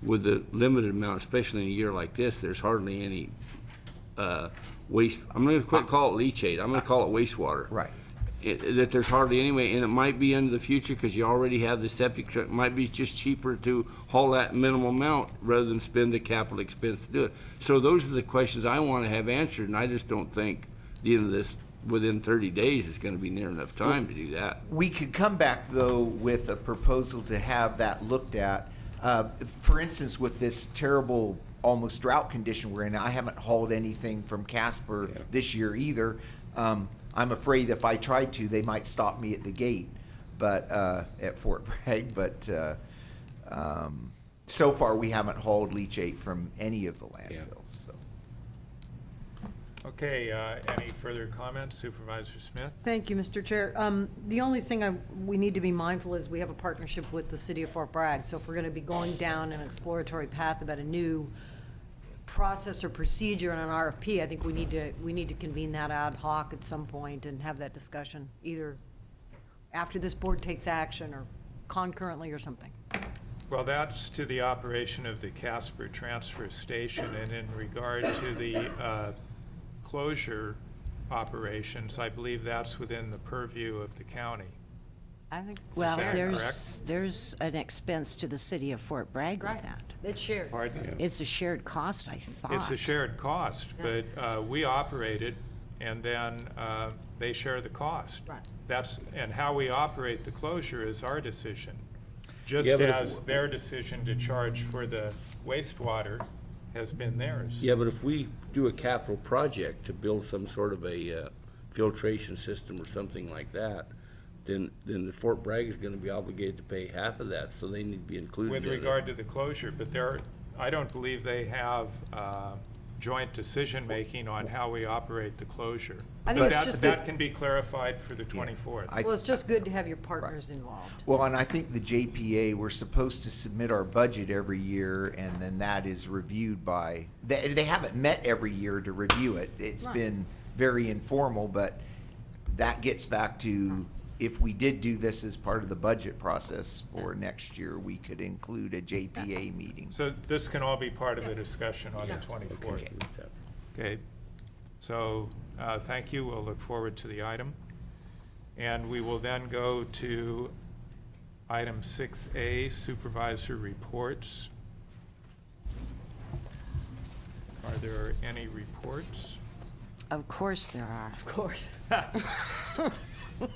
with the limited amount, especially in a year like this, there's hardly any waste. I'm going to quit call it leachate. I'm going to call it wastewater. Right. That there's hardly any way, and it might be into the future because you already have the septic truck. It might be just cheaper to haul that minimal amount rather than spend the capital expense to do it. So those are the questions I want to have answered, and I just don't think the end of this, within 30 days, is going to be near enough time to do that. We could come back, though, with a proposal to have that looked at. For instance, with this terrible, almost drought condition we're in, I haven't hauled anything from Casper this year either. I'm afraid if I tried to, they might stop me at the gate, but at Fort Bragg. But so far, we haven't hauled leachate from any of the landfills. So. Okay, any further comments? Supervisor Smith? Thank you, Mr. Chair. The only thing we need to be mindful is we have a partnership with the city of Fort Bragg. So if we're going to be going down an exploratory path about a new process or procedure in an RFP, I think we need to convene that ad hoc at some point and have that discussion, either after this board takes action or concurrently or something. Well, that's to the operation of the Casper Transfer Station, and in regard to the closure operations, I believe that's within the purview of the county. I think it's Well, correct? there's an expense to the city of Fort Bragg with that. It's shared. Pardon? It's a shared cost, I thought. It's a shared cost, but we operate it, and then they share the cost. Right. And how we operate the closure is our decision, just Yeah, but if- as their decision to charge for the wastewater has been theirs. Yeah, but if we do a capital project to build some sort of a filtration system or something like that, then the Fort Bragg is going to be obligated to pay half of that, so they need to be included With in it. regard to the closure, but I don't believe they have joint decision-making on how we operate the closure. I think But it's just that can be clarified for the 24th. Well, it's just good to have your partners involved. Well, and I think the JPA, we're supposed to submit our budget every year, and then that is reviewed by, they haven't met every year to review it. It's Right. been very informal, but that gets back to, if we did do this as part of the budget process for next year, we could include a JPA meeting. So this can all be part of the discussion on the 24th. Okay, so thank you. We'll look forward to the item. And we will then go to item 6A, supervisor reports. Are there any reports? Of course there are. Of course.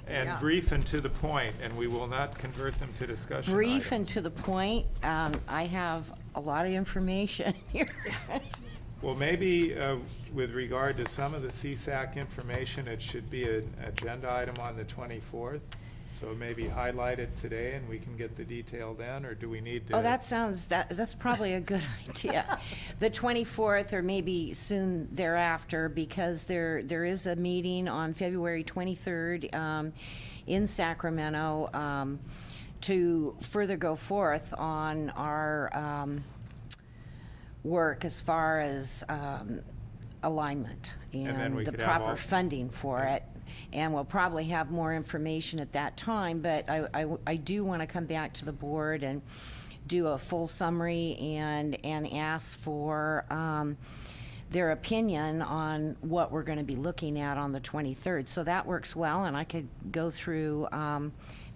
And Yeah. brief and to the point, and we will not convert them to discussion Brief items. and to the point. I have a lot of information here. Well, maybe with regard to some of the CSAC information, it should be an agenda item on the 24th. So maybe highlight it today and we can get the detail then, or do we need to? Oh, that's probably a good idea. The 24th or maybe soon thereafter, because there is a meeting on February 23rd in Sacramento to further go forth on our work as far as alignment then we and the could have proper all- funding for it. And we'll probably have more information at that time, but I do want to come back to the board and do a full summary and ask for their opinion on what we're going to be looking at on the 23rd. So that works well, and I could go through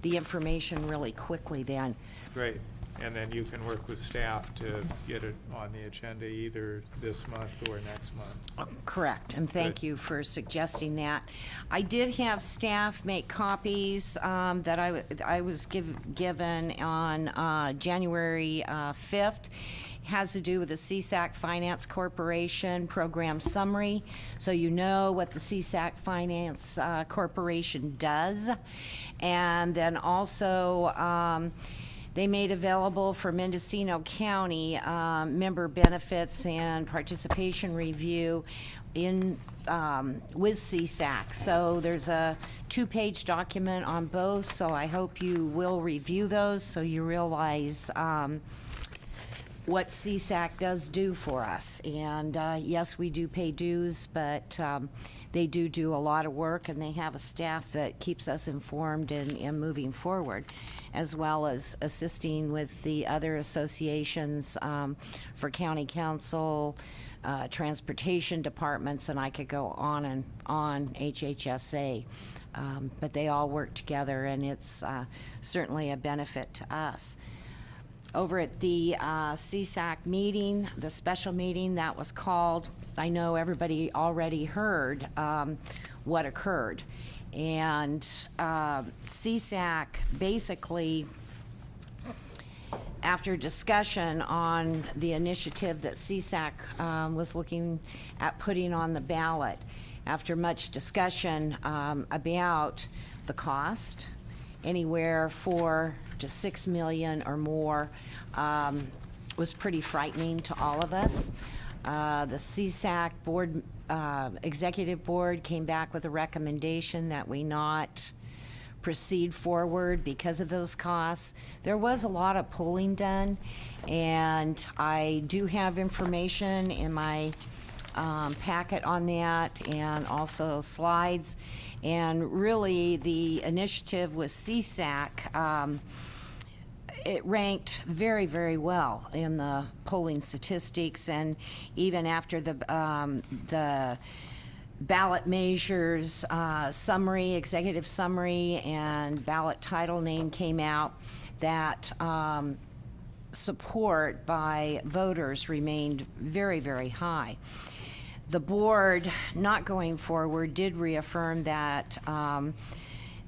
the information really quickly then. Great. And then you can work with staff to get it on the agenda either this month or next month. Correct, and thank Good. you for suggesting that. I did have staff make copies that I was given on January 5th. Has to do with the CSAC Finance Corporation program summary, so you know what the CSAC Finance Corporation does. And then also, they made available for Mendocino County member benefits and participation review in with CSAC. So there's a 2-page document on both, so I hope you will review those so you realize what CSAC does do for us. And yes, we do pay dues, but they do a lot of work, and they have a staff that keeps us informed and moving forward, as well as assisting with the other associations for county council, transportation departments, and I could go on and on, HHSA. But they all work together, and it's certainly a benefit to us. Over at the CSAC meeting, the special meeting that was called, I know everybody already heard what occurred. And CSAC basically, after discussion on the initiative that CSAC was looking at putting on the ballot, after much discussion about the cost, anywhere $4 to $6 million or more, was pretty frightening to all of us. The CSAC board, executive board came back with a recommendation that we not proceed forward because of those costs. There was a lot of polling done, and I do have information in my packet on that, and also slides. And really, the initiative with CSAC, it ranked very, very well in the polling statistics, and even after the ballot measures summary, executive summary, and ballot title name came out, that support by voters remained very, very high. The board, not going forward, did reaffirm that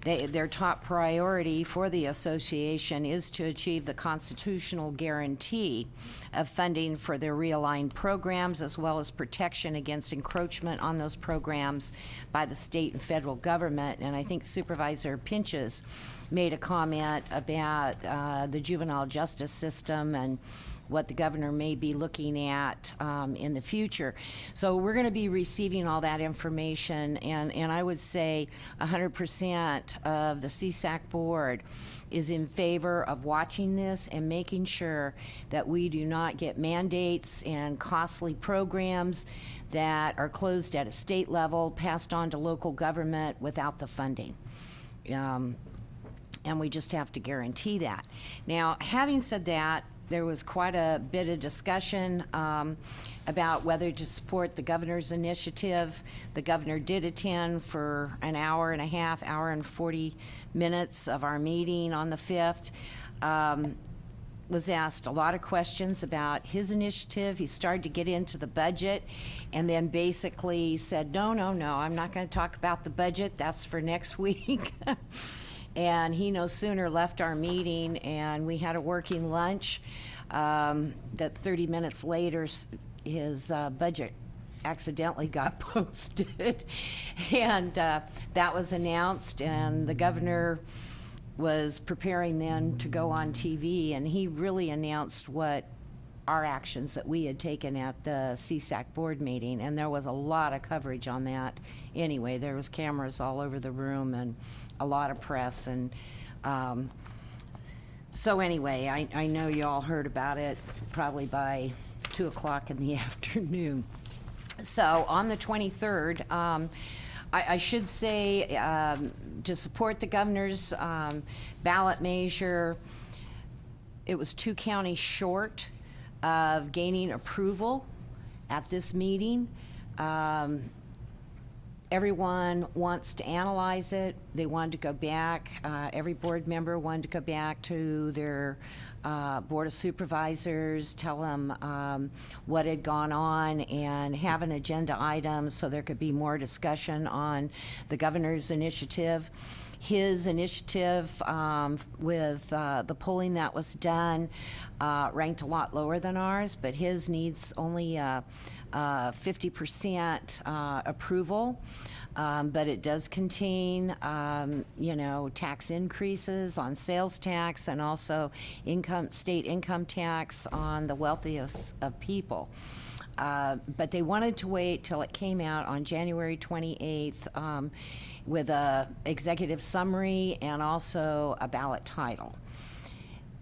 their top priority for the association is to achieve the constitutional guarantee of funding for their realigned programs, as well as protection against encroachment on those programs by the state and federal government. And I think Supervisor Pinches made a comment about the juvenile justice system and what the governor may be looking at in the future. So we're going to be receiving all that information, and I would say 100% of the CSAC board is in favor of watching this and making sure that we do not get mandates and costly programs that are closed at a state level, passed on to local government without the funding. And we just have to guarantee that. Now, having said that, there was quite a bit of discussion about whether to support the governor's initiative. The governor did attend for an hour and a half, hour and 40 minutes of our meeting on the 5th. Was asked a lot of questions about his initiative. He started to get into the budget, and then basically said, no, I'm not going to talk about the budget. That's for next week. And he no sooner left our meeting, and we had a working lunch, that 30 minutes later, his budget accidentally got posted. And that was announced, and the governor was preparing then to go on TV, and he really announced what our actions that we had taken at the CSAC board meeting, and there was a lot of coverage on that. Anyway, there was cameras all over the room and a lot of press, and so anyway, I know you all heard about it probably by 2 o'clock in the afternoon. So on the 23rd, I should say, to support the governor's ballot measure, it was 2 counties short of gaining approval at this meeting. Everyone wants to analyze it. They wanted to go back. Every board member wanted to go back to their Board of Supervisors, tell them what had gone on, and have an agenda item so there could be more discussion on the governor's initiative. His initiative, with the polling that was done, ranked a lot lower than ours, but his needs only 50% approval. But it does contain, tax increases on sales tax and also state income tax on the wealthiest of people. But they wanted to wait till it came out on January 28th with a executive summary and also a ballot title.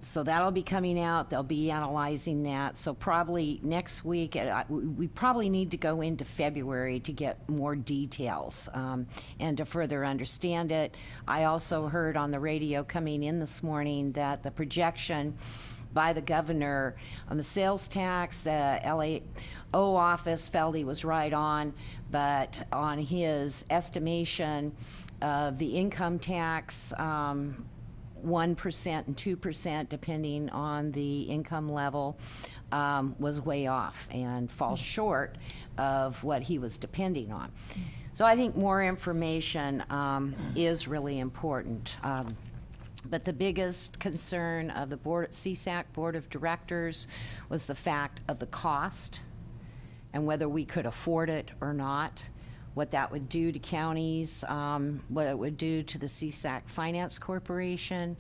So that'll be coming out. They'll be analyzing that. So probably next week, we probably need to go into February to get more details and to further understand it. I also heard on the radio coming in this morning that the projection by the governor on the sales tax, the LAO office felt he was right on, but on his estimation of the income tax, 1% and 2%, depending on the income level, was way off and falls short of what he was depending on. So I think more information is really important. But the biggest concern of the CSAC Board of Directors was the fact of the cost and whether we could afford it or not, what that would do to counties, what it would do to the CSAC Finance Corporation.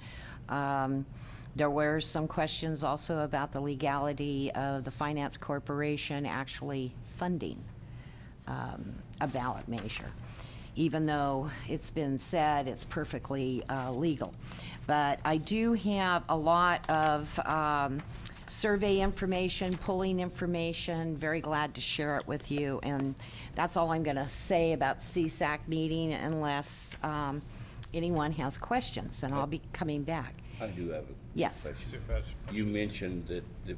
There were some questions also about the legality of the Finance Corporation actually funding a ballot measure, even though it's been said it's perfectly legal. But I do have a lot of survey information, polling information, very glad to share it with you, and that's all I'm going to say about CSAC meeting unless anyone has questions, and I'll be coming back. I do have a Yes. question. You mentioned that the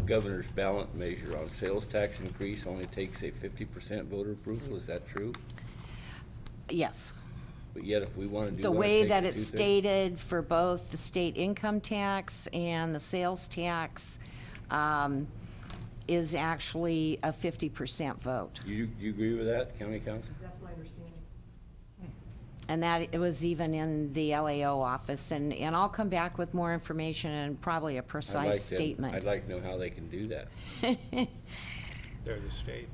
governor's ballot measure on sales tax increase only takes a 50% voter approval. Is that true? Yes. But yet if we want to do The one, way it that takes it's a 2/3? stated for both the state income tax and the sales tax is actually a 50% vote. You agree with that, County Council? That's my understanding. And that it was even in the LAO office, and I'll come back with more information and probably a precise statement. I'd like to know how they can do that. They're the state.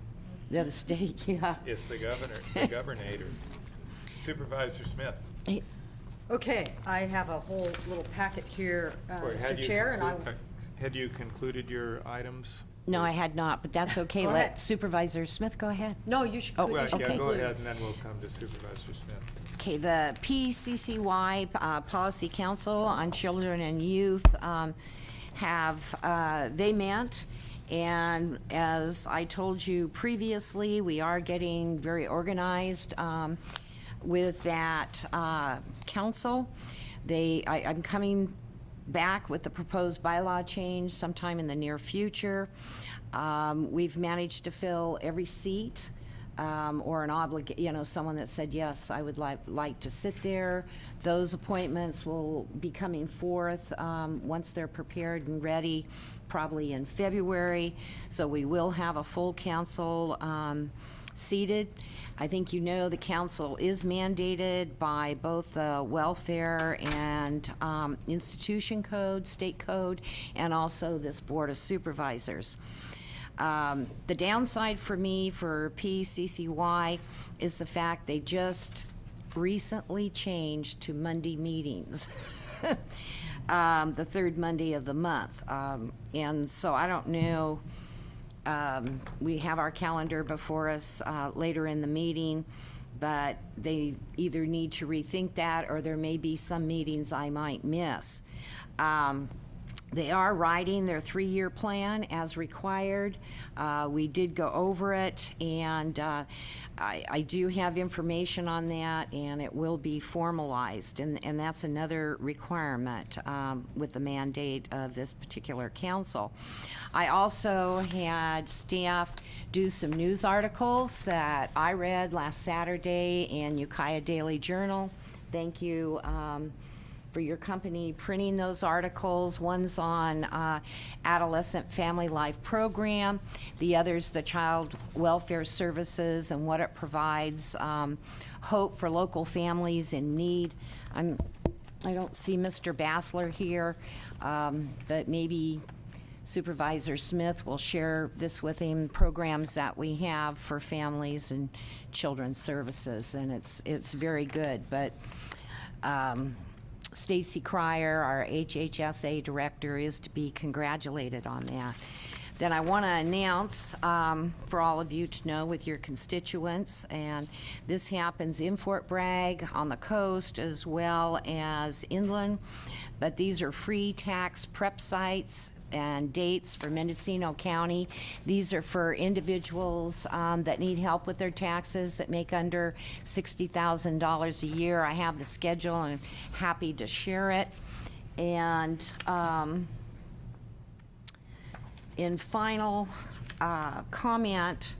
They're the state, yeah. It's the governor, the governator. Supervisor Smith. Okay, I have a whole little packet here, Or had Mr. you Chair, and I, Had you concluded your items? No, I had not, but that's okay. Go Let ahead. Supervisor Smith go ahead. no, you should. Oh, you Well, should yeah, go conclude. ahead, and then we'll come to Supervisor Smith. Okay, the PCCY, Policy Council on Children and Youth, they met, and as I told you previously, we are getting very organized with that council. I'm coming back with the proposed bylaw change sometime in the near future. We've managed to fill every seat, or someone that said, yes, I would like to sit there. Those appointments will be coming forth once they're prepared and ready, probably in February. So we will have a full council seated. I think you know the council is mandated by both the welfare and institution code, state code, and also this Board of Supervisors. The downside for me for PCCY is the fact they just recently changed to Monday meetings, the third Monday of the month. And so I don't know, we have our calendar before us later in the meeting, but they either need to rethink that or there may be some meetings I might miss. They are writing their 3-year plan as required. We did go over it, and I do have information on that, and it will be formalized. And that's another requirement with the mandate of this particular council. I also had staff do some news articles that I read last Saturday in Ukiah Daily Journal. Thank you for your company printing those articles. One's on Adolescent Family Life Program. The other's the Child Welfare Services and what it provides, hope for local families in need. I don't see Mr. Bassler here, but maybe Supervisor Smith will share this with him, programs that we have for families and children's services, and it's very good. But Stacy Cryer, our HHSA director, is to be congratulated on that. Then I want to announce for all of you to know with your constituents, and this happens in Fort Bragg, on the coast, as well as inland, but these are free tax prep sites and dates for Mendocino County. These are for individuals that need help with their taxes that make under $60,000 a year. I have the schedule and I'm happy to share it. And in final comment,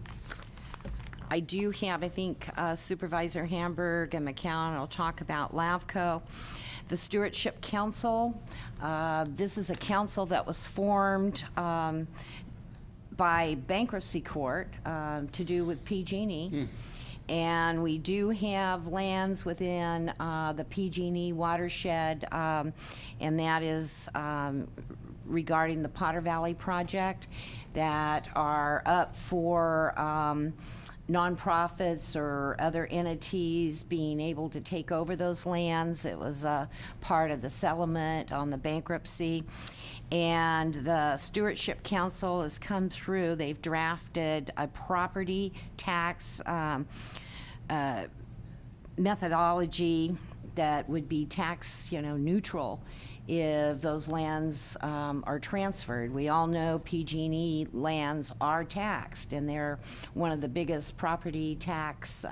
I do have, I think Supervisor Hamburg and McCown will talk about LAVCO. The Stewardship Council, this is a council that was formed by bankruptcy court to do with PG&E. And we do have lands within the PG&E watershed, and that is regarding the Potter Valley project, that are up for nonprofits or other entities being able to take over those lands. It was a part of the settlement on the bankruptcy. And the Stewardship Council has come through. They've drafted a property tax methodology that would be tax, neutral if those lands are transferred. We all know PG&E lands are taxed, and they're one of the biggest property tax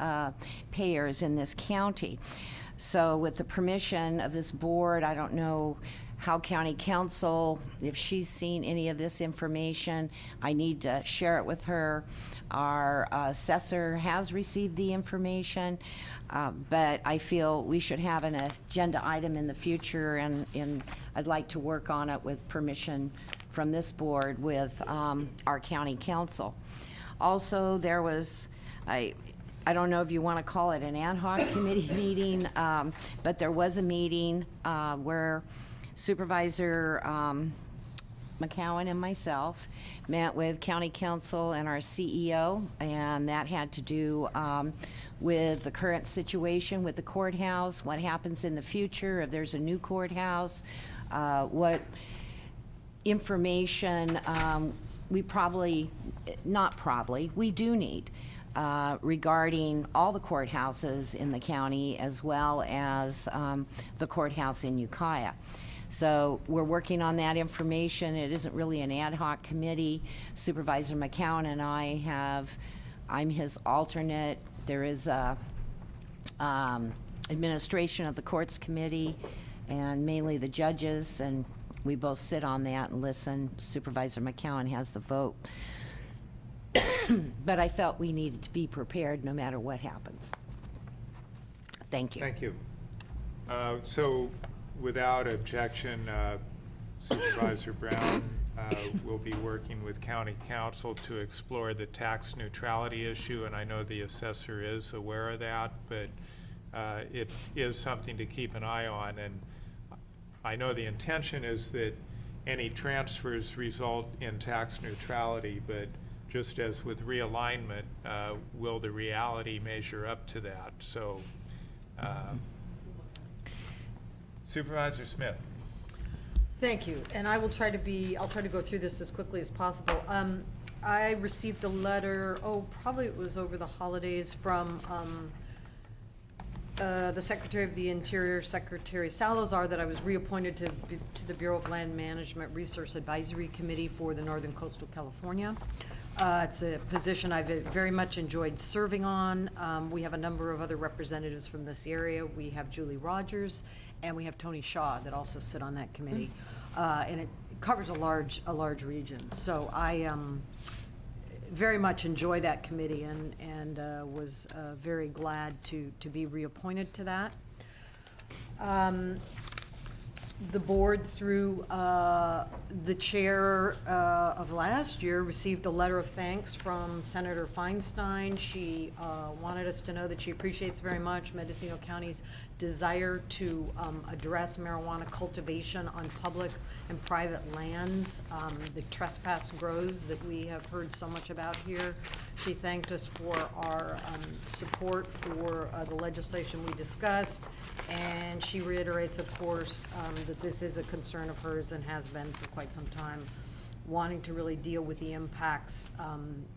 payers in this county. So with the permission of this board, I don't know how County Council, if she's seen any of this information, I need to share it with her. Our assessor has received the information, but I feel we should have an agenda item in the future, and I'd like to work on it with permission from this board with our County Council. Also, there was, I don't know if you want to call it an ad hoc committee meeting, but there was a meeting where Supervisor McCowan and myself met with County Council and our CEO, and that had to do with the current situation with the courthouse, what happens in the future if there's a new courthouse, what information we do need regarding all the courthouses in the county, as well as the courthouse in Ukiah. So we're working on that information. It isn't really an ad hoc committee. Supervisor McCown and I'm his alternate. There is a administration of the courts committee, and mainly the judges, and we both sit on that and listen. Supervisor McCown has the vote. But I felt we needed to be prepared no matter what happens. Thank you. Thank you. So without objection, Supervisor Brown will be working with County Council to explore the tax neutrality issue, and I know the assessor is aware of that, but it is something to keep an eye on. And I know the intention is that any transfers result in tax neutrality, but just as with realignment, will the reality measure up to that? So, Supervisor Smith. Thank you, and I'll try to go through this as quickly as possible. I received a letter, probably it was over the holidays, from the Secretary of the Interior, Secretary Salazar, that I was reappointed to the Bureau of Land Management Resource Advisory Committee for the Northern Coastal California. It's a position I've very much enjoyed serving on. We have a number of other representatives from this area. We have Julie Rogers, and we have Tony Shaw that also sit on that committee. And it covers a large region. So I very much enjoy that committee and was very glad to be reappointed to that. The board, through the chair of last year, received a letter of thanks from Senator Feinstein. She wanted us to know that she appreciates very much Mendocino County's desire to address marijuana cultivation on public and private lands. The trespass grows that we have heard so much about here. She thanked us for our support for the legislation we discussed, and she reiterates, of course, that this is a concern of hers and has been for quite some time, wanting to really deal with the impacts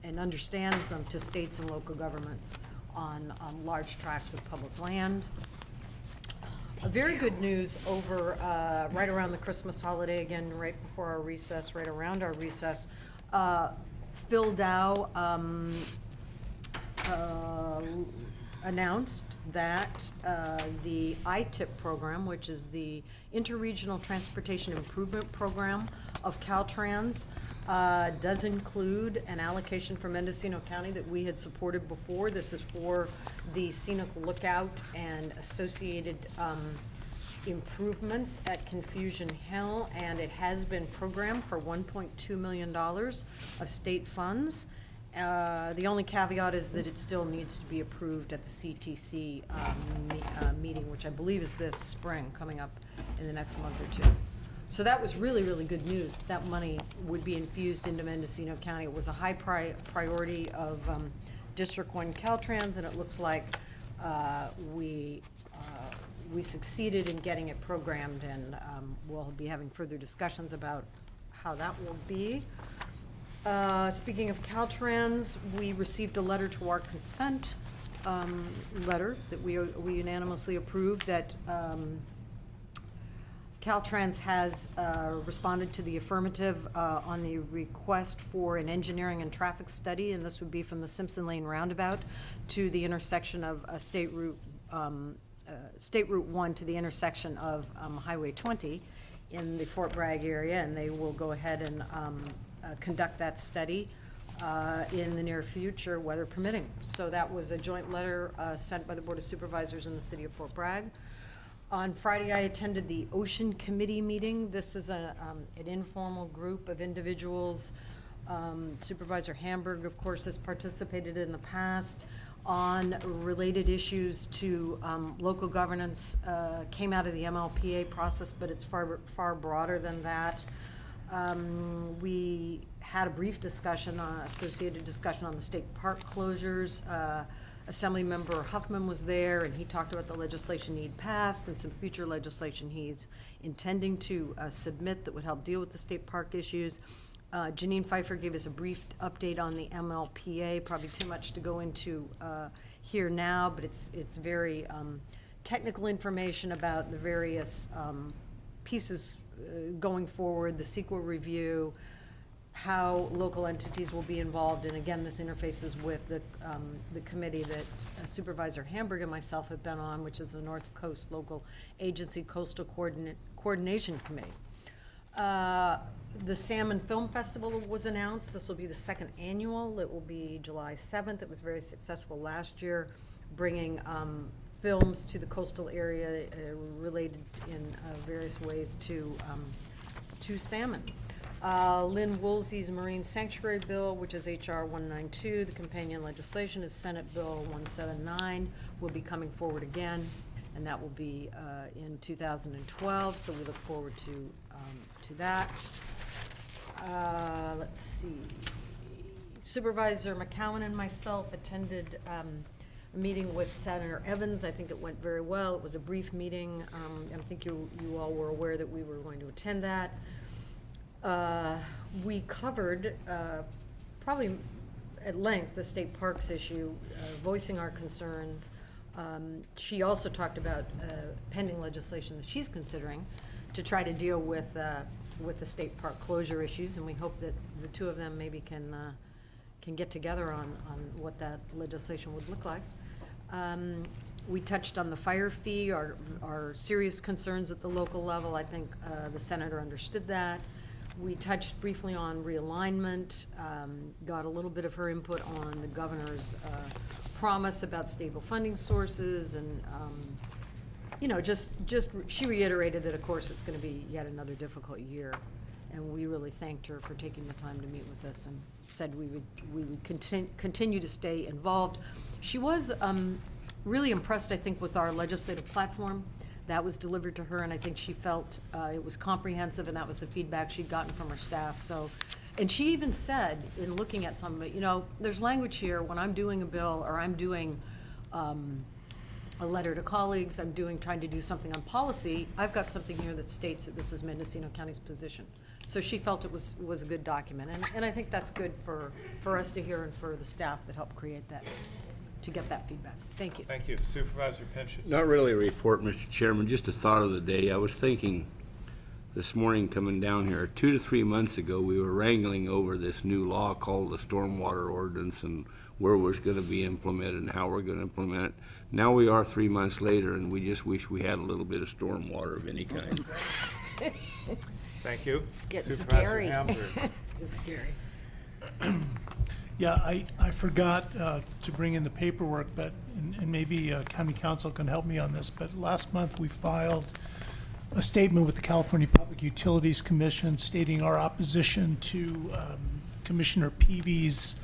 and understands them to states and local governments on large tracts of public land. Very good news over right around the Christmas holiday, again, right before our recess, right around our recess. Phil Dow announced that the ITIP program, which is the Interregional Transportation Improvement Program of Caltrans, does include an allocation for Mendocino County that we had supported before. This is for the scenic lookout and associated improvements at Confusion Hill, and it has been programmed for $1.2 million of state funds. The only caveat is that it still needs to be approved at the CTC meeting, which I believe is this spring, coming up in the next month or two. So that was really, really good news. That money would be infused into Mendocino County. It was a high priority of District 1 Caltrans, and it looks like we succeeded in getting it programmed, and we'll be having further discussions about how that will be. Speaking of Caltrans, we received a letter to our consent letter that we unanimously approved, that Caltrans has responded to the affirmative on the request for an engineering and traffic study, and this would be from the Simpson Lane roundabout to the intersection of State Route 1 to the intersection of Highway 20 in the Fort Bragg area, and they will go ahead and conduct that study in the near future, weather permitting. So that was a joint letter sent by the Board of Supervisors in the city of Fort Bragg. On Friday, I attended the Ocean Committee meeting. This is an informal group of individuals. Supervisor Hamburg, of course, has participated in the past on related issues to local governance, came out of the MLPA process, but it's far broader than that. We had a brief discussion, associated discussion on the state park closures. Assemblymember Huffman was there, and he talked about the legislation he'd passed and some future legislation he's intending to submit that would help deal with the state park issues. Janine Pfeiffer gave us a brief update on the MLPA, probably too much to go into here now, but it's very technical information about the various pieces going forward, the CEQA review, how local entities will be involved, and again, this interfaces with the committee that Supervisor Hamburg and myself have been on, which is the North Coast Local Agency Coastal Coordination Committee. The Salmon Film Festival was announced. This will be the second annual. It will be July 7th. It was very successful last year, bringing films to the coastal area related in various ways to salmon. Lynn Woolsey's Marine Sanctuary Bill, which is H.R. 192, the companion legislation is Senate Bill 179, will be coming forward again, and that will be in 2012, so we look forward to that. Let's see. Supervisor McCowan and myself attended a meeting with Senator Evans. I think it went very well. It was a brief meeting. I think you all were aware that we were going to attend that. We covered probably at length the state parks issue, voicing our concerns. She also talked about pending legislation that she's considering to try to deal with the state park closure issues, and we hope that the two of them maybe can get together on what that legislation would look like. We touched on the fire fee, our serious concerns at the local level. I think the senator understood that. We touched briefly on realignment, got a little bit of her input on the governor's promise about stable funding sources, and you know, just she reiterated that, of course, it's going to be yet another difficult year, and we really thanked her for taking the time to meet with us and said we would continue to stay involved. She was really impressed, I think, with our legislative platform. That was delivered to her, and I think she felt it was comprehensive, and that was the feedback she'd gotten from her staff. So, and she even said, in looking at some of it, you know, there's language here when I'm doing a bill or I'm doing a letter to colleagues, trying to do something on policy, I've got something here that states that this is Mendocino County's position. So she felt it was a good document, and I think that's good for us to hear and for the staff that helped create that, to get that feedback. Thank you. Thank you. Supervisor Pinches. Not really a report, Mr. Chairman, just a thought of the day. I was thinking this morning coming down here, 2 to 3 months ago, we were wrangling over this new law called the Stormwater Ordinance and where it was going to be implemented and how we're going to implement it. Now we are 3 months later, and we just wish we had a little bit of stormwater of any kind. Thank you. It's getting Supervisor scary. Hamburg. It's scary. Yeah, I forgot to bring in the paperwork, but, and maybe county council can help me on this, but last month we filed a statement with the California Public Utilities Commission stating our opposition to Commissioner Peavy's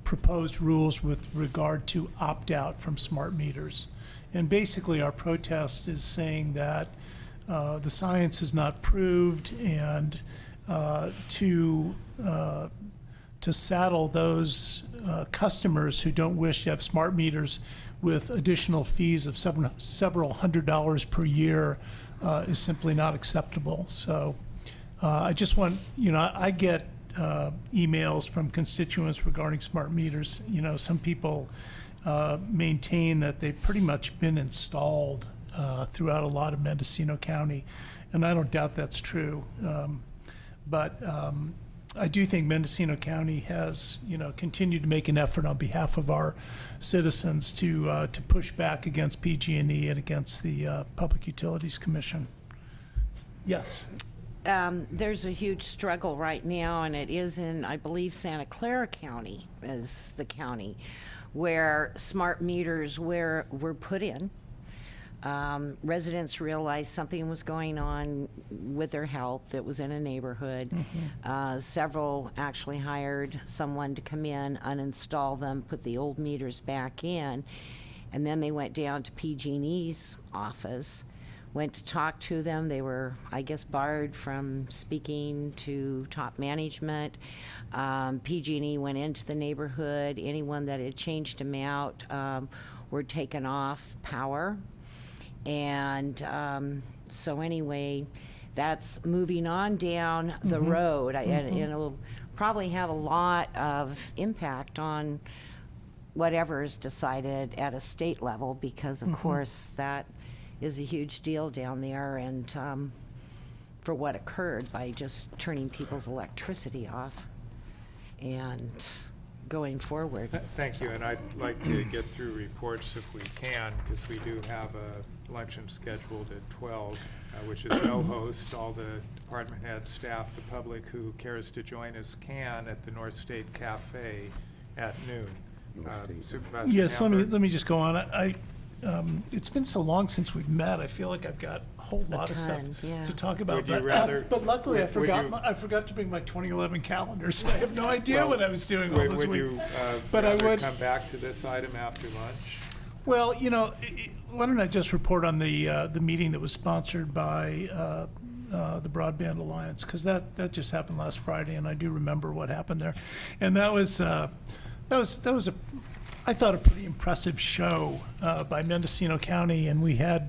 proposed rules with regard to opt-out from smart meters. And basically our protest is saying that the science is not proved, and to saddle those customers who don't wish to have smart meters with additional fees of several $100s per year is simply not acceptable. So I just want, you know, I get emails from constituents regarding smart meters. You know, some people maintain that they've pretty much been installed throughout a lot of Mendocino County, and I don't doubt that's true. But I do think Mendocino County has, you know, continued to make an effort on behalf of our citizens to push back against PG&E and against the Public Utilities Commission. Yes. There's a huge struggle right now, and it is in, I believe, Santa Clara County is the county where smart meters were put in. Residents realized something was going on with their health that was in a neighborhood. Mm-hmm. Several actually hired someone to come in, uninstall them, put the old meters back in, and then they went down to PG&E's office, went to talk to them. They were, I guess, barred from speaking to top management. PG&E went into the neighborhood. Anyone that had changed them out were taken off power. And so anyway, that's moving on down the road, and it'll probably have a lot of impact on whatever is decided at a state level, because of course that is a huge deal down there, and for what occurred by just turning people's electricity off and going forward. Thank you, and I'd like to get through reports if we can, because we do have a luncheon scheduled at 12, which is no host. All the department heads, staff, the public who cares to join us can at the North State Cafe at noon. Supervisor Yes, Hamburg. let me just go on. It's been so long since we've met. I feel like I've got a whole lot of stuff to talk about. Would you rather- but luckily, I would forgot to bring my 2011 calendar, so I have no idea what I was doing all those Would weeks. you But I rather would come back to this item after lunch? Well, you know, why don't I just report on the meeting that was sponsored by the Broadband Alliance, because that just happened last Friday, and I do remember what happened there, and that was I thought a pretty impressive show by Mendocino County, and we had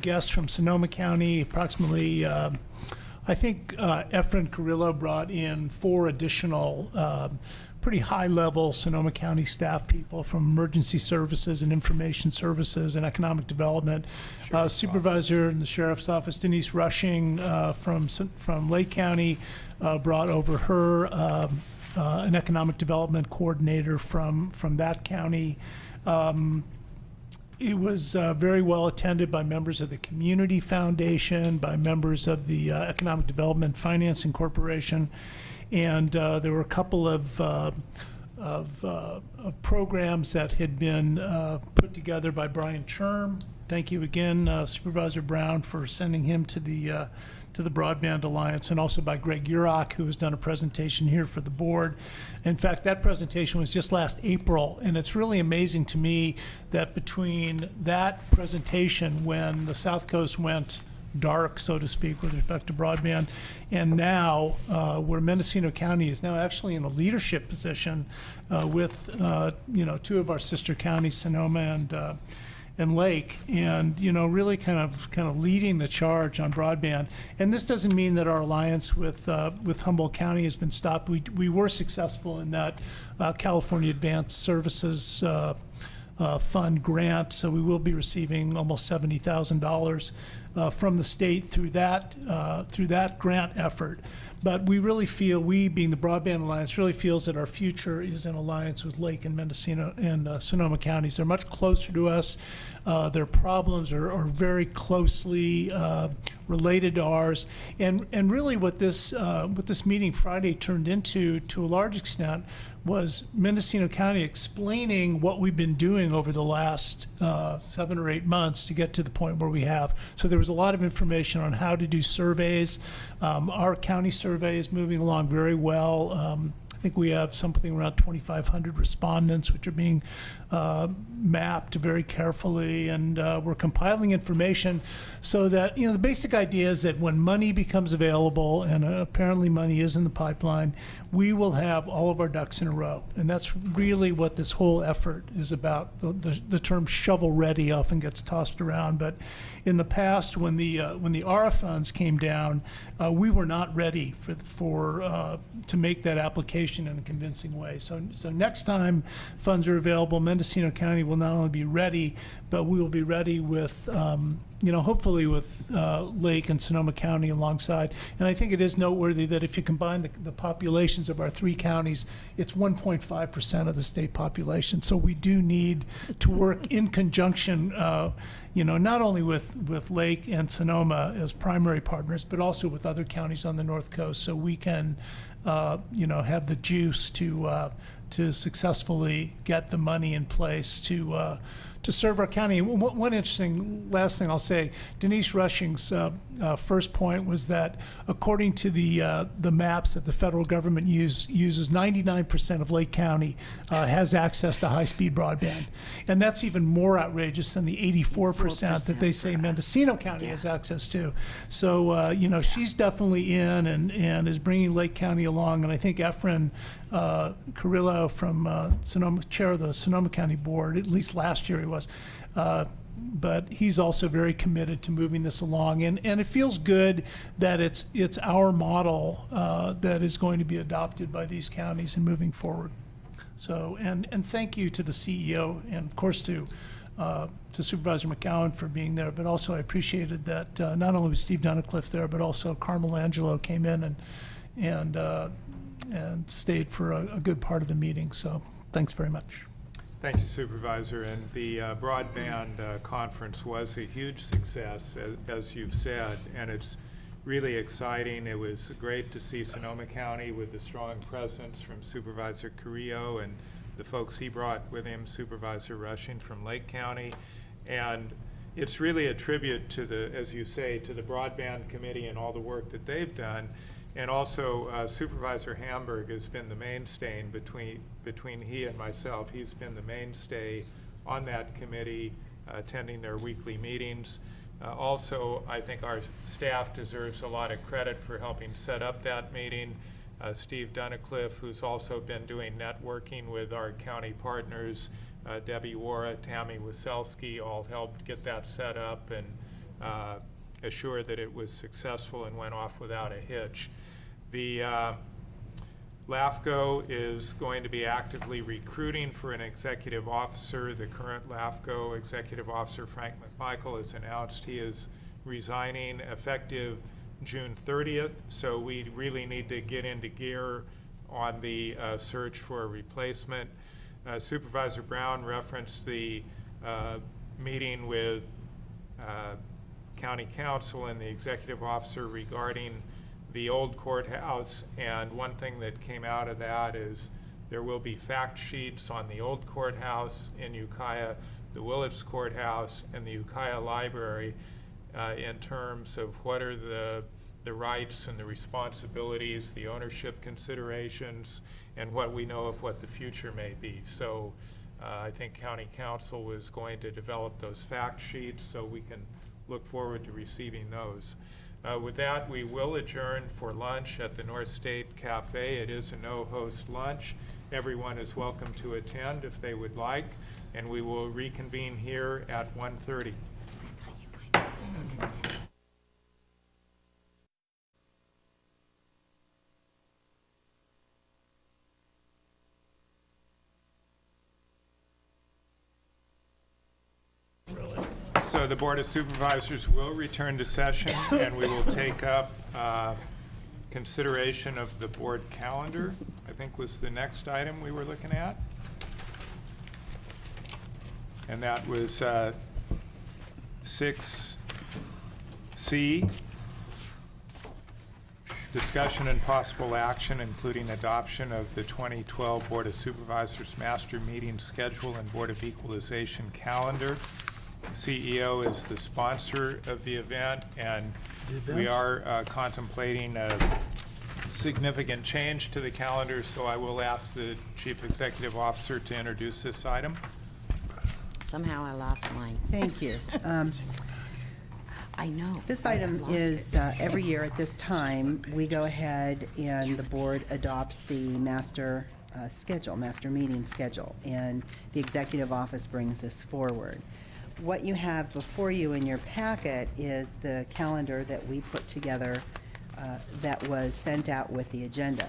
guests from Sonoma County, approximately. I think Efren Carrillo brought in 4 additional pretty high-level Sonoma County staff people from emergency services and information services and economic development. Supervisor in the Sheriff's Office, Denise Rushing from Lake County, brought over her an economic development coordinator from that county. It was very well attended by members of the Community Foundation, by members of the Economic Development Financing Corporation, and there were a couple of programs that had been put together by Brian Churm. Thank you again, Supervisor Brown, for sending him to the Broadband Alliance, and also by Greg Urach, who has done a presentation here for the board. In fact, that presentation was just last April, and it's really amazing to me that between that presentation, when the South Coast went dark, so to speak, with respect to broadband, and now where Mendocino County is now actually in a leadership position with two of our sister counties, Sonoma and Lake, and really kind of leading the charge on broadband. And this doesn't mean that our alliance with Humboldt County has been stopped. We were successful in that California Advanced Services Fund grant, so we will be receiving almost $70,000 from the state through that grant effort. But we really feel, we being the Broadband Alliance, really feels that our future is in alliance with Lake and Mendocino and Sonoma counties. They're much closer to us. Their problems are very closely related to ours. And really what this meeting Friday turned into, to a large extent, was Mendocino County explaining what we've been doing over the last 7 or 8 months to get to the point where we have. So there was a lot of information on how to do surveys. Our county survey is moving along very well. I think we have something around 2,500 respondents, which are being mapped very carefully, and we're compiling information so that, the basic idea is that when money becomes available, and apparently money is in the pipeline, we will have all of our ducks in a row. And that's really what this whole effort is about. The term shovel ready often gets tossed around, but in the past, when the ARA funds came down, we were not ready to make that application in a convincing way. So next time funds are available, Mendocino County will not only be ready, but we will be ready with, hopefully with Lake and Sonoma County alongside. And I think it is noteworthy that if you combine the populations of our 3 counties, it's 1.5% of the state population. So we do need to work in conjunction, not only with Lake and Sonoma as primary partners, but also with other counties on the North Coast, so we can, have the juice to successfully get the money in place to serve our county. One interesting last thing I'll say, Denise Rushing's first point was that according to the maps that the federal government uses, 99% of Lake County has access to high-speed broadband. And that's even more outrageous than the 84% that they say Mendocino County has access to. So, she's definitely in and is bringing Lake County along. And I think Efren Carrillo from Sonoma, chair of the Sonoma County Board, at least last year he was, but he's also very committed to moving this along. And it feels good that it's our model that is going to be adopted by these counties and moving forward. So, and thank you to the CEO and of course to Supervisor McCowan for being there, but also I appreciated that not only was Steve Dunnicliff there, but also Carmel Angelo came in and stayed for a good part of the meeting. So thanks very much. Thank you, Supervisor. And the broadband conference was a huge success, as you've said, and it's really exciting. It was great to see Sonoma County with the strong presence from Supervisor Carrillo and the folks he brought with him, Supervisor Rushing from Lake County. And it's really a tribute to the, as you say, to the Broadband Committee and all the work that they've done. And also Supervisor Hamburg has been the mainstay between he and myself. He's been the mainstay on that committee, attending their weekly meetings. Also, I think our staff deserves a lot of credit for helping set up that meeting. Steve Dunnicliff, who's also been doing networking with our county partners, Debbie Wara, Tammy Waselski, all helped get that set up and assure that it was successful and went off without a hitch. LAFCO is going to be actively recruiting for an executive officer. The current LAFCO executive officer, Frank McMichael, has announced he is resigning effective June 30th. So we really need to get into gear on the search for a replacement. Supervisor Brown referenced the meeting with County Council and the executive officer regarding the old courthouse, and one thing that came out of that is there will be fact sheets on the old courthouse in Ukiah, the Willits Courthouse, and the Ukiah Library in terms of what are the rights and the responsibilities, the ownership considerations, and what we know of what the future may be. So I think County Council was going to develop those fact sheets, so we can look forward to receiving those. With that, we will adjourn for lunch at the North State Cafe. It is a no-host lunch. Everyone is welcome to attend if they would like, and we will reconvene here at 1:30. So the Board of Supervisors will return to session, and we will take up consideration of the board calendar, I think was the next item we were looking at. And that was 6C, discussion and possible action, including adoption of the 2012 Board of Supervisors Master Meeting Schedule and Board of Equalization Calendar. CEO is the sponsor of the event, and we are contemplating a significant change to the calendar, so I will ask the Chief Executive Officer to introduce this item. Somehow I lost mine. Thank you. I know. This I item lost is, it. every year at this time, we go ahead and the board adopts the master meeting schedule, and the executive office brings this forward. What you have before you in your packet is the calendar that we put together that was sent out with the agenda.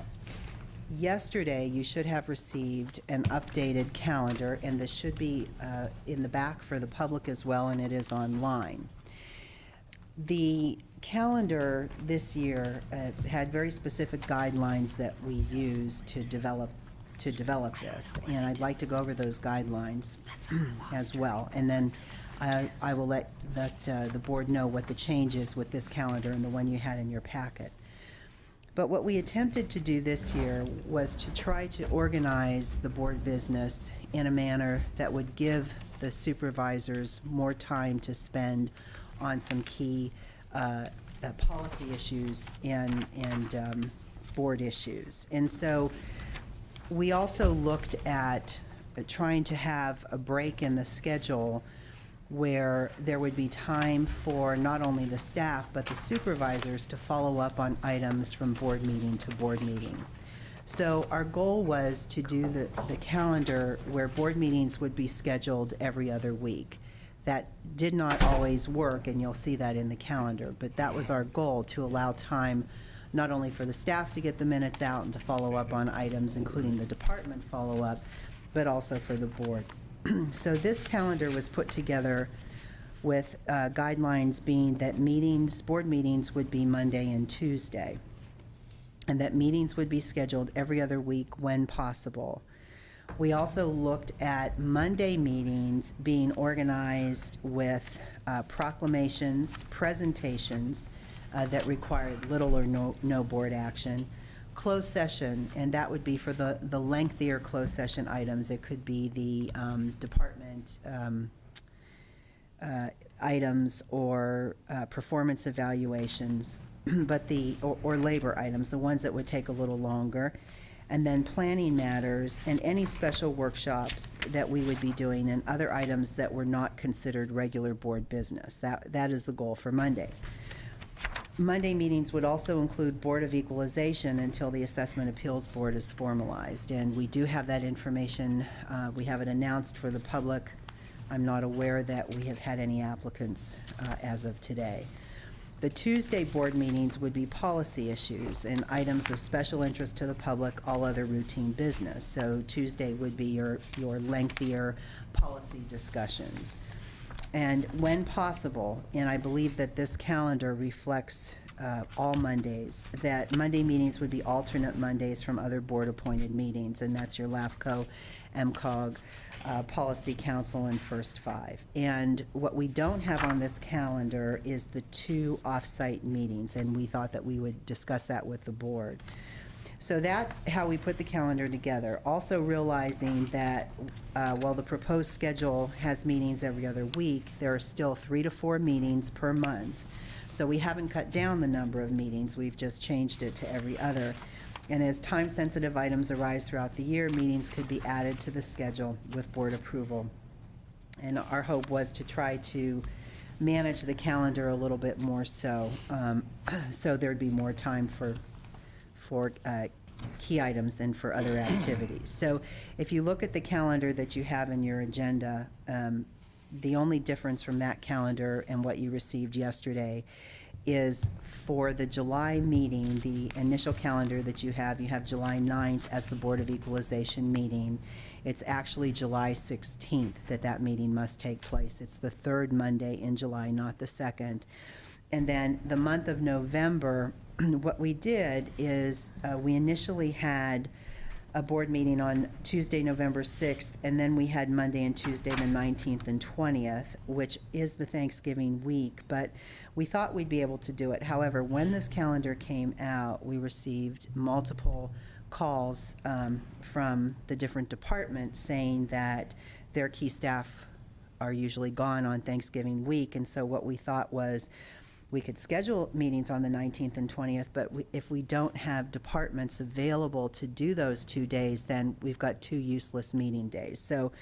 Yesterday, you should have received an updated calendar, and this should be in the back for the public as well, and it is online. The calendar this year had very specific guidelines that we used to develop this, and I'd like to go over those guidelines as well. And then I will let the board know what the change is with this calendar and the one you had in your packet. But what we attempted to do this year was to try to organize the board business in a manner that would give the supervisors more time to spend on some key policy issues and board issues. And so we also looked at trying to have a break in the schedule where there would be time for not only the staff but the supervisors to follow up on items from board meeting to board meeting. So our goal was to do the calendar where board meetings would be scheduled every other week. That did not always work, and you'll see that in the calendar, but that was our goal, to allow time not only for the staff to get the minutes out and to follow up on items, including the department follow-up, but also for the board. So this calendar was put together with guidelines being that board meetings would be Monday and Tuesday, and that meetings would be scheduled every other week when possible. We also looked at Monday meetings being organized with proclamations, presentations that required little or no board action, closed session, and that would be for the lengthier closed session items. It could be the department items or performance evaluations, but or labor items, the ones that would take a little longer, and then planning matters and any special workshops that we would be doing and other items that were not considered regular board business. That is the goal for Mondays. Monday meetings would also include Board of Equalization until the Assessment Appeals Board is formalized, and we do have that information. We have it announced for the public. I'm not aware that we have had any applicants as of today. The Tuesday board meetings would be policy issues and items of special interest to the public, all other routine business. So Tuesday would be your lengthier policy discussions. And when possible, and I believe that this calendar reflects all Mondays, that Monday meetings would be alternate Mondays from other board-appointed meetings, and that's your LAFCO, MCOG, Policy Council, and First Five. And what we don't have on this calendar is the 2 off-site meetings, and we thought that we would discuss that with the board. So that's how we put the calendar together. Also realizing that while the proposed schedule has meetings every other week, there are still 3 to 4 meetings per month. So we haven't cut down the number of meetings, we've just changed it to every other. And as time-sensitive items arise throughout the year, meetings could be added to the schedule with board approval. And our hope was to try to manage the calendar a little bit more so there'd be more time for key items and for other activities. So if you look at the calendar that you have in your agenda, the only difference from that calendar and what you received yesterday is for the July meeting, the initial calendar that you have July 9th as the Board of Equalization meeting. It's actually July 16th that meeting must take place. It's the 3rd Monday in July, not the 2nd. And then the month of November, what we did is we initially had a board meeting on Tuesday, November 6th, and then we had Monday and Tuesday, the 19th and 20th, which is the Thanksgiving week, but we thought we'd be able to do it. However, when this calendar came out, we received multiple calls from the different departments saying that their key staff are usually gone on Thanksgiving week, and so what we thought was we could schedule meetings on the 19th and 20th, but if we don't have departments available to do those 2 days, then we've got 2 useless meeting days. So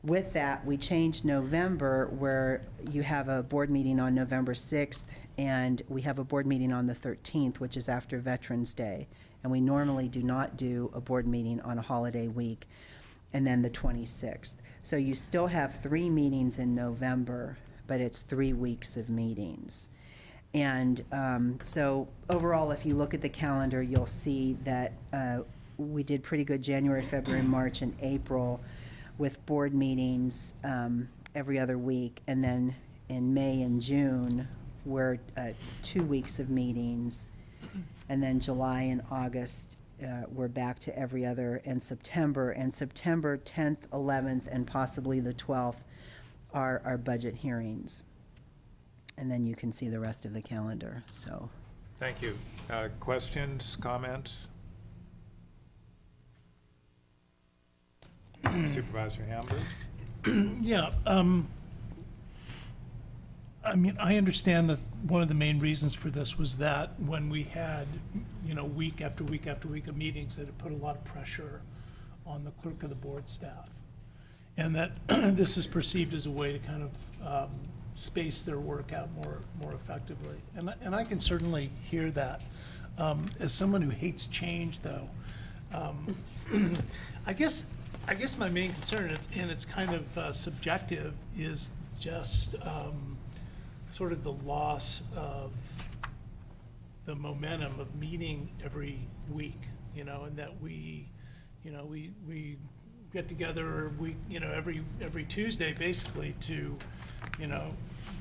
with that, we changed November, where you have a board meeting on November 6th, and we have a board meeting on the 13th, which is after Veterans Day. And we normally do not do a board meeting on a holiday week, and then the 26th. So you still have 3 meetings in November, but it's 3 weeks of meetings. And so overall, if you look at the calendar, you'll see that we did pretty good January, February, March, and April with board meetings every other week. And then in May and June, we're 2 weeks of meetings. And then July and August, we're back to every other. And September 10th, 11th, and possibly the 12th are our budget hearings. And then you can see the rest of the calendar, so. Thank you. Questions, comments? Supervisor Hamburg? Yeah, I mean, I understand that one of the main reasons for this was that when we had, week after week after week of meetings, that it put a lot of pressure on the clerk of the board staff. And that this is perceived as a way to kind of space their work out more effectively. And I can certainly hear that. As someone who hates change, though, I guess my main concern, and it's kind of subjective, is just sort of the loss of the momentum of meeting every week, and that we get together every Tuesday basically to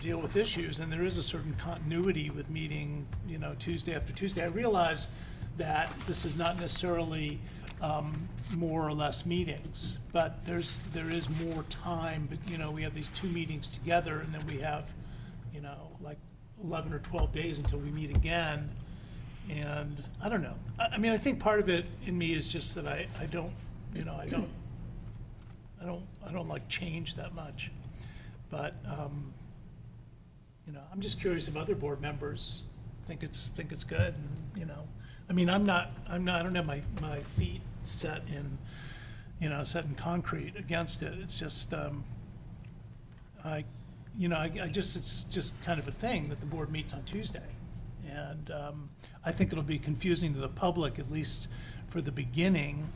deal with issues, and there is a certain continuity with meeting Tuesday after Tuesday. I realize that this is not necessarily more or less meetings, but there is more time. But we have these 2 meetings together, and then we have like 11 or 12 days until we meet again. And I don't know. I mean, I think part of it in me is just that I don't like change that much. But I'm just curious if other board members think it's good. And, I mean, I don't have my feet set in concrete against it. It's just it's just kind of a thing that the board meets on Tuesday, and I think it'll be confusing to the public, at least for the beginning,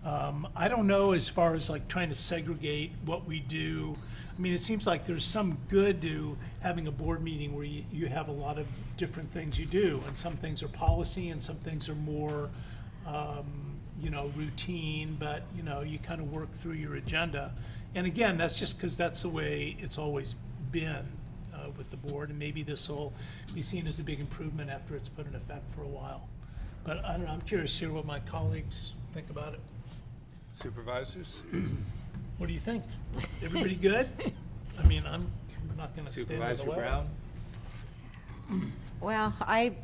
I don't know as far as like trying to segregate what we do. I mean, it seems like there's some good to having a board meeting where you have a lot of different things you do, and some things are policy and some things are more, routine, but, you kind of work through your agenda. And again, that's just because that's the way it's always been with the board, and maybe this will be seen as a big improvement after it's put in effect for a while. But I don't know, I'm curious to hear what my colleagues think about it. Supervisors? What do you think? Everybody good? I mean, I'm not going to stand in the way. Supervisor Brown? Well, I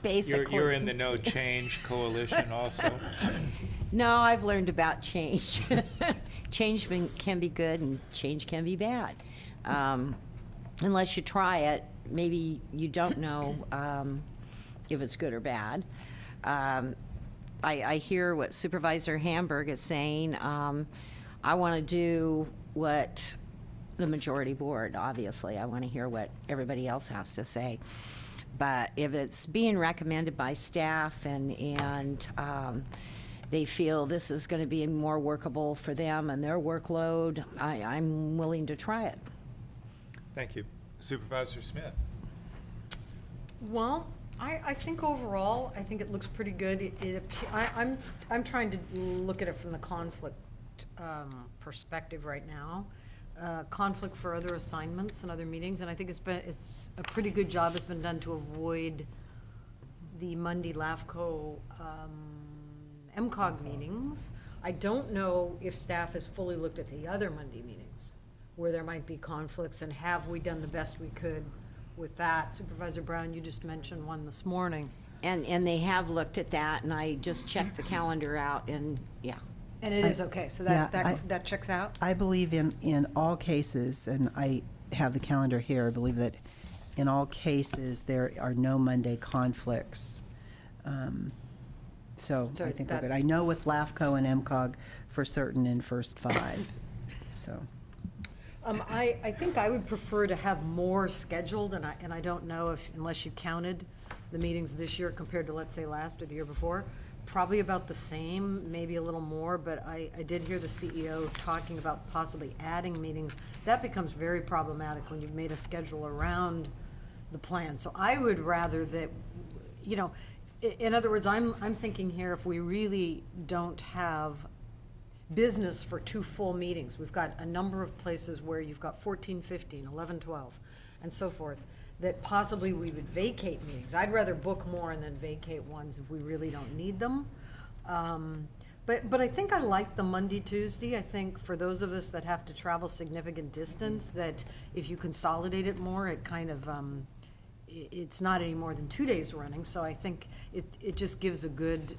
basically... You're in the No Change Coalition also? No, I've learned about change. Change can be good and change can be bad. Unless you try it, maybe you don't know if it's good or bad. I hear what Supervisor Hamburg is saying. I want to do what the majority board, obviously. I want to hear what everybody else has to say. But if it's being recommended by staff and they feel this is going to be more workable for them and their workload, I'm willing to try it. Thank you. Supervisor Smith? Well, I think overall, I think it looks pretty good. I'm trying to look at it from the conflict perspective right now. Conflict for other assignments and other meetings, and I think it's a pretty good job that's been done to avoid the Monday LAFCO MCOG meetings. I don't know if staff has fully looked at the other Monday meetings where there might be conflicts, and have we done the best we could with that? Supervisor Brown, you just mentioned one this morning. And they have looked at that, and I just checked the calendar out, and yeah. And it is okay, so that checks out? I believe in all cases, and I have the calendar here, I believe that in all cases there are no Monday conflicts. So I think we're good. I know with LAFCO and MCOG for certain in first 5, so. I think I would prefer to have more scheduled, and I don't know if, unless you counted the meetings this year compared to, let's say, last or the year before, probably about the same, maybe a little more, but I did hear the CEO talking about possibly adding meetings. That becomes very problematic when you've made a schedule around the plan. So I would rather that, in other words, I'm thinking here, if we really don't have business for 2 full meetings, we've got a number of places where you've got 14, 15, 11, 12, and so forth, that possibly we would vacate meetings. I'd rather book more and then vacate ones if we really don't need them. But I think I like the Monday, Tuesday. I think for those of us that have to travel significant distance, that if you consolidate it more, it kind of, it's not any more than 2 days running. So I think it just gives a good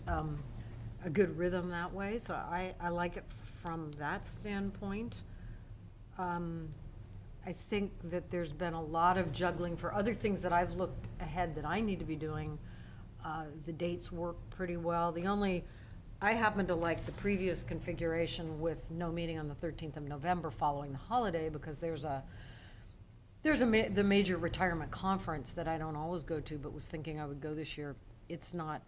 rhythm that way. So I like it from that standpoint. I think that there's been a lot of juggling for other things that I've looked ahead that I need to be doing. The dates work pretty well. I happen to like the previous configuration with no meeting on the 13th of November following the holiday, because there's the major retirement conference that I don't always go to, but was thinking I would go this year. It's not,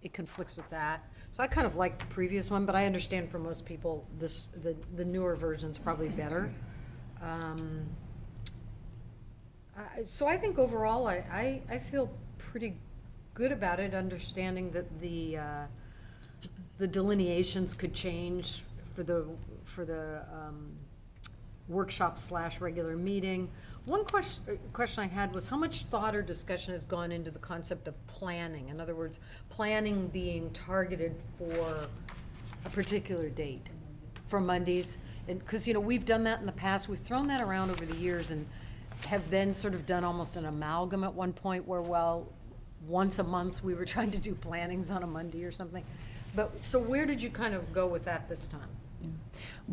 it conflicts with that. So I kind of like the previous one, but I understand for most people, the newer version's probably better. So I think overall, I feel pretty good about it, understanding that the delineations could change for the workshop / regular meeting. One question I had was how much thought or discussion has gone into the concept of planning? In other words, planning being targeted for a particular date for Mondays. And because, we've done that in the past, we've thrown that around over the years and have then sort of done almost an amalgam at one point where, once a month we were trying to do plannings on a Monday or something. But, so where did you kind of go with that this time?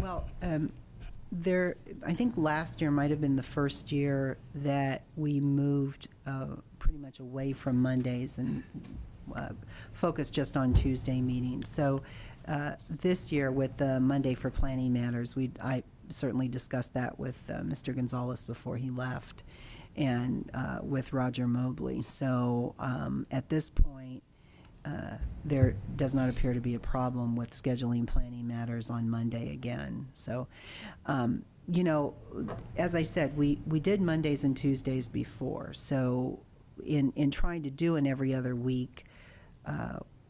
Well, I think last year might have been the first year that we moved pretty much away from Mondays and focused just on Tuesday meetings. So this year with the Monday for Planning Matters, I certainly discussed that with Mr. Gonzalez before he left, and with Roger Mobley. So at this point, there does not appear to be a problem with scheduling planning matters on Monday again. So, you know, as I said, we did Mondays and Tuesdays before. So in trying to do an every other week,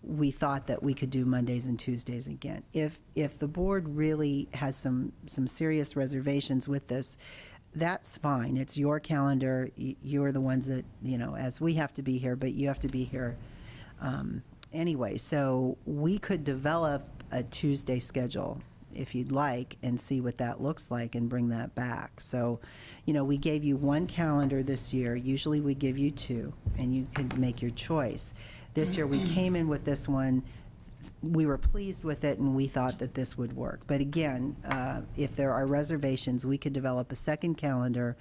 we thought that we could do Mondays and Tuesdays again. If the board really has some serious reservations with this, that's fine. It's your calendar. You're the ones that, you know, as we have to be here, but you have to be here anyway. So we could develop a Tuesday schedule if you'd like and see what that looks like and bring that back. So, you know, we gave you one calendar this year. Usually we give you two, and you can make your choice. This year we came in with this one. We were pleased with it, and we thought that this would work. But again, if there are reservations, we could develop a second calendar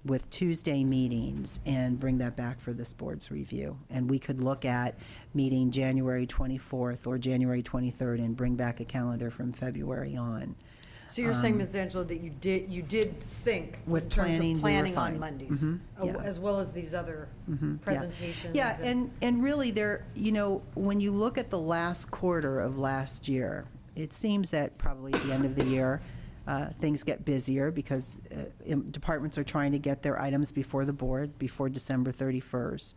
with Tuesday meetings and bring that back for this board's review. And we could look at meeting January 24th or January 23rd and bring back a calendar from February on. So you're saying, Ms. Angela, that you did think with in terms planning, of planning we were on fine. Mondays, Yeah. as well as these other presentations? Yeah, and really there, you know, when you look at the last quarter of last year, it seems that probably at the end of the year, things get busier because departments are trying to get their items before the board before December 31st.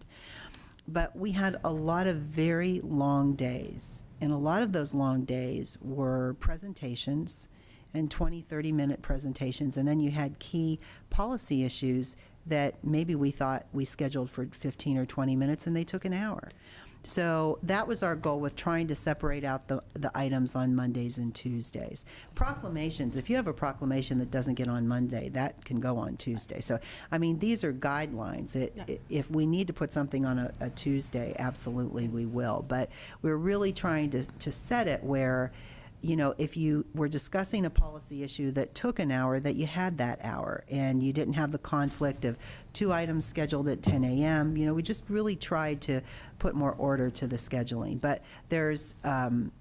But we had a lot of very long days, and a lot of those long days were presentations and 20, 30-minute presentations, and then you had key policy issues that maybe we thought we scheduled for 15 or 20 minutes, and they took an hour. So that was our goal with trying to separate out the items on Mondays and Tuesdays. Proclamations, if you have a proclamation that doesn't get on Monday, that can go on Tuesday. So, I mean, these are guidelines. If we need to put something on a Tuesday, absolutely we will. But we're really trying to set it where, you know, if you were discussing a policy issue that took an hour, that you had that hour, and you didn't have the conflict of two items scheduled at 10 a.m. You know, we just really tried to put more order to the scheduling. But there's,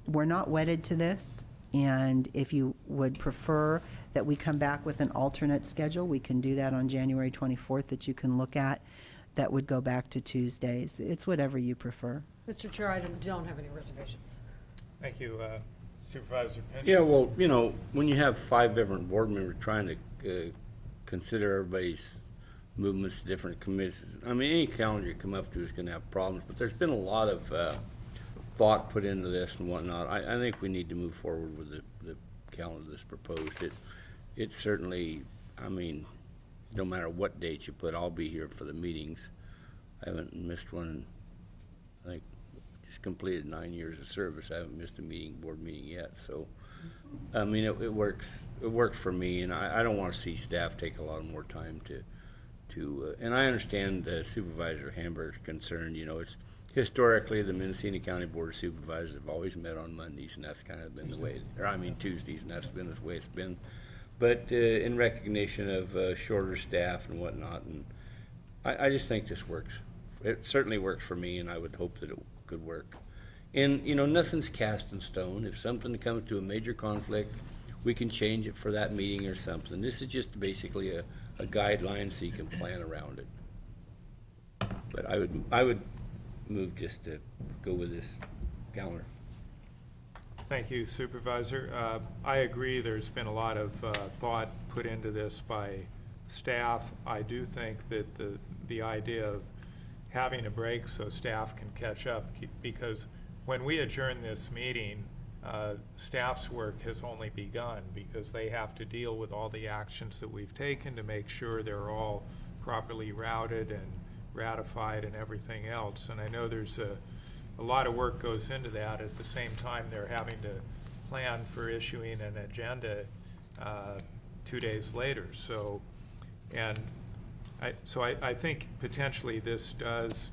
we're not wedded to this, and if you would prefer that we come back with an alternate schedule, we can do that on January 24th that you can look at. That would go back to Tuesdays. It's whatever you prefer. Mr. Chair, I don't have any reservations. Thank you. Supervisor Pinchas? Yeah, well, you know, when you have 5 different board members trying to consider everybody's movements to different committees, I mean, any calendar you come up to is going to have problems, but there's been a lot of thought put into this and whatnot. I think we need to move forward with the calendar that's proposed. It certainly, I mean, no matter what date you put, I'll be here for the meetings. I haven't missed one, I think, just completed 9 years of service. I haven't missed a board meeting yet. So, I mean, it works. It works for me, and I don't want to see staff take a lot more time to and I understand Supervisor Hamburg's concern. You know, it's historically the Mendocino County Board of Supervisors have always met on Mondays, and that's kind of been the way, or I mean Tuesdays, and that's been the way it's been. But in recognition of shorter staff and whatnot, and I just think this works. It certainly works for me, and I would hope that it could work. And, you know, nothing's cast in stone. If something comes to a major conflict, we can change it for that meeting or something. This is just basically a guideline so you can plan around it. But I would move just to go with this calendar. Thank you, Supervisor. I agree there's been a lot of thought put into this by staff. I do think that the idea of having a break so staff can catch up, because when we adjourn this meeting, staff's work has only begun because they have to deal with all the actions that we've taken to make sure they're all properly routed and ratified and everything else. And I know there's a lot of work goes into that. At the same time, they're having to plan for issuing an agenda 2 days later. So, and I think potentially this does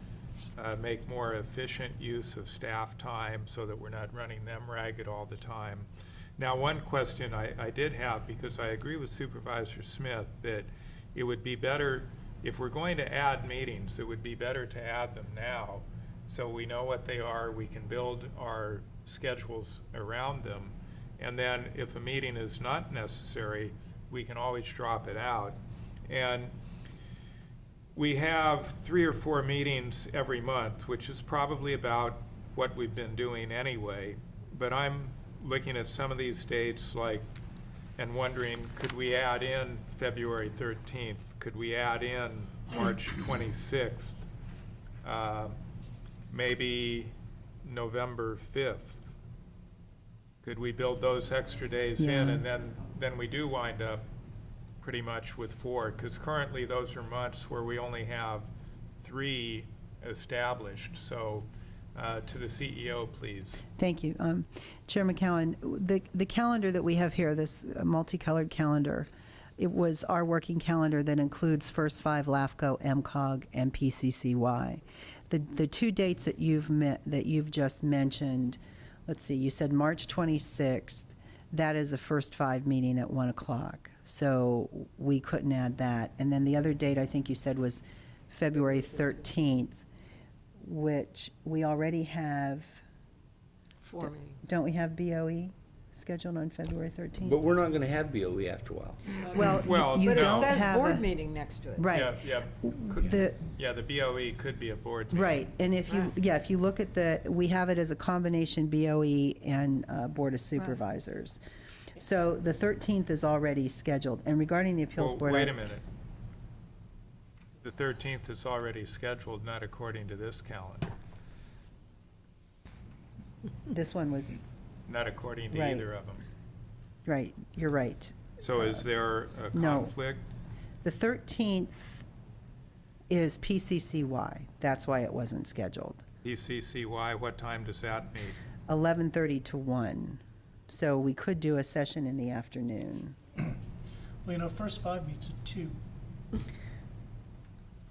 make more efficient use of staff time so that we're not running them ragged all the time. Now, one question I did have, because I agree with Supervisor Smith that it would be better, if we're going to add meetings, it would be better to add them now so we know what they are, we can build our schedules around them, and then if a meeting is not necessary, we can always drop it out. And we have 3 or 4 meetings every month, which is probably about what we've been doing anyway. But I'm looking at some of these dates and wondering, could we add in February 13th? Could we add in March 26th? Maybe November 5th? Could we build those extra days in, and then we do wind up pretty much with 4? Because currently those are months where we only have 3 established. So to the CEO, please. Thank you. Chair McCowan, the calendar that we have here, this multicolored calendar, it was our working calendar that includes First 5, LAFCO, MCOG, and PCCY. The 2 dates that you've just mentioned, let's see, you said March 26th. That is the First 5 meeting at 1 o'clock. So we couldn't add that. And then the other date I think you said was February 13th, which we already have. Don't we have BOE scheduled on February 13th? But we're not going to have BOE after a while. Well, you but don't it says have board a- meeting next to it. Right. The BOE could be a board meeting. Right, and if you look at we have it as a combination BOE and Board of Supervisors. So the 13th is already scheduled, and regarding the appeals board. Wait a minute. The 13th is already scheduled, not according to this calendar. This one was. Not according to Right. either of them. Right, you're right. So is there a No. conflict? The 13th is PCCY. That's why it wasn't scheduled. PCCY, what time does that meet? 11:30 to 1. So we could do a session in the afternoon. Well, First 5 meets at 2.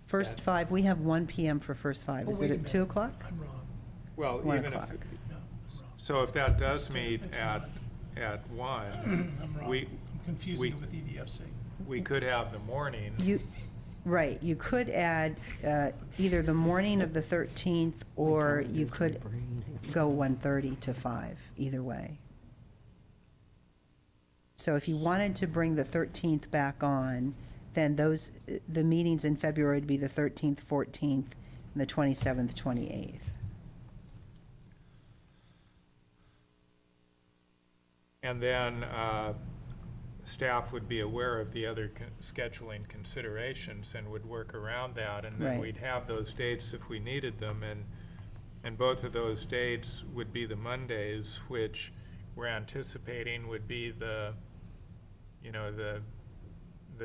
First 5, we have 1 PM for First 5. Is wait it a at 2 minute. o'clock? I'm wrong. Well, 1 even o'clock. So if that does meet at 1, I'm wrong. we, I'm confusing it with EDFC. we could have the morning. Right, you could add either the morning of the 13th, or you could go 1:30 to 5, either way. So if you wanted to bring the 13th back on, then the meetings in February would be the 13th, 14th, and the 27th, 28th. And then staff would be aware of the other scheduling considerations and would work around that. And then Right. we'd have those dates if we needed them. And both of those dates would be the Mondays, which we're anticipating would be the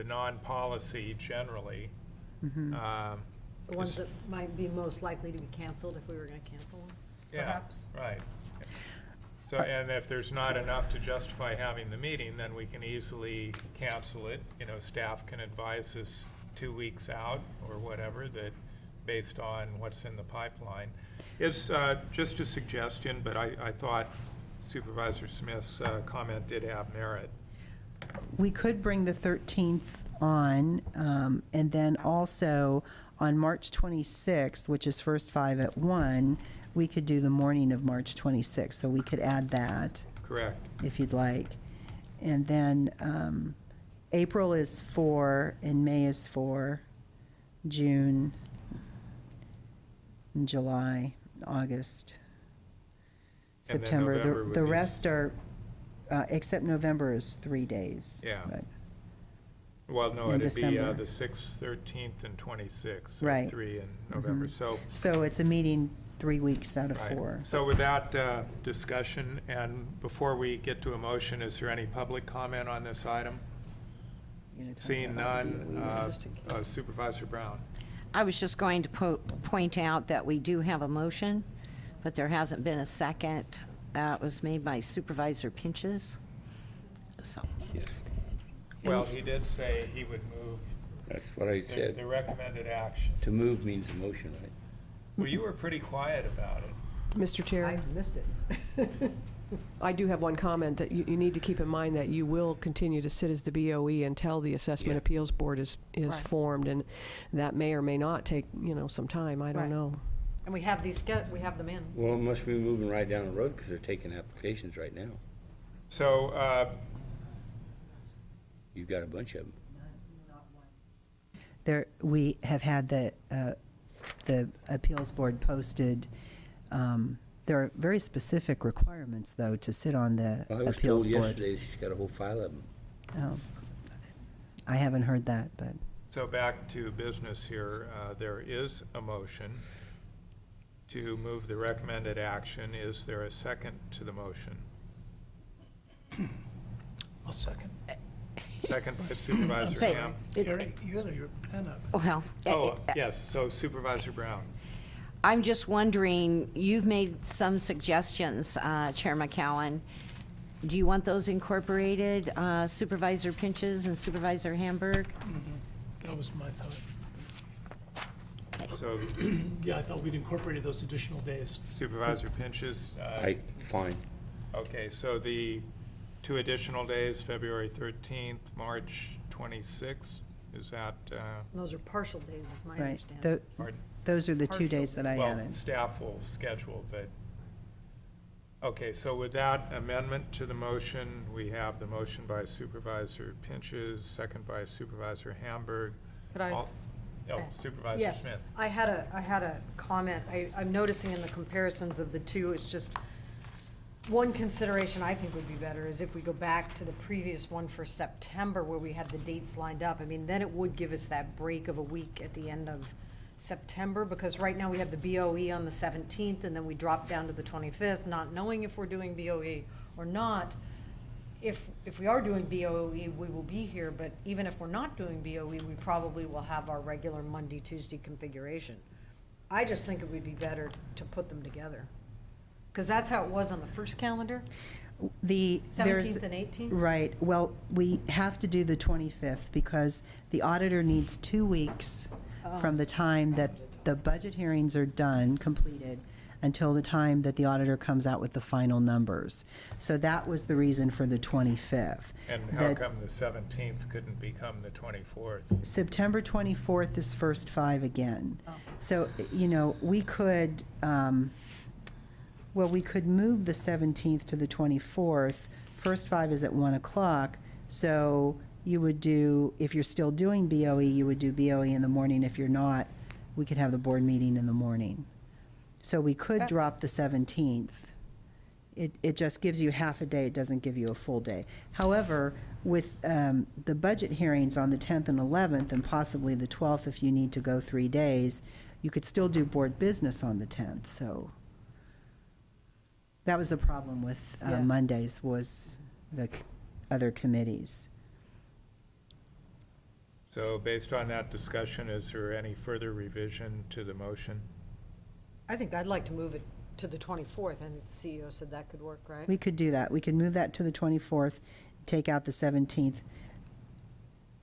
non-policy generally. Mm-hmm. The ones that might be most likely to be canceled if we were going to cancel one, Yeah, perhaps? right. So, and if there's not enough to justify having the meeting, then we can easily cancel it. Staff can advise us 2 weeks out or whatever, that based on what's in the pipeline. It's just a suggestion, but I thought Supervisor Smith's comment did have merit. We could bring the 13th on, and then also on March 26th, which is First 5 at 1, we could do the morning of March 26th, so we could add that. Correct. If you'd like. And then April is 4, and May is 4, June, and July, August, And then September. November would The be rest are, except November is 3 days. Yeah. but- Well, no, in it'd be December. the 6th, 13th, and 26th. So Right. 3 in November. Mhm. So it's a meeting 3 weeks out of Right. 4. So with that discussion, and before we get to a motion, is there any public comment on this item? Seeing none, Supervisor Brown. I was just going to point out that we do have a motion, but there hasn't been a second. It was made by Supervisor Pinches. So. Well, he did say he would move. That's what I said. The recommended action. To move means a motion, right? Well, you were pretty quiet about it. Mr. Chair? I missed it. I do have one comment that you need to keep in mind that you will continue to sit as the BOE until the Assessment Appeals Board is Right. formed, and that may or may not take, some time. I don't Right. know. And we have we have them in. Well, it must be moving right down the road because they're taking applications right now. So, You've got a bunch of them. We have had the appeals board posted There are very specific requirements, though, to sit on the I was appeals told board. yesterday she's got a whole file of them. Oh, I haven't heard that, but So back to business here, there is a motion to move the recommended action. Is there a second to the motion? I'll second. Second by Supervisor Say- Ham. Gary, you got your pen up. Well, Oh, yes, so Supervisor Brown. I'm just wondering, you've made some suggestions, Chair McCowan. Do you want those incorporated, Supervisor Pinches and Supervisor Hamburg? That was my thought. So Yeah, I thought we'd incorporated those additional days. Supervisor Pinches? Fine. Okay, so the 2 additional days, February 13th, March 26th, is that? Those are partial days, is my right. understanding. Pardon? Those are the 2 days that I Well, added. staff will schedule, but, okay, so with that amendment to the motion, we have the motion by Supervisor Pinches, second by Supervisor Hamburg. Could I? Oh, Supervisor Yes, Smith. I had a comment. I'm noticing in the comparisons of the two, it's just, one consideration I think would be better is if we go back to the previous one for September where we had the dates lined up. I mean, then it would give us that break of a week at the end of September, because right now we have the BOE on the 17th, and then we drop down to the 25th, not knowing if we're doing BOE or not. If we are doing BOE, we will be here, but even if we're not doing BOE, we probably will have our regular Monday, Tuesday configuration. I just think it would be better to put them together, because that's how it was on the first calendar. There's 17th and 18th? Right. Well, we have to do the 25th because the auditor needs 2 weeks from the time that the budget hearings are done, completed, until the time that the auditor comes out with the final numbers. So that was the reason for the 25th. And how come the 17th couldn't become the 24th? September 24th is first 5 again. So, you know, we could, we could move the 17th to the 24th. First 5 is at 1 o'clock, so you would do, if you're still doing BOE, you would do BOE in the morning. If you're not, we could have the board meeting in the morning. So we could drop the 17th. It just gives you half a day, it doesn't give you a full day. However, with the budget hearings on the 10th and 11th, and possibly the 12th if you need to go 3 days, you could still do board business on the 10th, so. That was the problem with Yeah. Mondays, was the other committees. So based on that discussion, is there any further revision to the motion? I think I'd like to move it to the 24th, and the CEO said that could work, right? We could do that. We could move that to the 24th, take out the 17th.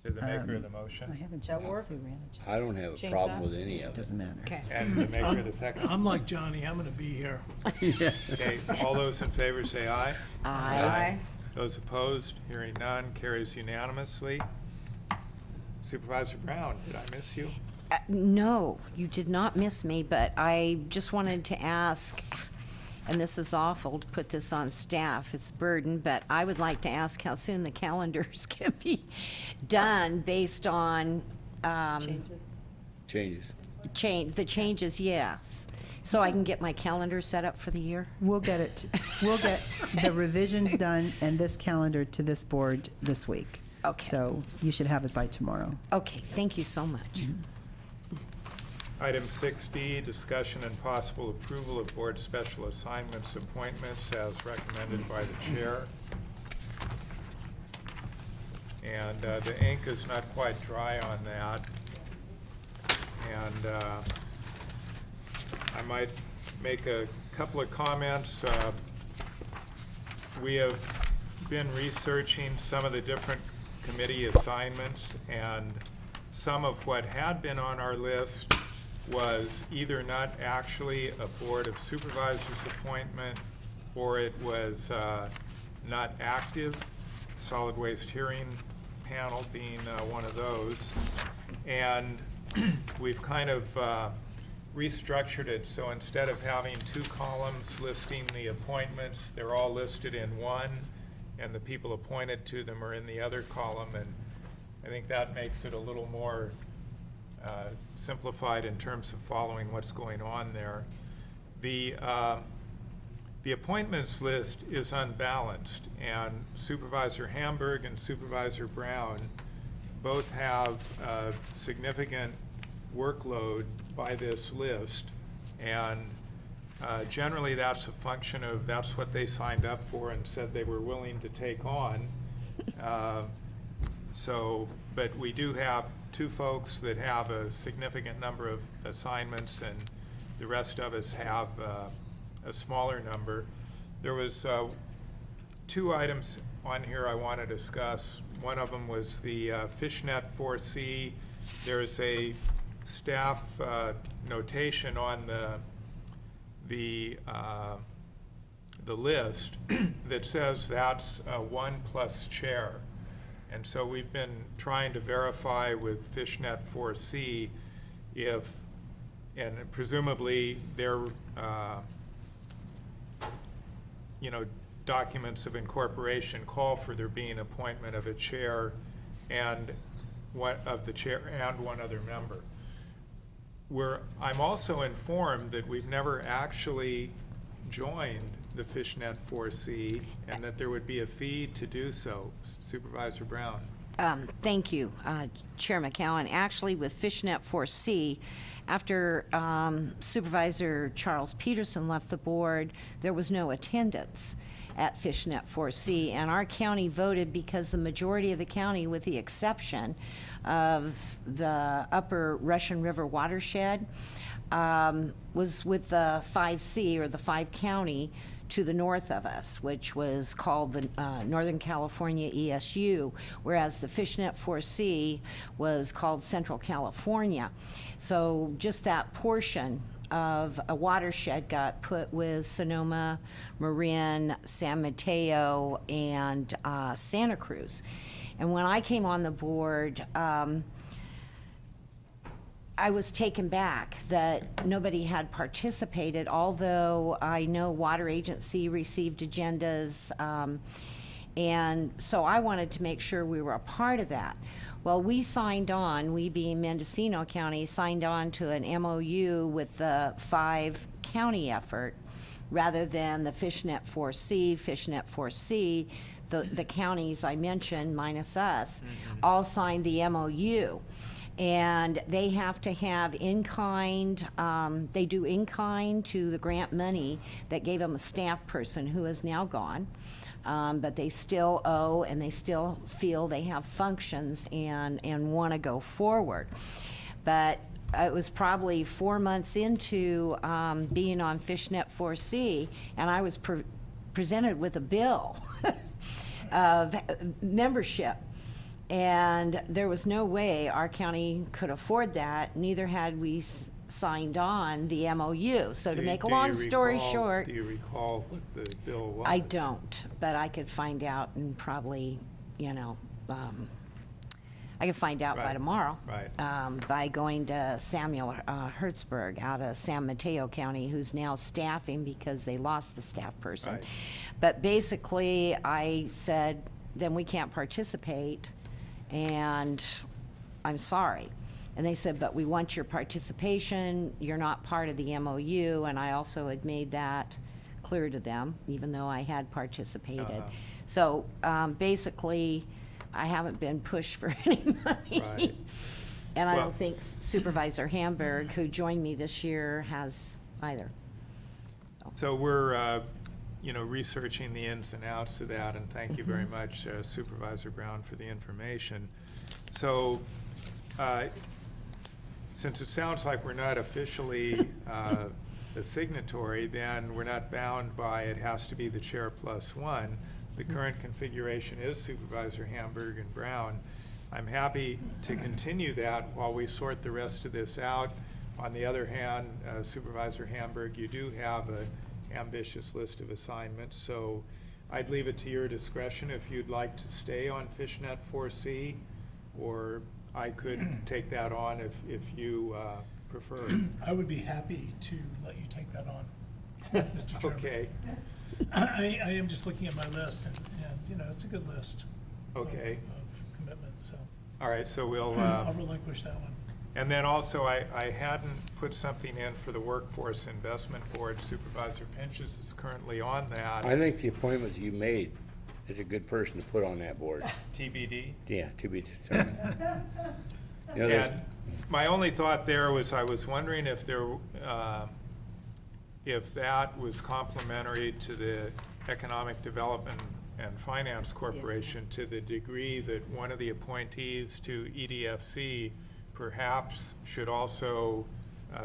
To the maker of the motion? I haven't That checked. work? Sue ran the check. I don't have a Change problem that? with any of it. Doesn't matter. Okay. And the maker of the second? I'm like Johnny, I'm going to be here. Okay, all those in favor say aye. Aye. Those opposed, hearing none, carries unanimously. Supervisor Brown, did I miss you? No, you did not miss me, but I just wanted to ask, and this is awful to put this on staff, it's a burden, but I would like to ask how soon the calendars can be done based on Changes. the changes, yes. So I can get my calendar set up for the year? We'll get the revisions done and this calendar to this board this week. Okay. So you should have it by tomorrow. Okay, thank you so much. Item 6B, discussion and possible approval of board special assignments appointments as recommended by the chair. And the ink is not quite dry on that. And I might make a couple of comments. We have been researching some of the different committee assignments, and some of what had been on our list was either not actually a Board of Supervisors appointment, or it was not active, Solid Waste Hearing Panel being one of those. And we've kind of restructured it, so instead of having 2 columns listing the appointments, they're all listed in one, and the people appointed to them are in the other column, and I think that makes it a little more simplified in terms of following what's going on there. The the appointments list is unbalanced, and Supervisor Hamburg and Supervisor Brown both have a significant workload by this list, and generally that's a function of that's what they signed up for and said they were willing to take on. But we do have two folks that have a significant number of assignments, and the rest of us have a smaller number. There was two items on here I want to discuss. One of them was the Fishnet 4C. There is a staff notation on the list that says that's 1+ chair. And so we've been trying to verify with Fishnet 4C if, and presumably their, documents of incorporation call for there being appointment of a chair and one other member. I'm also informed that we've never actually joined the Fishnet 4C and that there would be a fee to do so. Supervisor Brown. Thank you, Chair McCowan. Actually, with Fishnet 4C, after Supervisor Charles Peterson left the board, there was no attendance at Fishnet 4C, and our county voted because the majority of the county, with the exception of the upper Russian River watershed, was with the 5C, or the 5 county to the north of us, which was called the Northern California ESU, whereas the Fishnet 4C was called Central California. So just that portion of a watershed got put with Sonoma, Marin, San Mateo, and Santa Cruz. And when I came on the board, I was taken back that nobody had participated, although I know Water Agency received agendas, and so I wanted to make sure we were a part of that. Well, we signed on, we being Mendocino County, signed on to an MOU with the 5 county effort rather than the Fishnet 4C. Fishnet 4C, the counties I mentioned, minus us, all signed the MOU. And they have to have in-kind, they do in-kind to the grant money that gave them a staff person who is now gone. But they still owe, and they still feel they have functions and want to go forward. But it was probably 4 months into being on Fishnet 4C, and I was presented with a bill of membership. And there was no way our county could afford that, neither had we signed on the MOU. So to make a long story short. Do you recall what the bill was? I don't, but I could find out and probably, I could find out by tomorrow. Right. By going to Samuel Hertzberg out of San Mateo County, who's now staffing because they lost the staff person. Right. But basically, I said, then we can't participate, and I'm sorry. And they said, but we want your participation. You're not part of the MOU. And I also had made that clear to them, even though I had participated. So basically, I haven't been pushed for any money. Right. And I don't think Supervisor Hamburg, who joined me this year, has either. So we're researching the ins and outs of that, and thank you very much, Supervisor Brown, for the information. So since it sounds like we're not officially a signatory, then we're not bound by it has to be the chair plus one. The current configuration is Supervisor Hamburg and Brown. I'm happy to continue that while we sort the rest of this out. On the other hand, Supervisor Hamburg, you do have an ambitious list of assignments, so I'd leave it to your discretion if you'd like to stay on Fishnet 4C, or I could take that on if you prefer. I would be happy to let you take that on, Mr. Chairman. Okay. I am just looking at my list, and it's a good list. Okay. Of commitments, so. All right, so we'll I'll relinquish that one. And then also, I hadn't put something in for the Workforce Investment Board. Supervisor Pinches is currently on that. I think the appointments you made is a good person to put on that board. TBD? Yeah, to be determined. You know, there's- And my only thought there was, I was wondering if that was complementary to the Economic Development and Finance Corporation, to the degree that one of the appointees to EDFC perhaps should also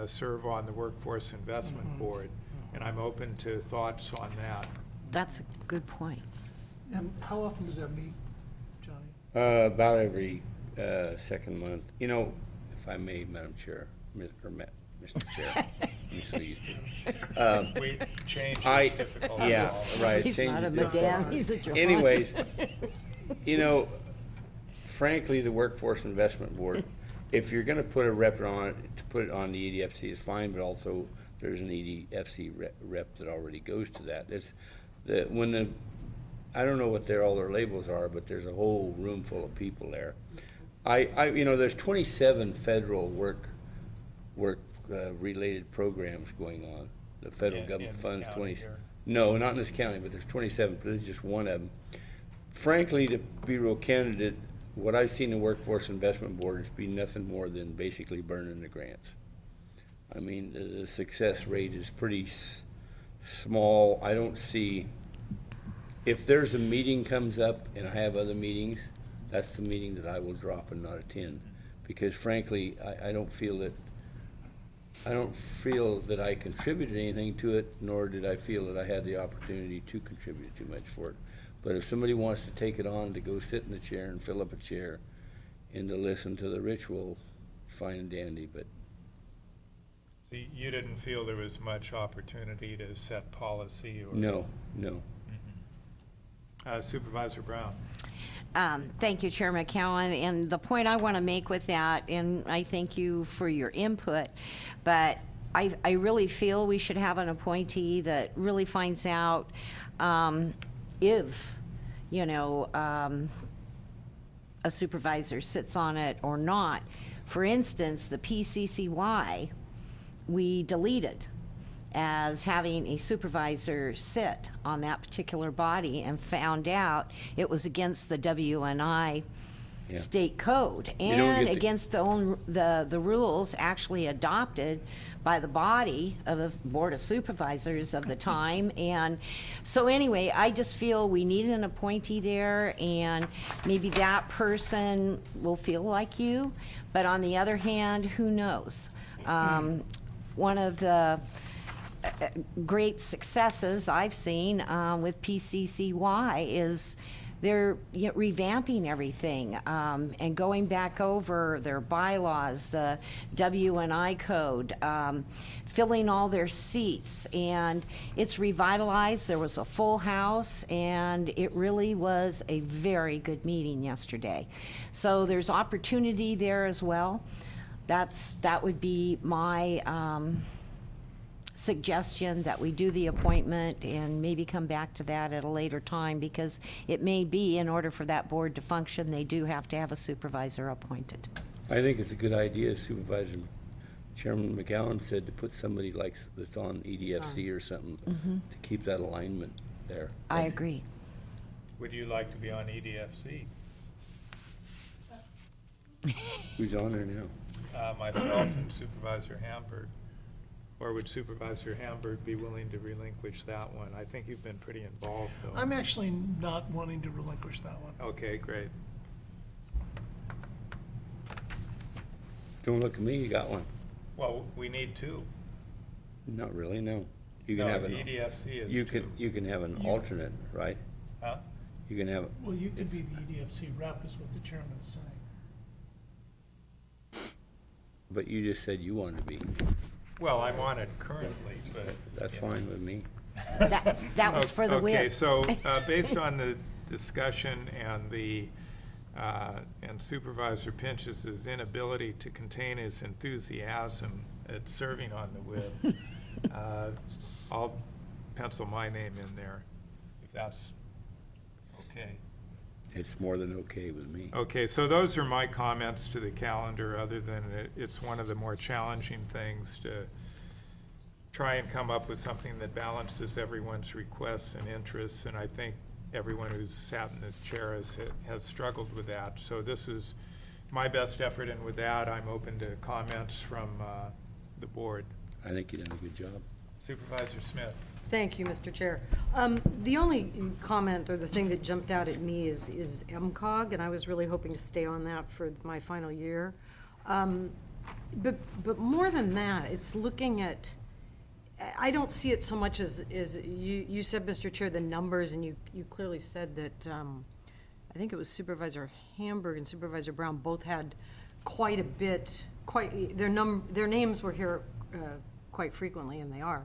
serve on the Workforce Investment Board. And I'm open to thoughts on that. That's a good point. And how often does that meet, Johnny? About every second month. You know, if I may, Madam Chair, Mr. Chair, I'm so used to it. We change I- is difficult. Yeah, right. He's change not a is difficult. madam, he's a John. Anyways, you know, frankly, the Workforce Investment Board, if you're gonna put a rep on it, to put it on the EDFC is fine, but also there's an EDFC rep that already goes to that. I don't know what all their labels are, but there's a whole room full of people there. You know, there's 27 federal work related programs going on. The federal government in funds the 20. county here? No, not in this county, but there's 27, but this is just one of them. Frankly, to be real candid, what I've seen the Workforce Investment Board is be nothing more than basically burning the grants. I mean, the success rate is pretty small. I don't see, if there's a meeting comes up and I have other meetings, that's the meeting that I will drop and not attend. Because frankly, I don't feel that I contributed anything to it, nor did I feel that I had the opportunity to contribute too much for it. But if somebody wants to take it on to go sit in the chair and fill up a chair and to listen to the ritual, fine and dandy, but So you didn't feel there was much opportunity to set policy or? no. Supervisor Brown. Thank you, Chair McCowan. And the point I want to make with that, and I thank you for your input, but I really feel we should have an appointee that really finds out if, you know, a supervisor sits on it or not. For instance, the PCCY, we deleted as having a supervisor sit on that particular body and found out it was against the WNI state code and against the rules actually adopted by the body of the Board of Supervisors of the time. And so anyway, I just feel we need an appointee there, and maybe that person will feel like you, but on the other hand, who knows? One of the great successes I've seen with PCCY is they're revamping everything and going back over their bylaws, the WNI code, filling all their seats, and it's revitalized. There was a full house, and it really was a very good meeting yesterday. So there's opportunity there as well. That would be my suggestion, that we do the appointment and maybe come back to that at a later time, because it may be, in order for that board to function, they do have to have a supervisor appointed. I think it's a good idea, Supervisor Chairman McGowan said, to put somebody like that's on EDFC or something to keep that alignment there. I agree. Would you like to be on EDFC? Who's on there now? Myself and Supervisor Hamburg. Or would Supervisor Hamburg be willing to relinquish that one? I think you've been pretty involved, though. I'm actually not wanting to relinquish that one. Okay, great. Don't look at me, you got one. Well, we need two. Not really, no. You can No, have an. EDFC is you two. You can have an alternate, right? Huh? You can have. Well, you could be the EDFC rep, is what the chairman is saying. But you just said you wanted to be. Well, I'm on it currently, but. That's fine with me. That was for the win. Okay, so based on the discussion and the and Supervisor Pinch's inability to contain his enthusiasm at serving on the WIB, I'll pencil my name in there, if that's okay. It's more than okay with me. Okay, so those are my comments to the calendar, other than it's one of the more challenging things to try and come up with something that balances everyone's requests and interests, and I think everyone who's sat in this chair has struggled with that. So this is my best effort, and with that, I'm open to comments from the board. I think you did a good job. Supervisor Smith. Thank you, Mr. Chair. The only comment or the thing that jumped out at me is MCOG, and I was really hoping to stay on that for my final year. But more than that, it's looking at, I don't see it so much as you said, Mr. Chair, the numbers, and you clearly said that, I think it was Supervisor Hamburg and Supervisor Brown both had quite a bit, their names were here quite frequently, and they are.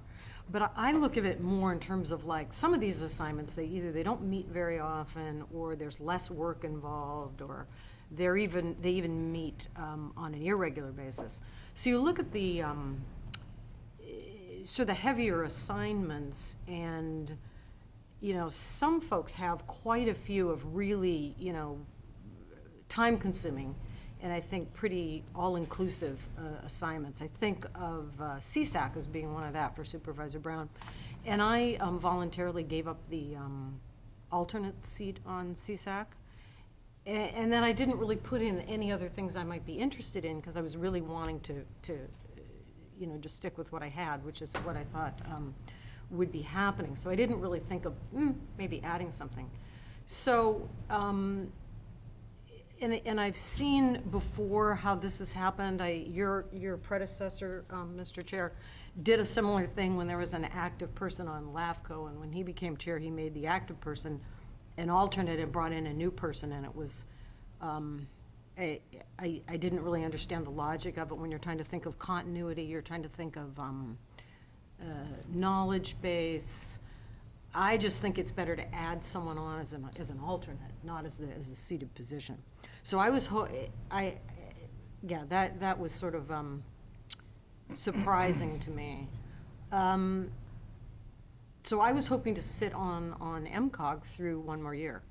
But I look at it more in terms of like some of these assignments, they don't meet very often, or there's less work involved, or they even meet on an irregular basis. So you look at the heavier assignments, and some folks have quite a few of really time consuming, and I think pretty all-inclusive assignments. I think of CSAC as being one of that for Supervisor Brown. And I voluntarily gave up the alternate seat on CSAC. And then I didn't really put in any other things I might be interested in, because I was really wanting to just stick with what I had, which is what I thought would be happening. So I didn't really think of maybe adding something. So, and I've seen before how this has happened. Your predecessor, Mr. Chair, did a similar thing when there was an active person on LAFCO, and when he became chair, he made the active person an alternate and brought in a new person, and it was, I didn't really understand the logic of it. When you're trying to think of continuity, you're trying to think of knowledge base. I just think it's better to add someone on as an alternate, not as the seated position. So I was, that was sort of surprising to me. So I was hoping to sit on MCOG through one more year.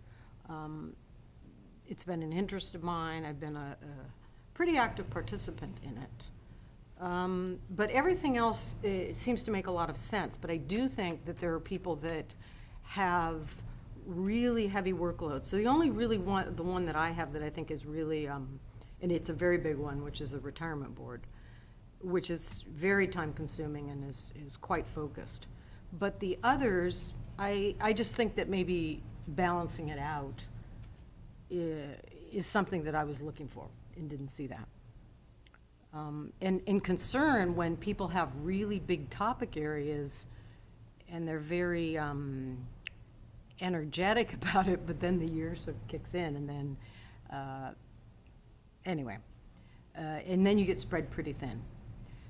It's been an interest of mine. I've been a pretty active participant in it. But everything else seems to make a lot of sense. But I do think that there are people that have really heavy workloads. So the only really the one that I have that I think is really, and it's a very big one, which is the retirement board, which is very time consuming and is quite focused. But the others, I just think that maybe balancing it out is something that I was looking for and didn't see that. And concern when people have really big topic areas and they're very energetic about it, but then the year sort of kicks in, and then anyway, and then you get spread pretty thin.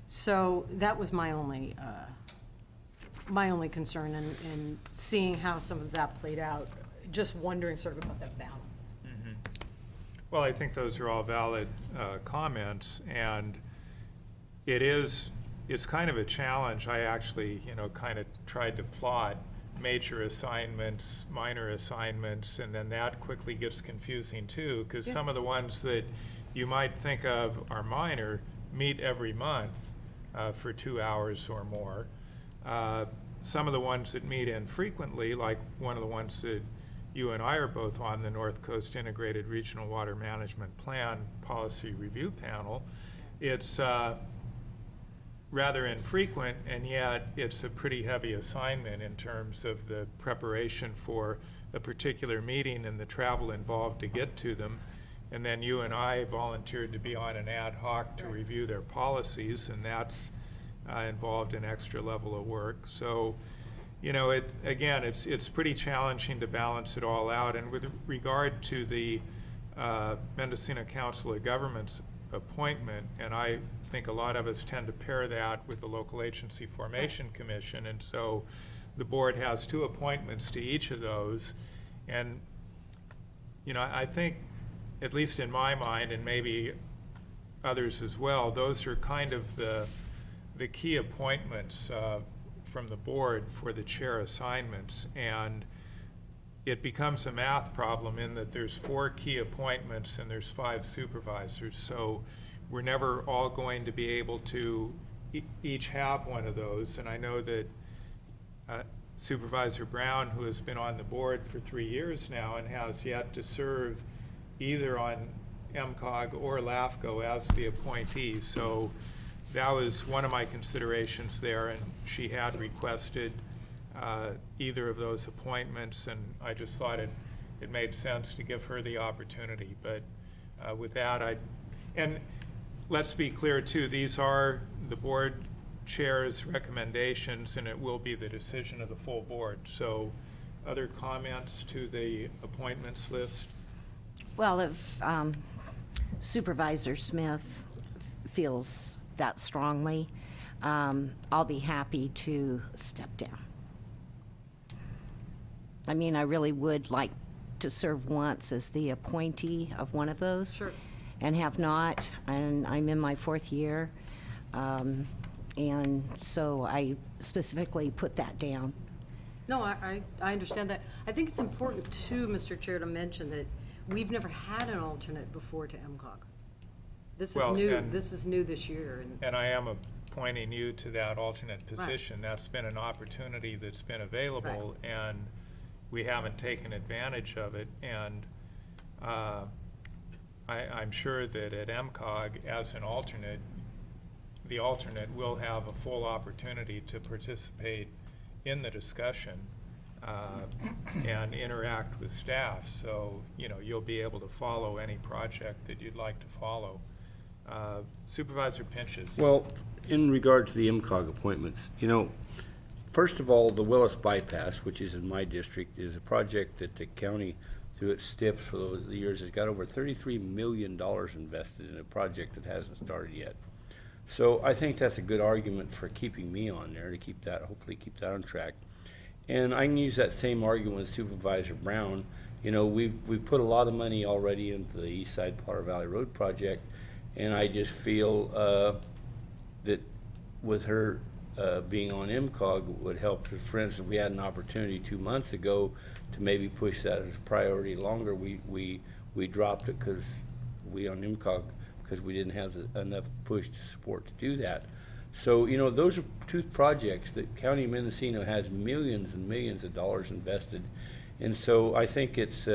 So that was my only concern, and seeing how some of that played out, just wondering sort of about that balance. Mm-hmm. Well, I think those are all valid comments, and it's kind of a challenge. I actually, kind of tried to plot major assignments, minor assignments, and then that quickly gets confusing too, because some of the ones that you might think of are minor meet every month for 2 hours or more. Some of the ones that meet infrequently, like one of the ones that you and I are both on, the North Coast Integrated Regional Water Management Plan Policy Review Panel, it's rather infrequent, and yet it's a pretty heavy assignment in terms of the preparation for a particular meeting and the travel involved to get to them. And then you and I volunteered to be on an ad hoc to review their policies, and that's involved an extra level of work. So, again, it's pretty challenging to balance it all out. And with regard to the Mendocino Council of Governments appointment, and I think a lot of us tend to pair that with the Local Agency Formation Commission, and so the board has 2 appointments to each of those. And, I think, at least in my mind, and maybe others as well, those are kind of the key appointments from the board for the chair assignments. And it becomes a math problem in that there's 4 key appointments and there's 5 supervisors. So we're never all going to be able to each have one of those. And I know that Supervisor Brown, who has been on the board for 3 years now and has yet to serve either on MCOG or LAFCO as the appointee. So that was one of my considerations there, and she had requested either of those appointments, and I just thought it made sense to give her the opportunity. But with that, and let's be clear too, these are the board chair's recommendations, and it will be the decision of the full board. So other comments to the appointments list? Well, if Supervisor Smith feels that strongly, I'll be happy to step down. I mean, I really would like to serve once as the appointee of one of those. Sure. And have not, and I'm in my 4th year. And so I specifically put that down. No, I understand that. I think it's important too, Mr. Chair, to mention that we've never had an alternate before to MCOG. This is new. This is new this year. And I am appointing you to that alternate position. Right. That's been an opportunity that's been available, right, and we haven't taken advantage of it. And I'm sure that at MCOG, as an alternate, the alternate will have a full opportunity to participate in the discussion and interact with staff. So, you know, you'll be able to follow any project that you'd like to follow. Supervisor Pinches. Well, in regard to the MCOG appointments, you know, first of all, the Willis Bypass, which is in my district, is a project that the county, through its STIPs for the years, has got over $33 million invested in a project that hasn't started yet. So I think that's a good argument for keeping me on there, to keep that, hopefully keep that on track. And I can use that same argument with Supervisor Brown. You know, we've put a lot of money already into the East Side Potter Valley Road project, and I just feel that with her being on MCOG would help. For instance, we had an opportunity 2 months ago to maybe push that as a priority longer. We dropped it because we on MCOG, because we didn't have enough push to support to do that. So, you know, those are 2 projects that County of Mendocino has millions and millions of dollars invested. And so I think it's,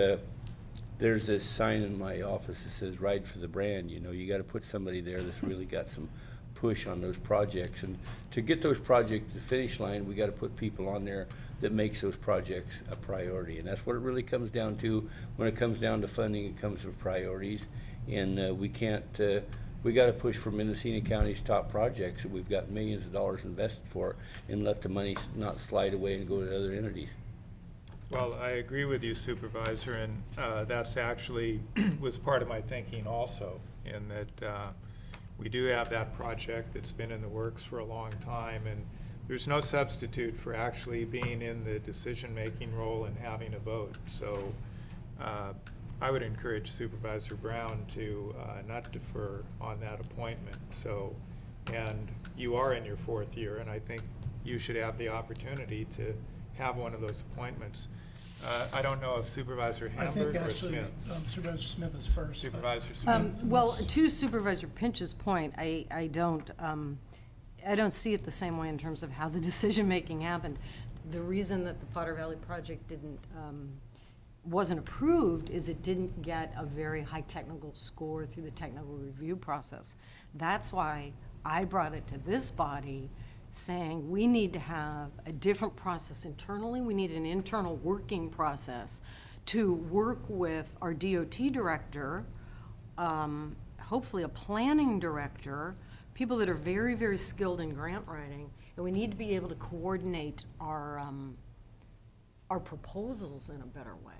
there's this sign in my office that says ride for the brand. You know, you got to put somebody there that's really got some push on those projects. And to get those projects to the finish line, we got to put people on there that makes those projects a priority. And that's what it really comes down to. When it comes down to funding, it comes with priorities. And we can't, we got to push for Mendocino County's top projects that we've got millions of dollars invested for, and let the money not slide away and go to other entities. Well, I agree with you, Supervisor, and that's actually was part of my thinking also, in that we do have that project that's been in the works for a long time, and there's no substitute for actually being in the decision-making role and having a vote. So I would encourage Supervisor Brown to not defer on that appointment. So, and you are in your 4th year, and I think you should have the opportunity to have one of those appointments. I don't know if Supervisor Hamburg or Smith. Supervisor Smith is first. Supervisor Smith. Well, to Supervisor Pinch's point, I don't see it the same way in terms of how the decision-making happened. The reason that the Potter Valley project wasn't approved is it didn't get a very high technical score through the technical review process. That's why I brought it to this body, saying we need to have a different process internally. We need an internal working process to work with our DOT director, hopefully a planning director, people that are very, very skilled in grant writing, and we need to be able to coordinate our proposals in a better way.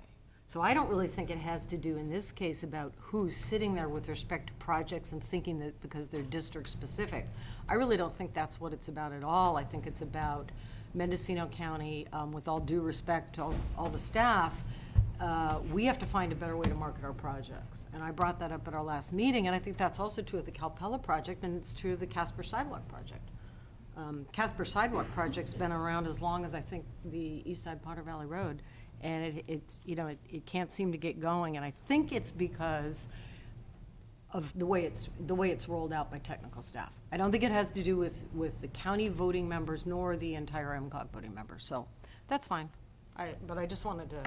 So I don't really think it has to do in this case about who's sitting there with respect to projects and thinking that because they're district specific. I really don't think that's what it's about at all. I think it's about Mendocino County, with all due respect to all the staff, we have to find a better way to market our projects. And I brought that up at our last meeting, and I think that's also true of the Calpella project, and it's true of the Casper Sidewalk project. Casper Sidewalk project's been around as long as I think the East Side Potter Valley Road, and it's, you know, it can't seem to get going, and I think it's because of the way it's rolled out by technical staff. I don't think it has to do with the county voting members nor the entire MCOG voting members, so that's fine. But I just wanted to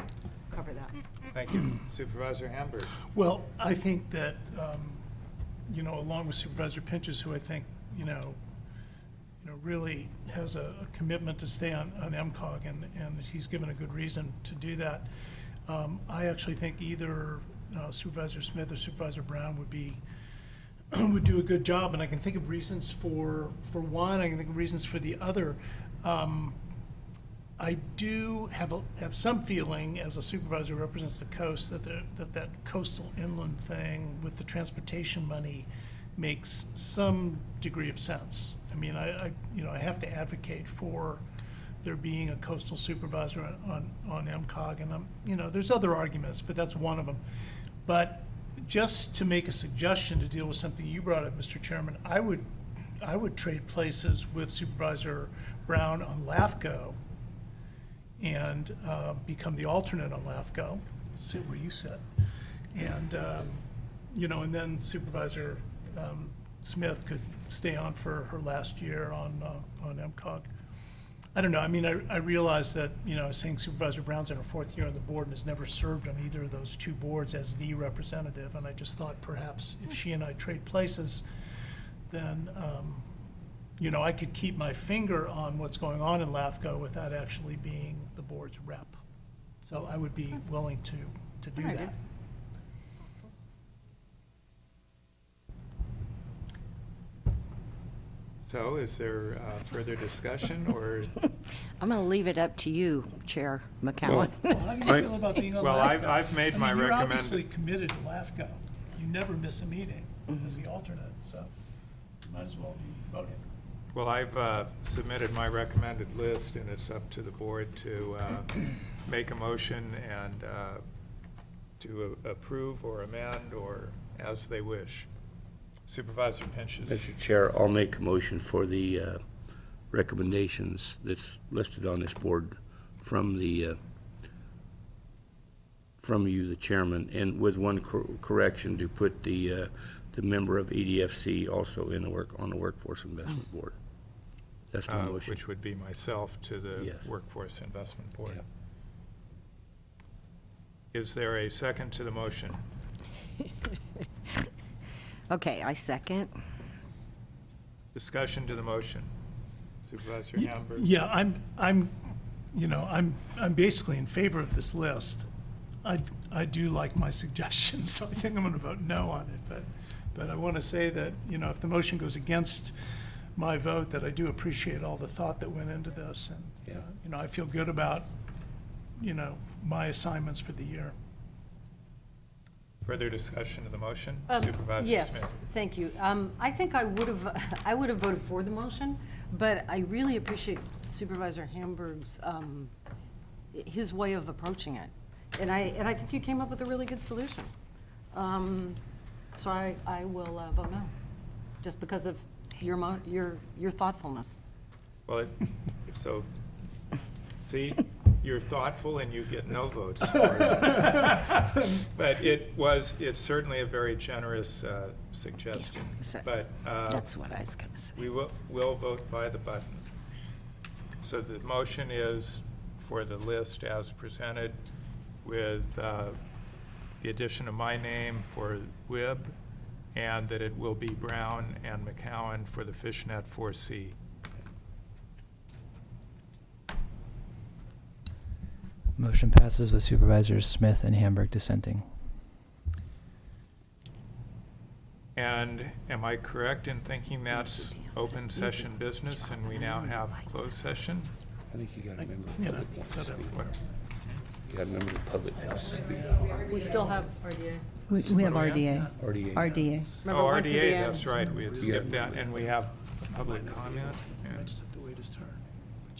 cover that. Thank you. Supervisor Hamburg. Well, I think that, you know, along with Supervisor Pinches, who I think, you know, really has a commitment to stay on MCOG, and he's given a good reason to do that. I actually think either Supervisor Smith or Supervisor Brown would do a good job, and I can think of reasons for one, I can think of reasons for the other. I do have some feeling, as a supervisor who represents the coast, that coastal inland thing with the transportation money makes some degree of sense. I mean, I have to advocate for there being a coastal supervisor on MCOG, and there's other arguments, but that's one of them. But just to make a suggestion to deal with something you brought up, Mr. Chairman, I would trade places with Supervisor Brown on LAFCO and become the alternate on LAFCO, sit where you sit, and and then Supervisor Smith could stay on for her last year on MCOG. I don't know. I mean, I realize that, saying Supervisor Brown's in her 4th year on the board and has never served on either of those two boards as the representative, and I just thought perhaps if she and I trade places, then, I could keep my finger on what's going on in LAFCO without actually being the board's rep. So I would be willing to do that. So is there further discussion, or? I'm going to leave it up to you, Chair McCowan. Well, how do you feel about being on LAFCO? Well, I've made my You're recommendation. obviously committed to LAFCO. You never miss a meeting as the alternate, so you might as well be voting. Well, I've submitted my recommended list, and it's up to the board to make a motion and to approve or amend or as they wish. Supervisor Pinches. Mr. Chair, I'll make a motion for the recommendations that's listed on this board from you, the chairman, and with one correction to put the member of EDFC also in on the Workforce Investment Board. That's my motion. Which would be myself to the Yes. Workforce Investment Board. Yeah. Is there a second to the motion? Okay, I second. Discussion to the motion. Supervisor Hamburg? Yeah, I'm basically in favor of this list. I do like my suggestions, so I think I'm going to vote no on it. But I want to say that, if the motion goes against my vote, that I do appreciate all the thought that went into this. And, I feel good about, my assignments for the year. Further discussion of the motion? Supervisor Smith? Yes, thank you. I think I would have voted for the motion, but I really appreciate Supervisor Hamburg's, his way of approaching it. And I think you came up with a really good solution. So I will vote no, just because of your thoughtfulness. Well, see, you're thoughtful and you get no votes. But it's certainly a very generous suggestion. But That's what I was going to say. we'll vote by the button. So the motion is for the list as presented with the addition of my name for WIB, and that it will be Brown and McCowan for the Fishnet 4C. Motion passes with Supervisors Smith and Hamburg dissenting. And am I correct in thinking that's open session business and we now have closed session? I think you got to remember the public wants to speak. You got to remember the public wants to speak. We still have RDA. We have RDA. RDA. RDA. Oh, RDA, that's right, we had skipped that, and we have public comment. I just have to wait his turn,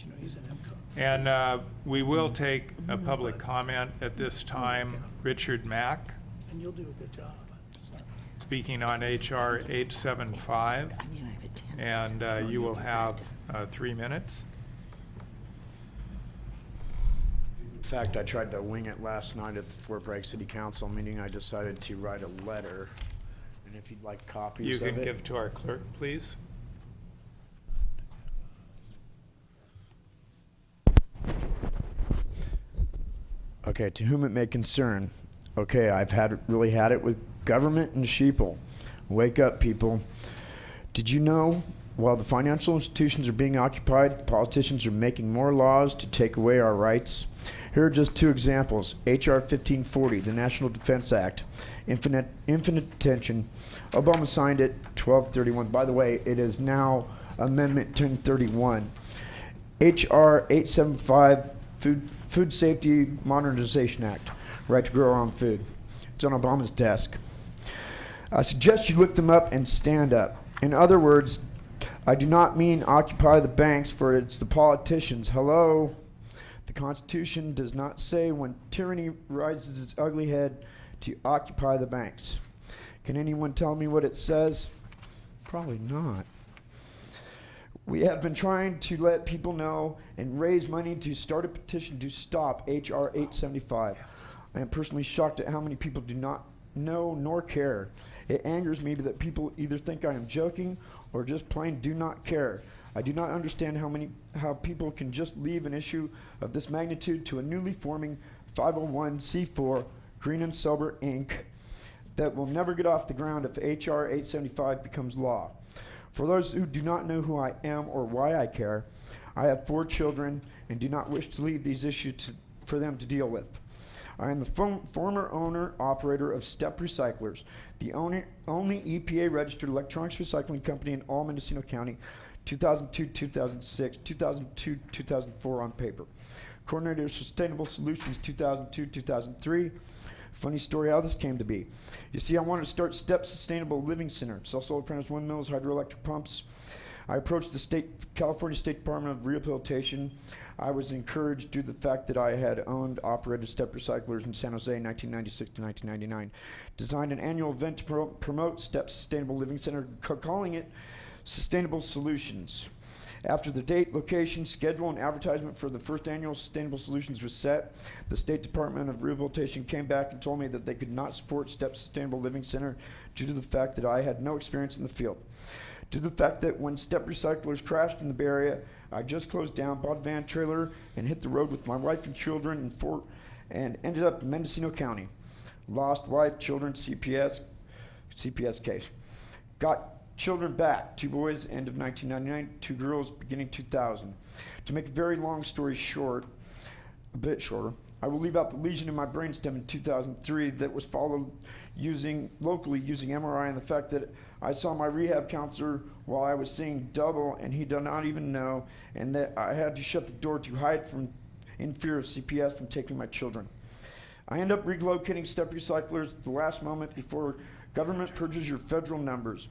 but he's an MCO. And we will take a public comment at this time. Richard Mack, And you'll do a good job. speaking on HR 875, and you will have 3 minutes. In fact, I tried to wing it last night at the Fort Bragg City Council meeting. I decided to write a letter, and if you'd like copies You of it. can give to our clerk, please. Okay, to whom it may concern. Okay, I've really had it with government and sheeple. Wake up, people. Did you know while the financial institutions are being occupied, politicians are making more laws to take away our rights? Here are just two examples. H.R. 1540, the National Defense Act, infinite detention. Obama signed it 12/31. By the way, it is now Amendment 1031. H.R. 875, Food Safety Modernization Act, right to grow our own food. It's on Obama's desk. I suggest you look them up and stand up. In other words, I do not mean occupy the banks, for it's the politicians. Hello? The Constitution does not say when tyranny rises its ugly head to occupy the banks. Can anyone tell me what it says? Probably not. We have been trying to let people know and raise money to start a petition to stop H.R. 875. I am personally shocked at how many people do not know nor care. It angers me that people either think I am joking or just plain do not care. I do not understand how people can just leave an issue of this magnitude to a newly forming 501c4 Green and Sober Inc. that will never get off the ground if H.R. 875 becomes law. For those who do not know who I am or why I care, I have 4 children and do not wish to leave these issues for them to deal with. I am the former owner-operator of Step Recyclers, the only EPA-registered electronics recycling company in all Mendocino County, 2002-2006, 2002-2004 on paper. Coordinator of Sustainable Solutions, 2002-2003. Funny story how this came to be. You see, I wanted to start Step Sustainable Living Center, sell solar panels, windmills, hydroelectric pumps. I approached the California State Department of Rehabilitation. I was encouraged due to the fact that I had owned, operated Step Recyclers in San Jose 1996 to 1999. Designed an annual event to promote Step Sustainable Living Center, calling it Sustainable Solutions. After the date, location, schedule, and advertisement for the first annual Sustainable Solutions was set, the State Department of Rehabilitation came back and told me that they could not support Step Sustainable Living Center due to the fact that I had no experience in the field. Due to the fact that when Step Recyclers crashed in the Bay Area, I just closed down, bought a van trailer, and hit the road with my wife and children and ended up in Mendocino County. Lost wife, children, CPS case. Got children back, 2 boys, end of 1999, 2 girls, beginning 2000. To make a very long story short, a bit shorter, I will leave out the lesion in my brainstem in 2003 that was followed locally using MRI, and the fact that I saw my rehab counselor while I was seeing double and he did not even know, and that I had to shut the door to hide in fear of CPS from taking my children. I end up relocating Step Recyclers at the last moment before government purges your federal numbers.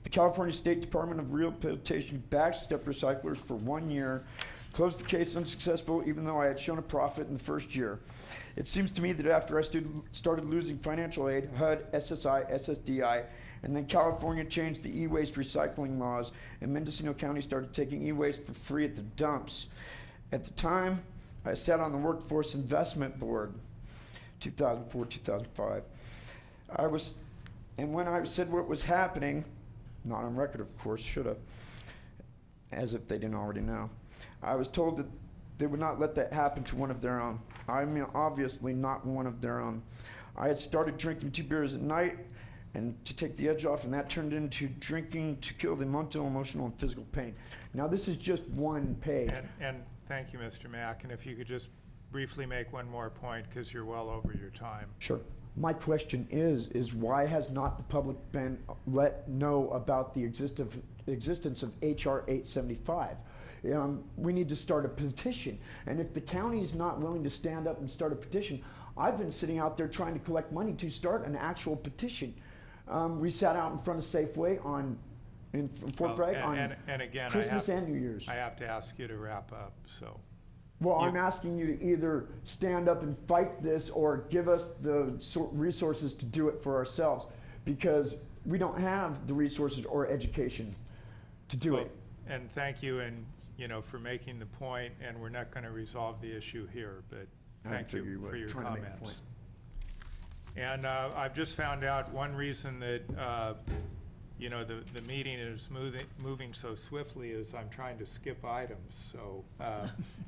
The California State Department of Rehabilitation backed Step Recyclers for 1 year, closed the case unsuccessful even though I had shown a profit in the first year. It seems to me that after I started losing financial aid, HUD, SSI, SSDI, and then California changed the e-waste recycling laws, and Mendocino County started taking e-waste for free at the dumps. At the time, I sat on the Workforce Investment Board, 2004-2005. And when I said what was happening, not on record, of course, should have, as if they didn't already know, I was told that they would not let that happen to one of their own. I mean, obviously not one of their own. I had started drinking 2 beers at night and to take the edge off, and that turned into drinking to kill the mental, emotional, and physical pain. Now, this is just one page. And thank you, Mr. Mack. And if you could just briefly make one more point, because you're well over your time. Sure. My question is why has not the public been let know about the existence of H.R. 875? We need to start a petition. And if the county is not willing to stand up and start a petition, I've been sitting out there trying to collect money to start an actual petition. We sat out in front of Safeway in Fort Bragg on Christmas and New Year's. I have to ask you to wrap up, so. Well, I'm asking you to either stand up and fight this or give us the resources to do it for ourselves, because we don't have the resources or education to do it. And thank you, and for making the point, and we're not going to resolve the issue here, but Thank you for your comments. And I've just found out one reason that, you know, the meeting is moving so swiftly is I'm trying to skip items. So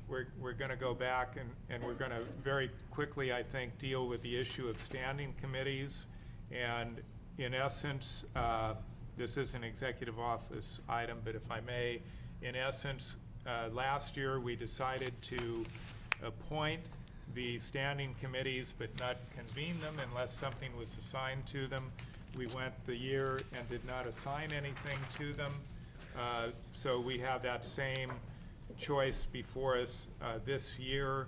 we're going to go back and we're going to very quickly, I think, deal with the issue of standing committees. And in essence, this is an executive office item, but if I may, in essence, last year we decided to appoint the standing committees but not convene them unless something was assigned to them. We went the year and did not assign anything to them. So we have that same choice before us this year.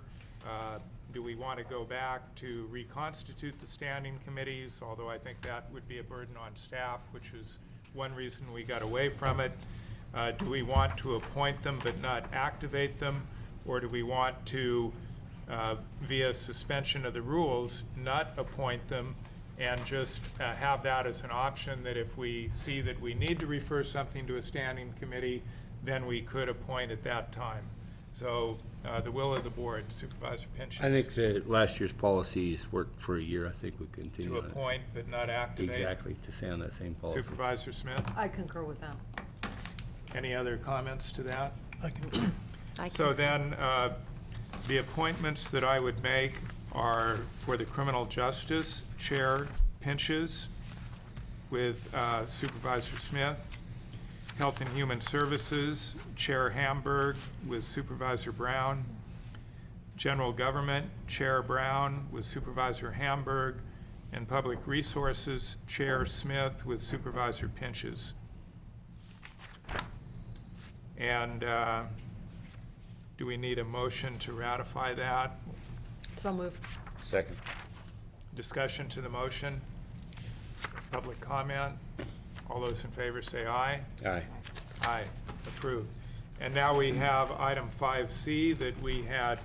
Do we want to go back to reconstitute the standing committees? Although I think that would be a burden on staff, which is one reason we got away from it. Do we want to appoint them but not activate them? Or do we want to, via suspension of the rules, not appoint them and just have that as an option that if we see that we need to refer something to a standing committee, then we could appoint at that time. So the will of the board, Supervisor Pinches. I think that last year's policies worked for a year. I think we continue to on that. Appoint but not activate. Exactly, to stay on that same policy. Supervisor Smith? I concur with that. Any other comments to that? I concur. So then the appointments that I would make are for the Criminal Justice, Chair Pinches with Supervisor Smith. Health and Human Services, Chair Hamburg with Supervisor Brown. General Government, Chair Brown with Supervisor Hamburg. And Public Resources, Chair Smith with Supervisor Pinches. And do we need a motion to ratify that? So moved. Second. Discussion to the motion? Public comment? All those in favor say aye. Aye. Aye. Approved. And now we have item 5C that we had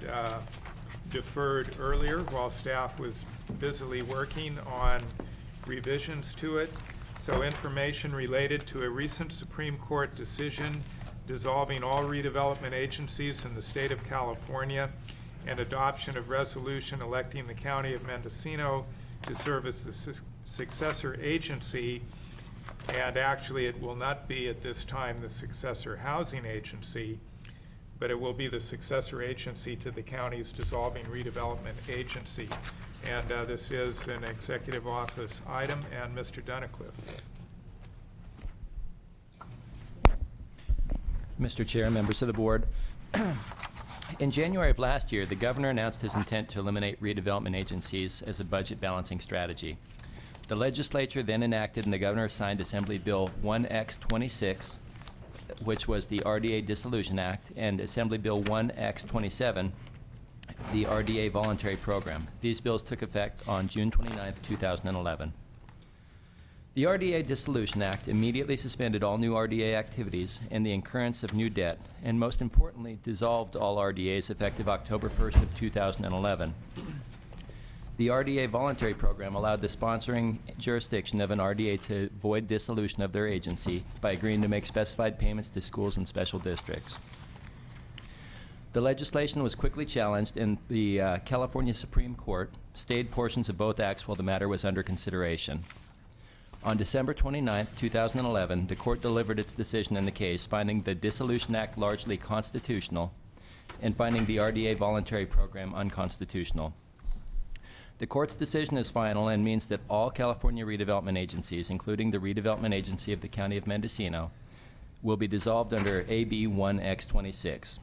deferred earlier while staff was busily working on revisions to it. So information related to a recent Supreme Court decision dissolving all redevelopment agencies in the state of California and adoption of resolution electing the County of Mendocino to serve as the successor agency. And actually, it will not be at this time the successor housing agency, but it will be the successor agency to the county's dissolving redevelopment agency. And this is an executive office item. And Mr. Dunnicliff. Mr. Chair, members of the board, in January of last year, the governor announced his intent to eliminate redevelopment agencies as a budget balancing strategy. The legislature then enacted and the governor signed Assembly Bill 1X26, which was the RDA Dissolution Act, and Assembly Bill 1X27, the RDA Voluntary Program. These bills took effect on June 29, 2011. The RDA Dissolution Act immediately suspended all new RDA activities and the incurrence of new debt, and most importantly, dissolved all RDAs effective October 1st of 2011. The RDA Voluntary Program allowed the sponsoring jurisdiction of an RDA to void dissolution of their agency by agreeing to make specified payments to schools and special districts. The legislation was quickly challenged, and the California Supreme Court stayed portions of both acts while the matter was under consideration. On December 29, 2011, the court delivered its decision in the case, finding the Dissolution Act largely constitutional and finding the RDA Voluntary Program unconstitutional. The court's decision is final and means that all California redevelopment agencies, including the redevelopment agency of the County of Mendocino, will be dissolved under AB 1X26.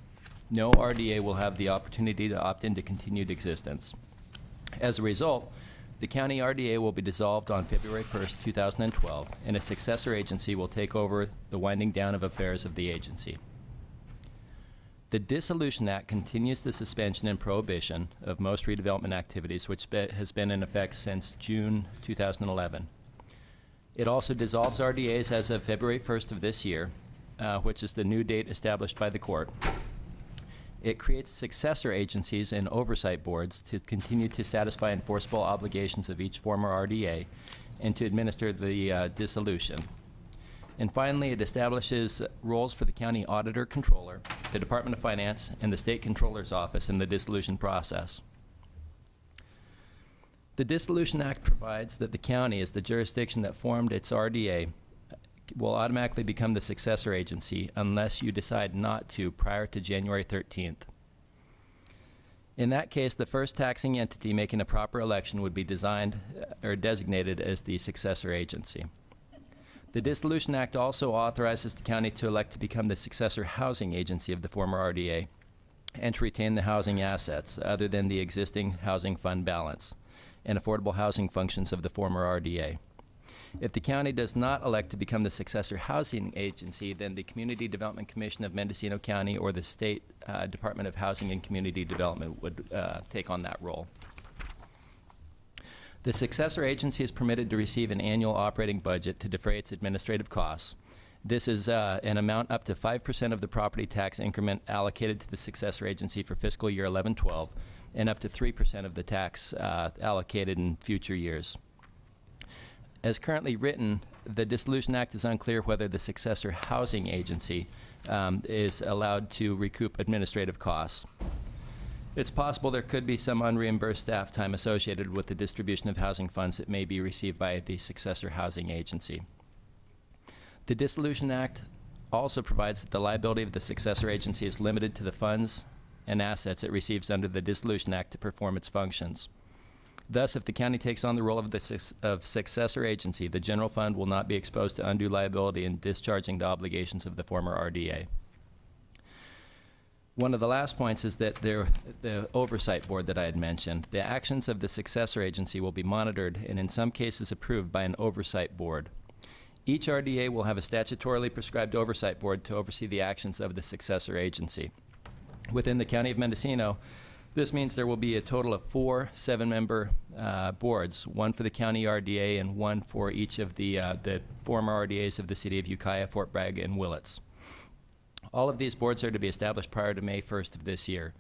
No RDA will have the opportunity to opt into continued existence. As a result, the county RDA will be dissolved on February 1st, 2012, and a successor agency will take over the winding down of affairs of the agency. The Dissolution Act continues the suspension and prohibition of most redevelopment activities, which has been in effect since June 2011. It also dissolves RDAs as of February 1st of this year, which is the new date established by the court. It creates successor agencies and oversight boards to continue to satisfy enforceable obligations of each former RDA and to administer the dissolution. And finally, it establishes roles for the county auditor controller, the Department of Finance, and the state controller's office in the dissolution process. The Dissolution Act provides that the county, as the jurisdiction that formed its RDA, will automatically become the successor agency unless you decide not to prior to January 13th. In that case, the first taxing entity making a proper election would be designed or designated as the successor agency. The Dissolution Act also authorizes the county to elect to become the successor housing agency of the former RDA and to retain the housing assets other than the existing housing fund balance and affordable housing functions of the former RDA. If the county does not elect to become the successor housing agency, then the Community Development Commission of Mendocino County or the State Department of Housing and Community Development would take on that role. The successor agency is permitted to receive an annual operating budget to defray its administrative costs. This is an amount up to 5% of the property tax increment allocated to the successor agency for fiscal year 11-12 and up to 3% of the tax allocated in future years. As currently written, the Dissolution Act is unclear whether the successor housing agency is allowed to recoup administrative costs. It's possible there could be some unreimbursed staff time associated with the distribution of housing funds that may be received by the successor housing agency. The Dissolution Act also provides that the liability of the successor agency is limited to the funds and assets it receives under the Dissolution Act to perform its functions. Thus, if the county takes on the role of the successor agency, the general fund will not be exposed to undue liability in discharging the obligations of the former RDA. One of the last points is that the oversight board that I had mentioned, the actions of the successor agency will be monitored and in some cases approved by an oversight board. Each RDA will have a statutorily prescribed oversight board to oversee the actions of the successor agency. Within the County of Mendocino, this means there will be a total of 4 7-member boards, one for the county RDA and one for each of the former RDAs of the city of Ukiah, Fort Bragg, and Willits. All of these boards are to be established prior to May 1st of this year.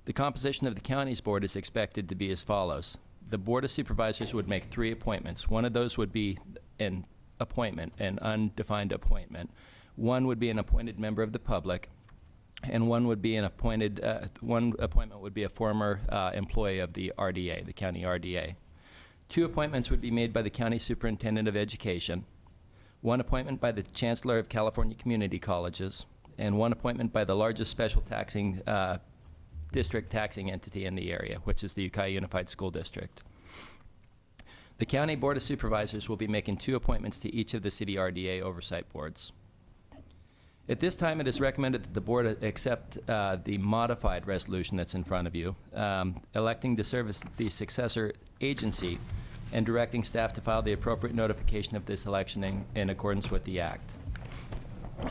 The composition of the county's board is expected to be as follows. The Board of Supervisors would make 3 appointments. One of those would be an appointment, an undefined appointment. One would be an appointed member of the public, and one would be an appointed, one appointment would be a former employee of the RDA, the county RDA. 2 appointments would be made by the county superintendent of education, 1 appointment by the chancellor of California community colleges, and 1 appointment by the largest special taxing district taxing entity in the area, which is the Ukiah Unified School District. The County Board of Supervisors will be making 2 appointments to each of the city RDA oversight boards. At this time, it is recommended that the board accept the modified resolution that's in front of you, electing to serve as the successor agency and directing staff to file the appropriate notification of this election in accordance with the Act.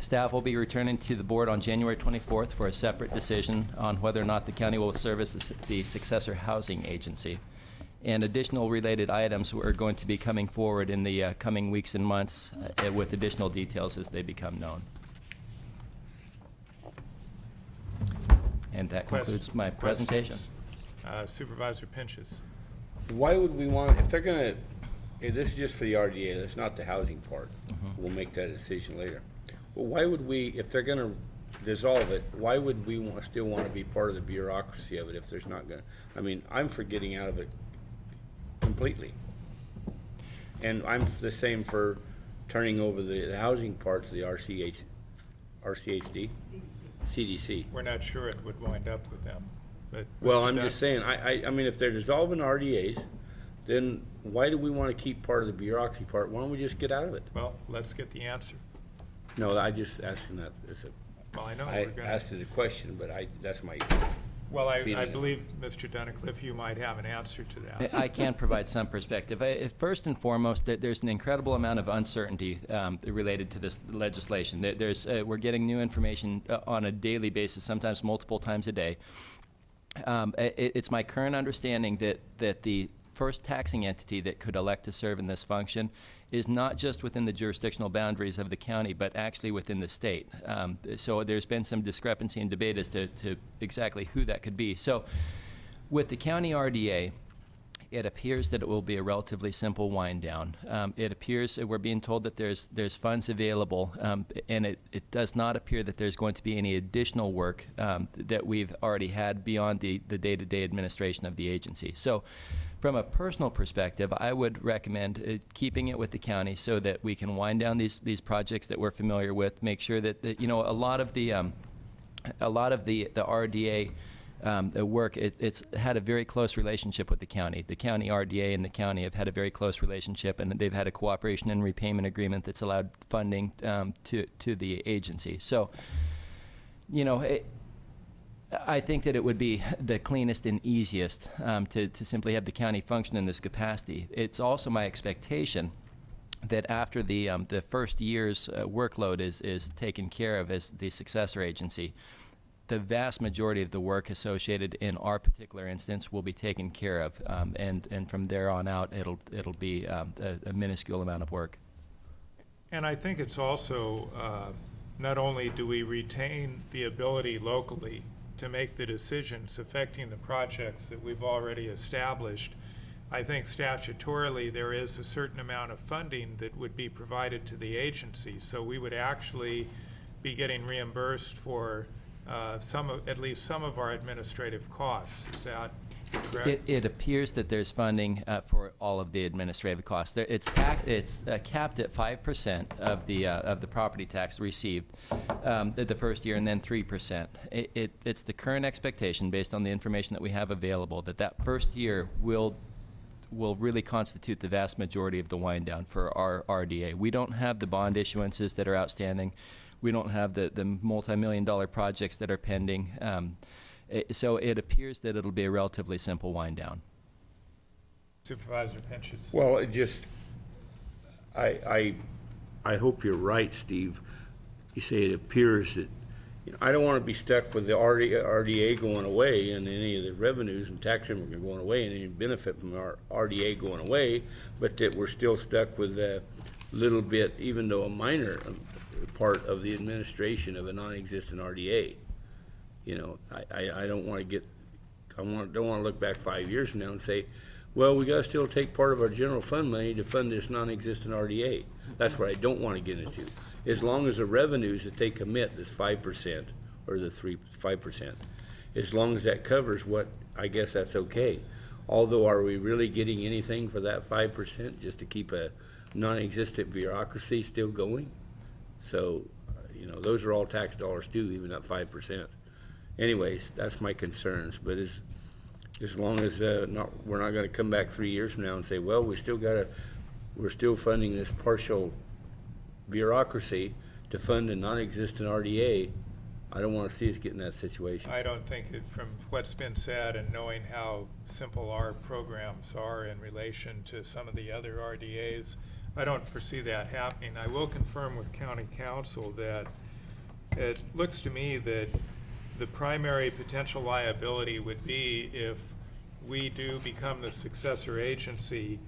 Staff will be returning to the board on January 24th for a separate decision on whether or not the county will serve as the successor housing agency. And additional related items are going to be coming forward in the coming weeks and months with additional details as they become known. And that concludes my presentation. Supervisor Pinches. Why would we want, if they're gonna, this is just for the RDA, that's not the housing part. We'll make that decision later. Well, why would we, if they're gonna dissolve it, why would we still want to be part of the bureaucracy of it if there's not gonna, I mean, I'm for getting out of it completely. And I'm the same for turning over the housing part to the RCHD? CDC. We're not sure it would wind up with them. But Well, Mr. I'm Dunn- just saying, I mean, if they're dissolving RDAs, then why do we want to keep part of the bureaucracy part? Why don't we just get out of it? Well, let's get the answer. No, I just asked him that as a, Well, I know I we're gonna. asked it a question, but that's my Well, I feeling of it. believe, Mr. Dunnacliff, you might have an answer to that. I can provide some perspective. First and foremost, there's an incredible amount of uncertainty related to this legislation. We're getting new information on a daily basis, sometimes multiple times a day. It's my current understanding that the first taxing entity that could elect to serve in this function is not just within the jurisdictional boundaries of the county, but actually within the state. So there's been some discrepancy and debate as to exactly who that could be. So with the county RDA, It appears that it will be a relatively simple wind down. It appears that we're being told that there's funds available, and it does not appear that there's going to be any additional work that we've already had beyond the day-to-day administration of the agency. So from a personal perspective, I would recommend keeping it with the county so that we can wind down these projects that we're familiar with, make sure that, you know, a lot of the RDA the work, it's had a very close relationship with the county. The county RDA and the county have had a very close relationship, and they've had a cooperation and repayment agreement that's allowed funding to the agency. So, you know, I think that it would be the cleanest and easiest to simply have the county function in this capacity. It's also my expectation that after the first year's workload is taken care of as the successor agency, the vast majority of the work associated in our particular instance will be taken care of, and from there on out, it'll be a minuscule amount of work. And I think it's also, not only do we retain the ability locally to make the decisions affecting the projects that we've already established, I think statutorily there is a certain amount of funding that would be provided to the agency. So we would actually be getting reimbursed for at least some of our administrative costs. Is that correct? It appears that there's funding for all of the administrative costs. It's capped at 5% of the property tax received the first year, and then 3%. It's the current expectation, based on the information that we have available, that first year will really constitute the vast majority of the wind down for our RDA. We don't have the bond issuances that are outstanding. We don't have the multi-million-dollar projects that are pending. So it appears that it'll be a relatively simple wind down. Supervisor Pinches. Well, it just, I hope you're right, Steve. You say it appears that, you know, I don't want to be stuck with the RDA going away and any of the revenues and tax revenue going away and any benefit from our RDA going away, but that we're still stuck with a little bit, even though a minor part of the administration of a non-existent RDA. You know, I don't want to don't want to look back 5 years from now and say, well, we got to still take part of our general fund money to fund this non-existent RDA. That's what I don't want to get into. As long as the revenues that they commit, this 5% or the 5%, as long as that covers what, I guess that's okay. Although, are we really getting anything for that 5% just to keep a non-existent bureaucracy still going? So, you know, those are all tax dollars too, even at 5%. Anyways, that's my concerns. But as long as we're not going to come back 3 years from now and say, well, we're still funding this partial bureaucracy to fund a non-existent RDA. I don't want to see us get in that situation. I don't think from what's been said and knowing how simple our programs are in relation to some of the other RDAs, I don't foresee that happening. I will confirm with County Council that it looks to me that the primary potential liability would be if we do become the successor agency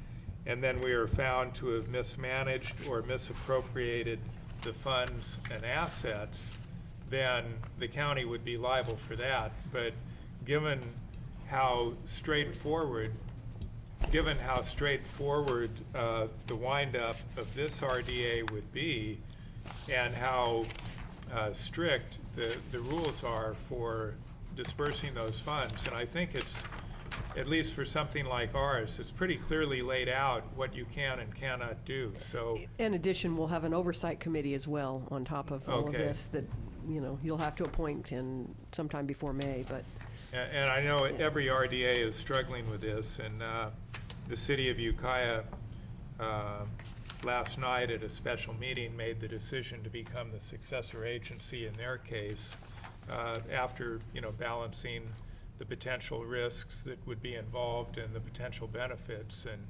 and then we are found to have mismanaged or misappropriated the funds and assets, then the county would be liable for that. But given how straightforward the windup of this RDA would be, and how strict the rules are for dispersing those funds, and I think it's, at least for something like ours, it's pretty clearly laid out what you can and cannot do. So, in addition, we'll have an oversight committee as well on top of all of this that, you know, you'll have to appoint in sometime before May, but. And I know every RDA is struggling with this, and the city of Ukiah last night at a special meeting made the decision to become the successor agency in their case after, you know, balancing the potential risks that would be involved and the potential benefits, and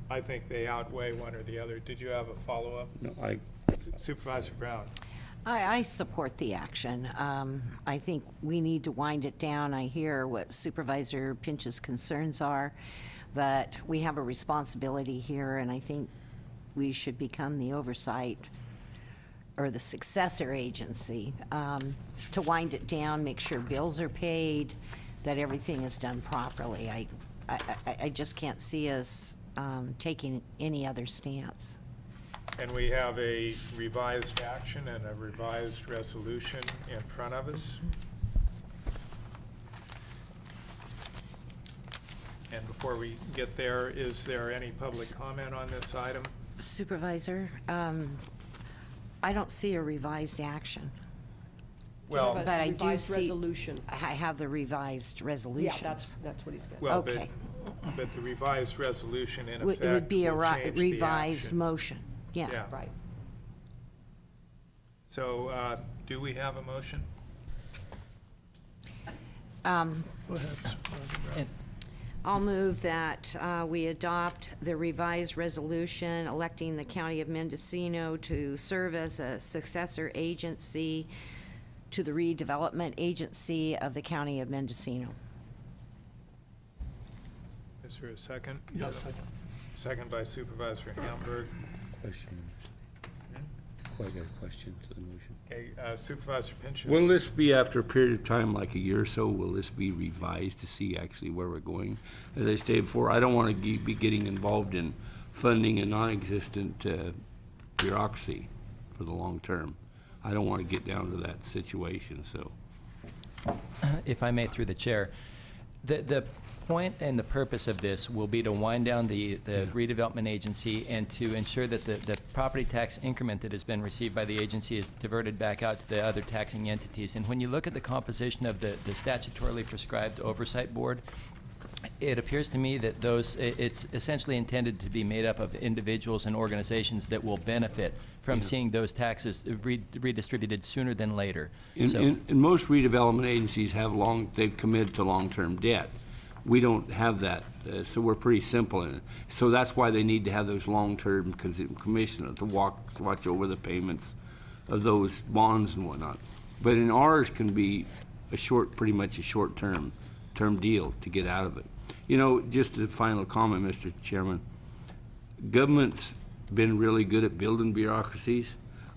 I think they outweigh one or the other. Did you have a follow-up? No, Supervisor Brown. I support the action. I think we need to wind it down. I hear what Supervisor Pinch's concerns are, but we have a responsibility here, and I think we should become the oversight or the successor agency to wind it down, make sure bills are paid, that everything is done properly. I just can't see us taking any other stance. And we have a revised action and a revised resolution in front of us. And before we get there, is there any public comment on this item? Supervisor, I don't see a revised action. Well, But But I do revised see. resolution. I have the revised resolutions. Yeah, that's what he's got. well, Okay. but the revised resolution in It would effect be a will change the revised action. motion. Yeah. Yeah. Right. So, do we have a motion? Go ahead, Supervisor Brown. I'll move that we adopt the revised resolution electing the County of Mendocino to serve as a successor agency to the redevelopment agency of the County of Mendocino. Is there a second? Yes, second. Second by Supervisor Hamburg. Question. I got a question to the motion. Okay, Supervisor Pinchas. Will this be after a period of time, like a year or so, will this be revised to see actually where we're going? As I stated before, I don't want to be getting involved in funding a non-existent bureaucracy for the long term. I don't want to get down to that situation, so. If I may, through the chair, the point and the purpose of this will be to wind down the redevelopment agency and to ensure that the property tax increment that has been received by the agency is diverted back out to the other taxing entities. And when you look at the composition of the statutorily prescribed oversight board, it appears to me that it's essentially intended to be made up of individuals and organizations that will benefit from seeing those taxes redistributed sooner than later. And most redevelopment agencies they've committed to long-term debt. We don't have that, so we're pretty simple in it. So that's why they need to have those long-term commissioners to watch over the payments of those bonds and whatnot. But in ours can be pretty much a short-term deal to get out of it. You know, just a final comment, Mr. Chairman. Government's been really good at building bureaucracies,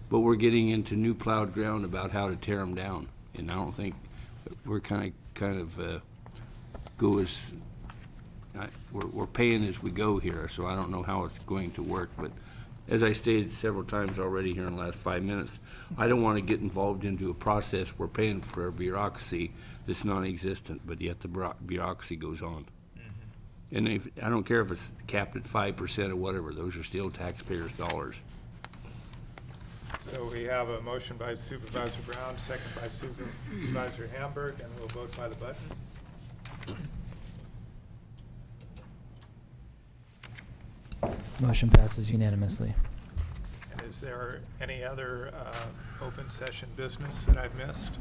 but we're getting into new plowed ground about how to tear them down. And I don't think we're kind of we're paying as we go here, so I don't know how it's going to work. But as I stated several times already here in the last 5 minutes, I don't want to get involved into a process where paying for a bureaucracy that's non-existent, but yet the bureaucracy goes on. And I don't care if it's capped at 5% or whatever, those are still taxpayers' dollars. So we have a motion by Supervisor Brown, second by Supervisor Hamburg, and we'll vote by the button. Motion passes unanimously. And is there any other open session business that I've missed?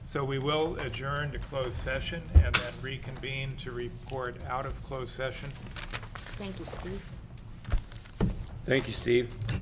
So we will adjourn to closed session and then reconvene to report out of closed session. Thank you, Steve. Thank you, Steve.